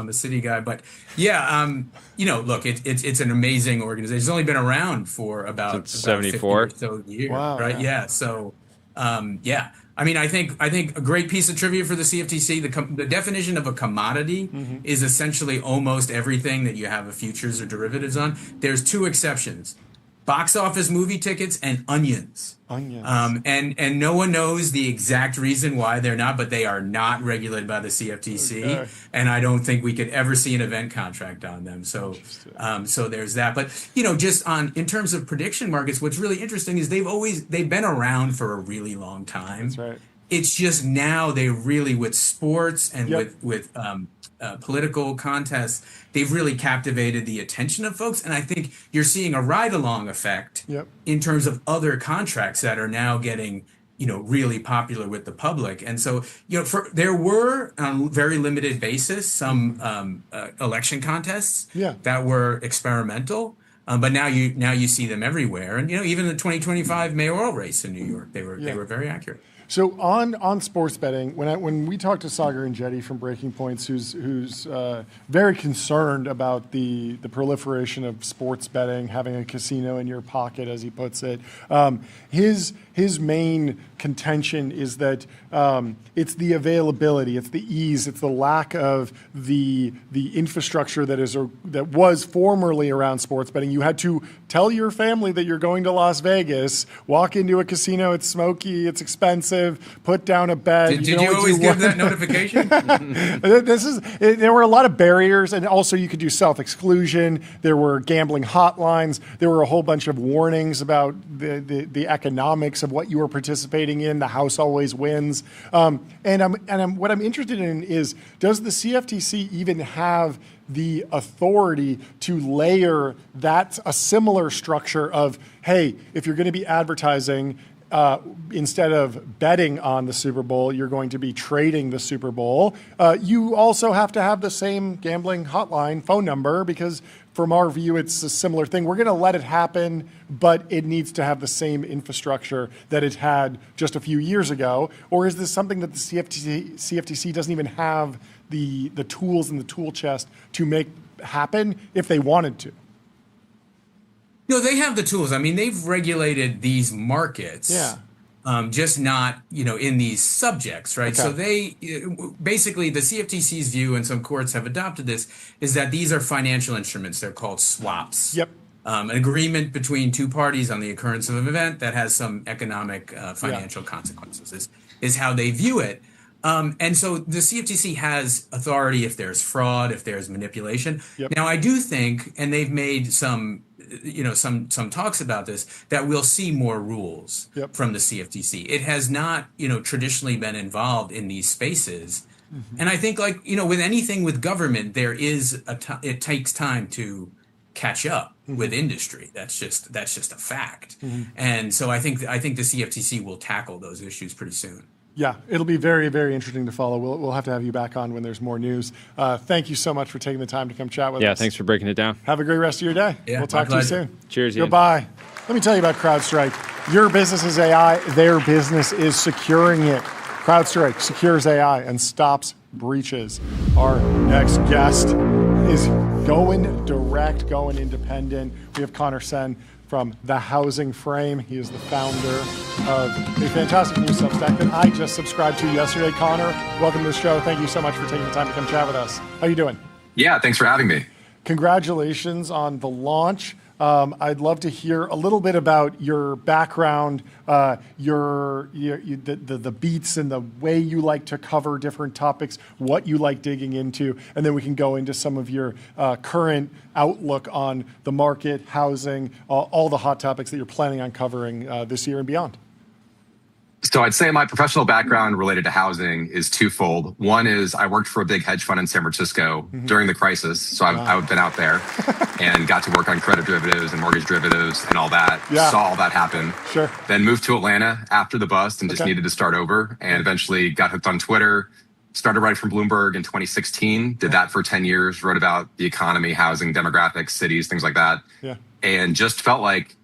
a city guy, but look, it's an amazing organization. It's only been around for about 74 or so years, wow, right? Yeah. So, I mean, I think a great piece of trivia for the CFTC. The definition of a commodity is essentially almost everything that you have a futures or derivatives on. There's two exceptions: box office movie tickets and onions. And no one knows the exact reason why they're not, but they are not regulated by the CFTC. Okay. And I don't think we could ever see an event contract on them. So there's that. But just in terms of prediction markets, what's really interesting is they've been around for a really long time. That's right. It's just now they really, with sports and with political contests, they've really captivated the attention of folks. And I think you're seeing a ride-along effect in terms of other contracts that are now getting, really popular with the public. And so, there were on very limited basis some election contests that were experimental. But now you see them everywhere. And, even the 2025 mayoral race in New York, they were very accurate. So on sports betting, when we talked to Sagar and Jetty from Breaking Points, who's very concerned about the proliferation of sports betting, having a casino in your pocket, as he puts it, his main contention is that it's the availability, it's the ease, it's the lack of the infrastructure that was formerly around sports betting. You had to tell your family that you're going to Las Vegas, walk into a casino, it's smoky, it's expensive, put down a bet. Did you always give that notification? There were a lot of barriers, and also you could do self-exclusion. There were gambling hotlines. There were a whole bunch of warnings about the economics of what you were participating in. The house always wins. What I'm interested in is, does the CFTC even have the authority to layer a similar structure of, hey, if you're going to be advertising, instead of betting on the Super Bowl, you're going to be trading the Super Bowl. You also have to have the same gambling hotline phone number, because from our view, it's a similar thing. We're going to let it happen, but it needs to have the same infrastructure that it had just a few years ago. Or is this something that the CFTC doesn't even have the tools in the tool chest to make happen if they wanted to? No, they have the tools. I mean, they've regulated these markets, just not, in these subjects, right? Okay. So basically, the CFTC's view, and some courts have adopted this, is that these are financial instruments. They're called swaps. Yep. An agreement between two parties on the occurrence of an event that has some economic financial consequences is how they view it. And so the CFTC has authority if there's fraud, if there's manipulation. Yep. Now, I do think, and they've made some talks about this, that we'll see more rules from the CFTC. It has not, traditionally been involved in these spaces. Mm-hmm. And I think, with anything with government, there is it takes time to catch up with industry. That's just a fact. Mm-hmm. And so I think the CFTC will tackle those issues pretty soon. Yeah, it'll be very, very interesting to follow. We'll have to have you back on when there's more news. Thank you so much for taking the time to come chat with us. Yeah, thanks for breaking it down. Have a great rest of your day. Yeah, we'll talk to you soon. Cheers, Ian. Goodbye. Let me tell you about CrowdStrike. Your business is AI. Their business is securing it. CrowdStrike secures AI and stops breaches. Our next guest is going direct, going independent. We have Conor Sen, from The Housing Frame. He is the founder of a fantastic new Substack that I just subscribed to yesterday. Conor, welcome to the show. Thank you so much for taking the time to come chat with us. How you doing? Yeah, thanks for having me. Congratulations on the launch. I'd love to hear a little bit about your background, the beats and the way you like to cover different topics, what you like digging into, and then we can go into some of your current outlook on the market, housing, all the hot topics that you're planning on covering this year and beyond. So I'd say my professional background related to housing is twofold. One is I worked for a big hedge fund in San Francisco during the crisis. So I've been out there and got to work on credit derivatives and mortgage derivatives and all that. Yeah. Saw all that happen. Sure. Then moved to Atlanta after the bust and just needed to start over, and eventually got hooked on Twitter. Started writing for Bloomberg in 2016. Did that for 10 years. Wrote about the economy, housing, demographics, cities, things like that. Yeah. And just felt like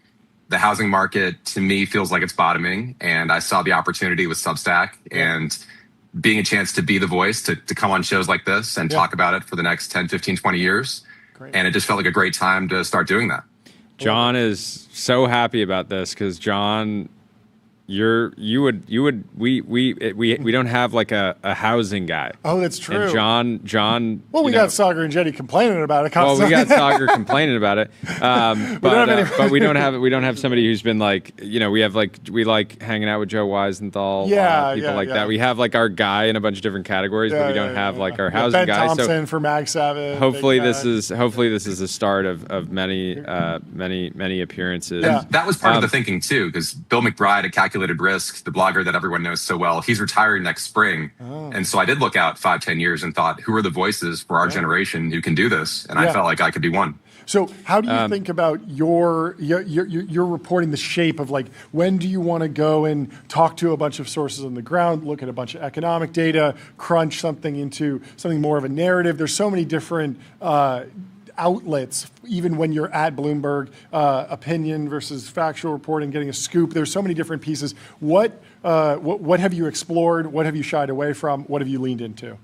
the housing market, to me, feels like it's bottoming. And I saw the opportunity with Substack and being a chance to be the voice, to come on shows like this and talk about it for the next 10, 15, 20 years. Great. And it just felt like a great time to start doing that. John is so happy about this because John, we don't have like a housing guy. Oh, that's true. And John. Well, we got Sagar and Jetty complaining about it. Well, we got Sagar complaining about it, but we don't have somebody who's been like, we like hanging out with Joe Weisenthal, people like that. We have like our guy in a bunch of different categories, but we don't have like our housing Ben guy. Thompson for Mag Savage. Hopefully this is the start of many appearances. And that was part of the thinking too, because Bill McBride at Calculated Risk, the blogger that everyone knows so well, he's retiring next spring. And so I did look out 5-10 years and thought, who are the voices for our generation who can do this? And I felt like I could be one. So how do you think about your reporting, the shape of like, when do you want to go and talk to a bunch of sources on the ground, look at a bunch of economic data, crunch something into something more of a narrative? There's so many different outlets, even when you're at Bloomberg, opinion versus factual reporting, getting a scoop. There's so many different pieces. What have you explored? What have you shied away from? What have you leaned into?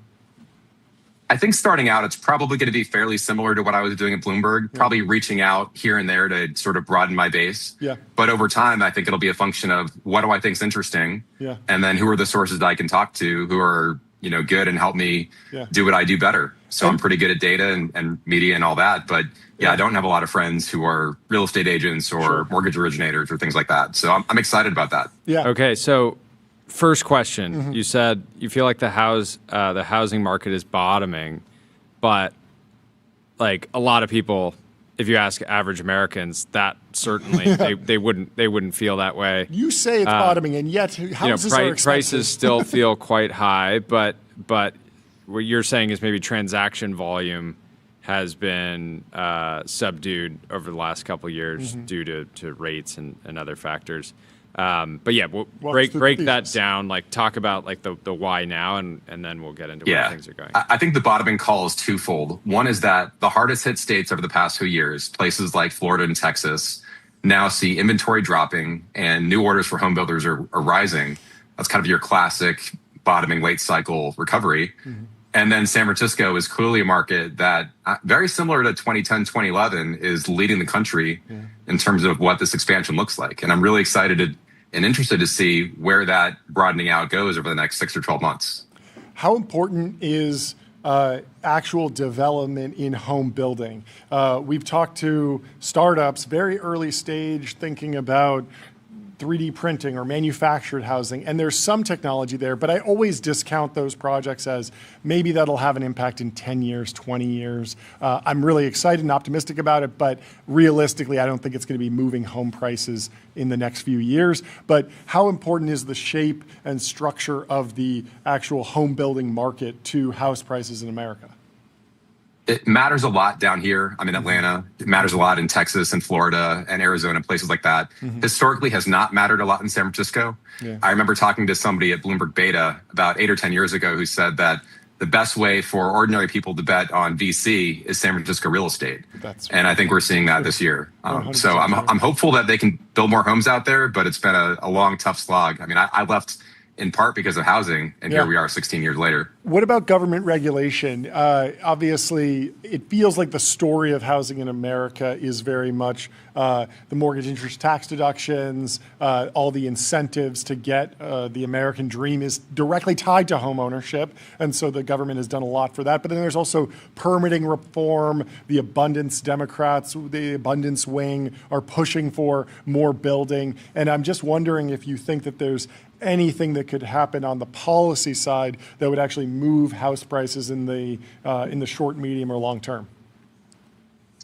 I think starting out, it's probably going to be fairly similar to what I was doing at Bloomberg, probably reaching out here and there to sort of broaden my base. Yeah. But over time, I think it'll be a function of what do I think is interesting? Yeah. And then who are the sources that I can talk to who are, good and help me do what I do better. So I'm pretty good at data and media and all that. But I don't have a lot of friends who are real estate agents or mortgage originators or things like that. So I'm excited about that. Yeah. Okay. So first question, you said you feel like the housing market is bottoming, but like a lot of people, if you ask average Americans, that certainly they wouldn't feel that way. You say it's bottoming, and yet houses are expensive. Prices still feel quite high, but what you're saying is maybe transaction volume has been subdued over the last couple of years due to rates and other factors. But yeah, we'll break that down, like talk about like the why now, and then we'll get into where things are going. I think the bottoming call is twofold. One is that the hardest hit states over the past few years, places like Florida and Texas, now see inventory dropping and new orders for home builders are rising. That's kind of your classic bottoming late cycle recovery. And then San Francisco is clearly a market that, very similar to 2010, 2011, is leading the country in terms of what this expansion looks like. And I'm really excited and interested to see where that broadening out goes over the next 6 or 12 months. How important is actual development in home building? We've talked to startups, very early stage, thinking about 3D printing or manufactured housing, and there's some technology there, but I always discount those projects as maybe that'll have an impact in 10 years, 20 years. I'm really excited and optimistic about it, but realistically, I don't think it's going to be moving home prices in the next few years. But how important is the shape and structure of the actual home building market to house prices in America? It matters a lot down here. I'm in Atlanta. It matters a lot in Texas and Florida and Arizona, places like that. Historically has not mattered a lot in San Francisco. I remember talking to somebody at Bloomberg Beta about 8 or 10 years ago who said that the best way for ordinary people to bet on VC is San Francisco real estate. And I think we're seeing that this year. So I'm hopeful that they can build more homes out there, but it's been a long, tough slog. I mean, I left in part because of housing, and here we are 16 years later. What about government regulation? Obviously, it feels like the story of housing in America is very much the mortgage interest tax deductions, all the incentives to get the American dream is directly tied to home ownership, and so the government has done a lot for that. But then there's also permitting reform. The abundance Democrats, the abundance wing, are pushing for more building, and I'm just wondering if you think that there's anything that could happen on the policy side that would actually move house prices in the short, medium, or long term.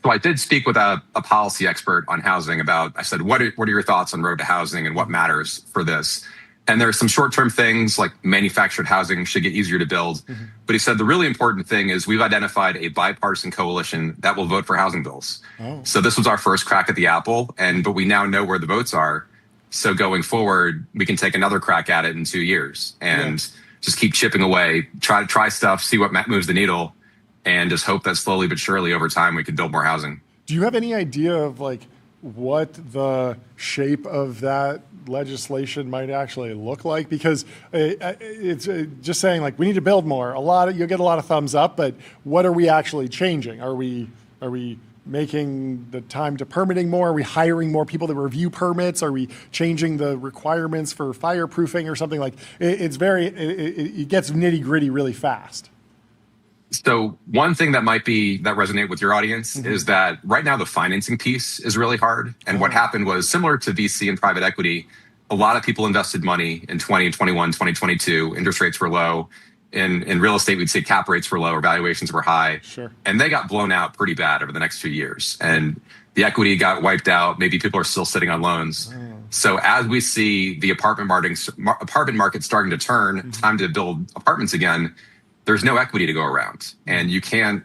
So I did speak with a policy expert on housing about, I said, what are your thoughts on road to housing and what matters for this? And there are some short-term things like manufactured housing should get easier to build. Mm-hmm. But he said the really important thing is we've identified a bipartisan coalition that will vote for housing bills. Oh. So this was our first crack at the apple, but we now know where the votes are. So going forward, we can take another crack at it in 2 years and just keep chipping away, try stuff, see what moves the needle, and just hope that slowly but surely over time we can build more housing. Do you have any idea of what the shape of that legislation might actually look like? Because it's just saying we need to build more. You'll get a lot of thumbs up, but what are we actually changing? Are we making the time to permitting more? Are we hiring more people to review permits? Are we changing the requirements for fireproofing or something it gets nitty gritty really fast. So one thing that resonate with your audience is that right now the financing piece is really hard. And what happened was similar to VC and private equity, a lot of people invested money in 2021, 2022, interest rates were low. In real estate, we'd say cap rates were low or valuations were high. Sure. And they got blown out pretty bad over the next few years. And the equity got wiped out. Maybe people are still sitting on loans. So as we see the apartment market starting to turn, time to build apartments again, there's no equity to go around. And you can't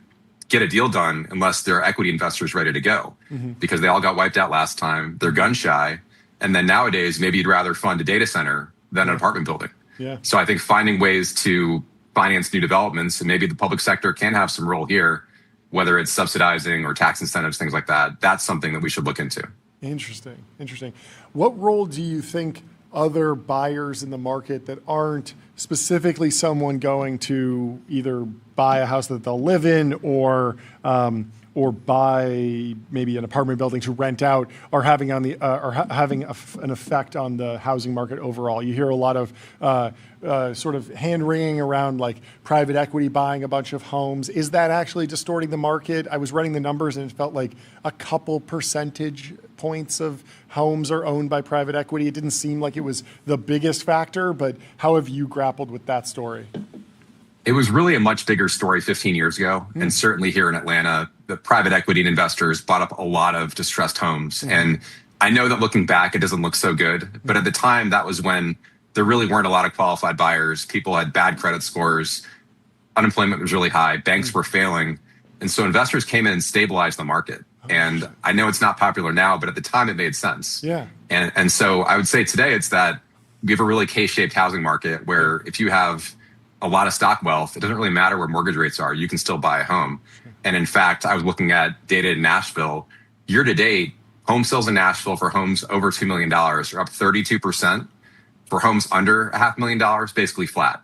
get a deal done unless there are equity investors ready to go because they all got wiped out last time. They're gun shy. And then nowadays, maybe you'd rather fund a data center than an apartment building. Yeah. So I think finding ways to finance new developments, and maybe the public sector can have some role here, whether it's subsidizing or tax incentives, things like that. That's something that we should look into. Interesting. What role do you think other buyers in the market that aren't specifically someone going to either buy a house that they'll live in or buy maybe an apartment building to rent out are having an effect on the housing market overall? You hear a lot of sort of hand-wringing around private equity buying a bunch of homes. Is that actually distorting the market? I was running the numbers and it felt like a couple percentage points of homes are owned by private equity. It didn't seem like it was the biggest factor, but how have you grappled with that story? It was really a much bigger story 15 years ago. And certainly here in Atlanta, the private equity and investors bought up a lot of distressed homes. And I know that looking back, it doesn't look so good. But at the time, that was when there really weren't a lot of qualified buyers. People had bad credit scores. Unemployment was really high. Banks were failing. And so investors came in and stabilized the market. And I know it's not popular now, but at the time it made sense. Yeah. And so I would say today it's that we have a really K-shaped housing market where if you have a lot of stock wealth, it doesn't really matter where mortgage rates are. You can still buy a home. Sure. And in fact, I was looking at data in Nashville. Year to date, home sales in Nashville for homes over $2 million are up 32%. For homes under $500,000, basically flat.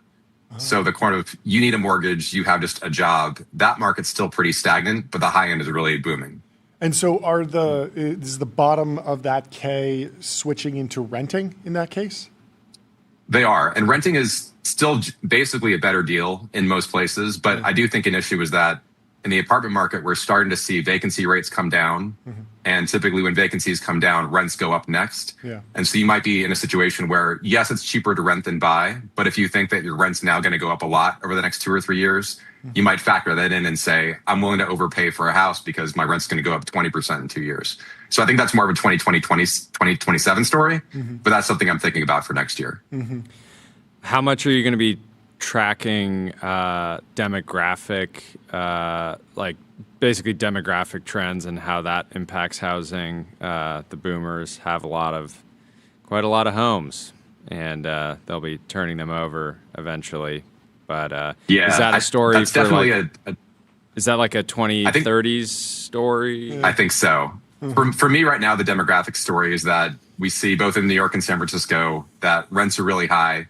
So the corner of you need a mortgage, you have just a job. That market's still pretty stagnant, but the high end is really booming. And so is the bottom of that K switching into renting in that case? They are. And renting is still basically a better deal in most places. But I do think an issue is that in the apartment market, we're starting to see vacancy rates come down. And typically when vacancies come down, rents go up next. Yeah. And so you might be in a situation where, yes, it's cheaper to rent than buy. But if you think that your rent's now going to go up a lot over the next 2 or 3 years, you might factor that in and say, I'm willing to overpay for a house because my rent's going to go up 20% in 2 years. So I think that's more of a 2027 story. But that's something I'm thinking about for next year. How much are you going to be tracking demographic, basically demographic trends and how that impacts housing? The boomers have quite a lot of homes, and they'll be turning them over eventually. But is that a story? That's definitely is that like a 2030s story? I think so. For me right now, the demographic story is that we see both in New York and San Francisco that rents are really high.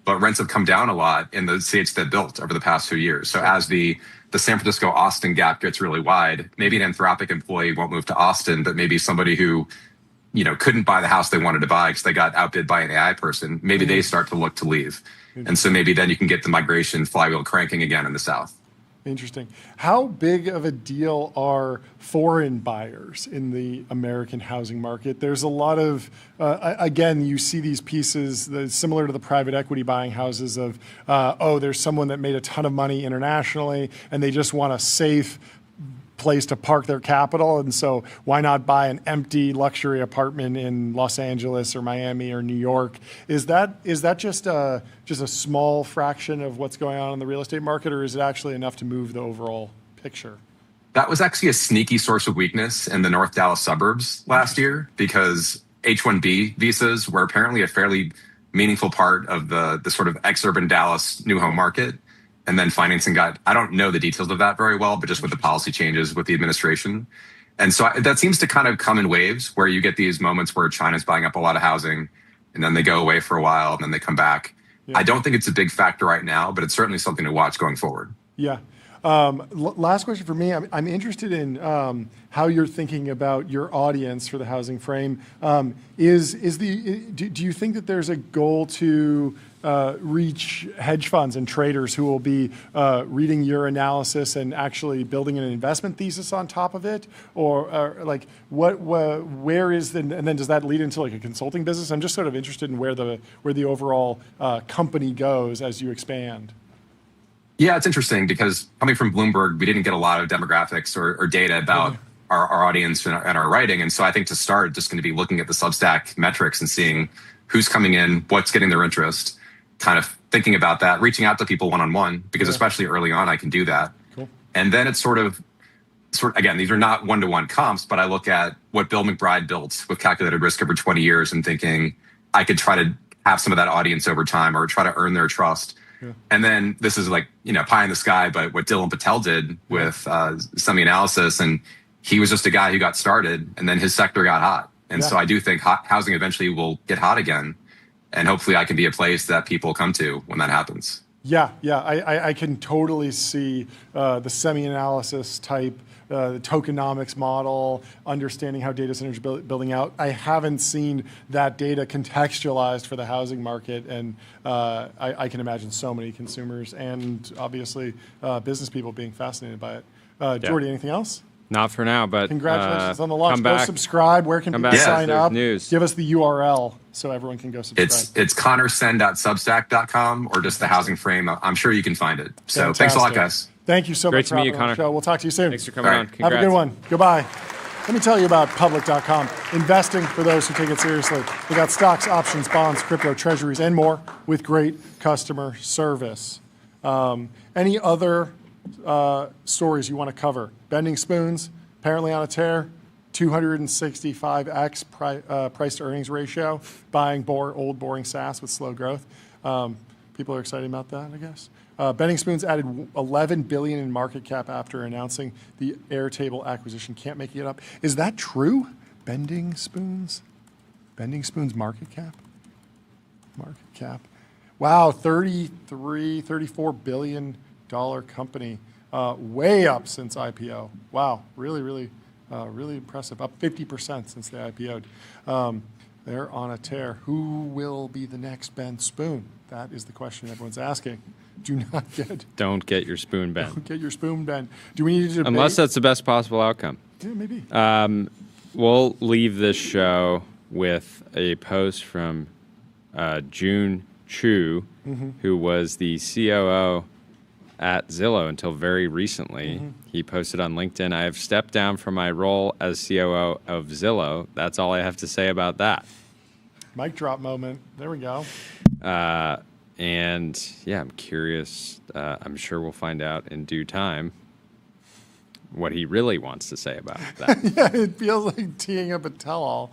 but rents have come down a lot in the states that built over the past few years. So as the San Francisco Austin gap gets really wide, maybe an Anthropic employee won't move to Austin, but maybe somebody who couldn't buy the house they wanted to buy because they got outbid by an AI person, maybe they start to look to leave. And so maybe then you can get the migration flywheel cranking again in the South. Interesting. How big of a deal are foreign buyers in the American housing market? There's a lot of, again, you see these pieces that similar to the private equity buying houses of, there's someone that made a ton of money internationally and they just want a safe place to park their capital, and so why not buy an empty luxury apartment in Los Angeles or Miami or New York? Is that just a small fraction of what's going on in the real estate market, or is it actually enough to move the overall picture? That was actually a sneaky source of weakness in the North Dallas suburbs last year because H-1B visas were apparently a fairly meaningful part of the sort of ex-urban Dallas new home market. And then financing I don't know the details of that very well, but just with the policy changes with the administration. And so that seems to kind of come in waves where you get these moments where China's buying up a lot of housing and then they go away for a while and then they come back. Yeah. I don't think it's a big factor right now, but it's certainly something to watch going forward. Yeah. Last question for me. I'm interested in how you're thinking about your audience for the housing frame. Do you think that there's a goal to reach hedge funds and traders who will be reading your analysis and actually building an investment thesis on top of it, or like where is and then does that lead into like a consulting business? I'm just sort of interested in where the overall company goes as you expand. Yeah, it's interesting because coming from Bloomberg, we didn't get a lot of demographics or data about our audience and our writing. And so I think to start, just going to be looking at the Substack metrics and seeing who's coming in, what's getting their interest, kind of thinking about that, reaching out to people one-on-one, because especially early on, I can do that. Cool. And then it's sort of, again, these are not one-to-one comps, but I look at what Bill McBride built with calculated risk over 20 years and thinking I could try to have some of that audience over time or try to earn their trust. And then this is like, pie in the sky, but what Dylan Patel did with semi-analysis, and he was just a guy who got started and then his sector got hot. And so I do think housing eventually will get hot again. And hopefully I can be a place that people come to when that happens. Yeah. I can totally see the semi-analysis type, the tokenomics model, understanding how data centers are building out. I haven't seen that data contextualized for the housing market, and I can imagine so many consumers and obviously business people being fascinated by it. Jordy, anything else? Not for now, but congratulations on the launch. Go subscribe. Where can people sign up? News. Give us the URL so everyone can go subscribe. It's conorsen.substack.com or just the housing frame. I'm sure you can find it. So Fantastic. Thanks a lot, guys. Thank you so Great much to meet you, Conor. Show. We'll talk to you soon. Thanks for coming on. Congrats. Have a good one. Goodbye. Let me tell you about public.com. Investing for those who take it seriously. They got stocks, options, bonds, crypto, treasuries, and more with great customer service. Any other stories you want to cover? Bending spoons, apparently on a tear. 265x price to earnings ratio. Buying old boring SaaS with slow growth. People are excited about that, I guess. Bending Spoons added $11 billion in market cap after announcing the Airtable acquisition. Can't make it up. Is that true? Bending Spoons market cap? Market cap. Wow, $34 billion company. Way up since IPO. Wow, really impressive. Up 50% since they IPO'd. They're on a tear. Who will be the next Ben Spoon? That is the question everyone's asking. Don't get your spoon bent. Don't get your spoon bent. Do we need to debate? Unless that's the best possible outcome. Yeah, maybe. We'll leave this show with a post from June Chu, who was the COO at Zillow until very recently. He posted on LinkedIn, "I have stepped down from my role as COO of Zillow. That's all I have to say about that." Mic drop moment. There we go. And yeah, I'm curious. I'm sure we'll find out in due time what he really wants to say about that. Yeah, it feels like teeing up a tell-all.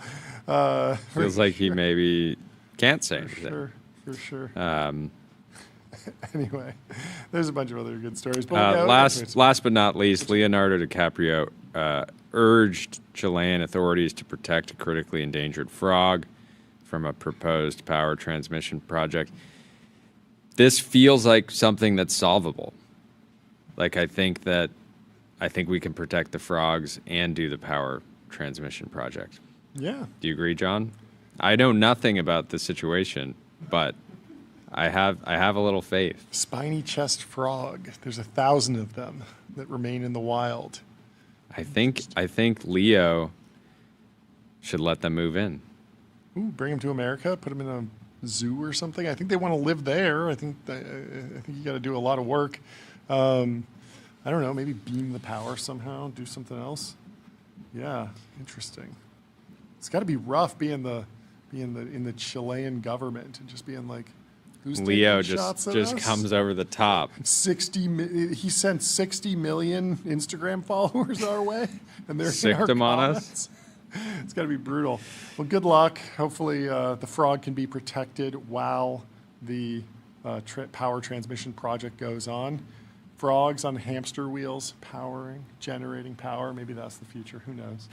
Feels like he maybe can't say anything. For sure. Anyway, there's a bunch of other good stories. But last but not least, Leonardo DiCaprio urged Chilean authorities to protect a critically endangered frog from a proposed power transmission project. this feels like something that's solvable. Like I think we can protect the frogs and do the power transmission project. Yeah. Do you agree, John? I know nothing about the situation, but I have a little faith. Spiny chest frog. There's 1,000 of them that remain in the wild. I think Leo should let them move in. Ooh, bring them to America, put them in a zoo or something. I think they want to live there. I think you got to do a lot of work. I don't know, maybe beam the power somehow, do something else. Yeah, interesting. It's got to be rough being in the Chilean government and just being like, who's Leo taking shots at just us? comes over the top. He sent 60 million Instagram followers our way, and they're Sicked in our them on comments. It's got to be brutal. Well, good luck. Hopefully, the frog can be protected while the power transmission project goes on. Frogs on hamster wheels, generating power. Maybe that's the future. Who knows?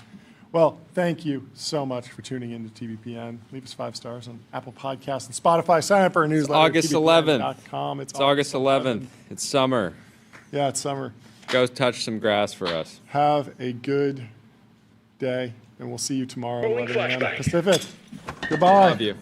Well, thank you so much for tuning in to TBPN. Leave us 5 stars on Apple Podcasts and Spotify. Sign up for our newsletter. August 11th. It's August 11th. It's summer. Yeah, it's summer. Go touch some grass for us. Have a good day, and we'll see you tomorrow at 11 a.m. Pacific. Goodbye. Love you.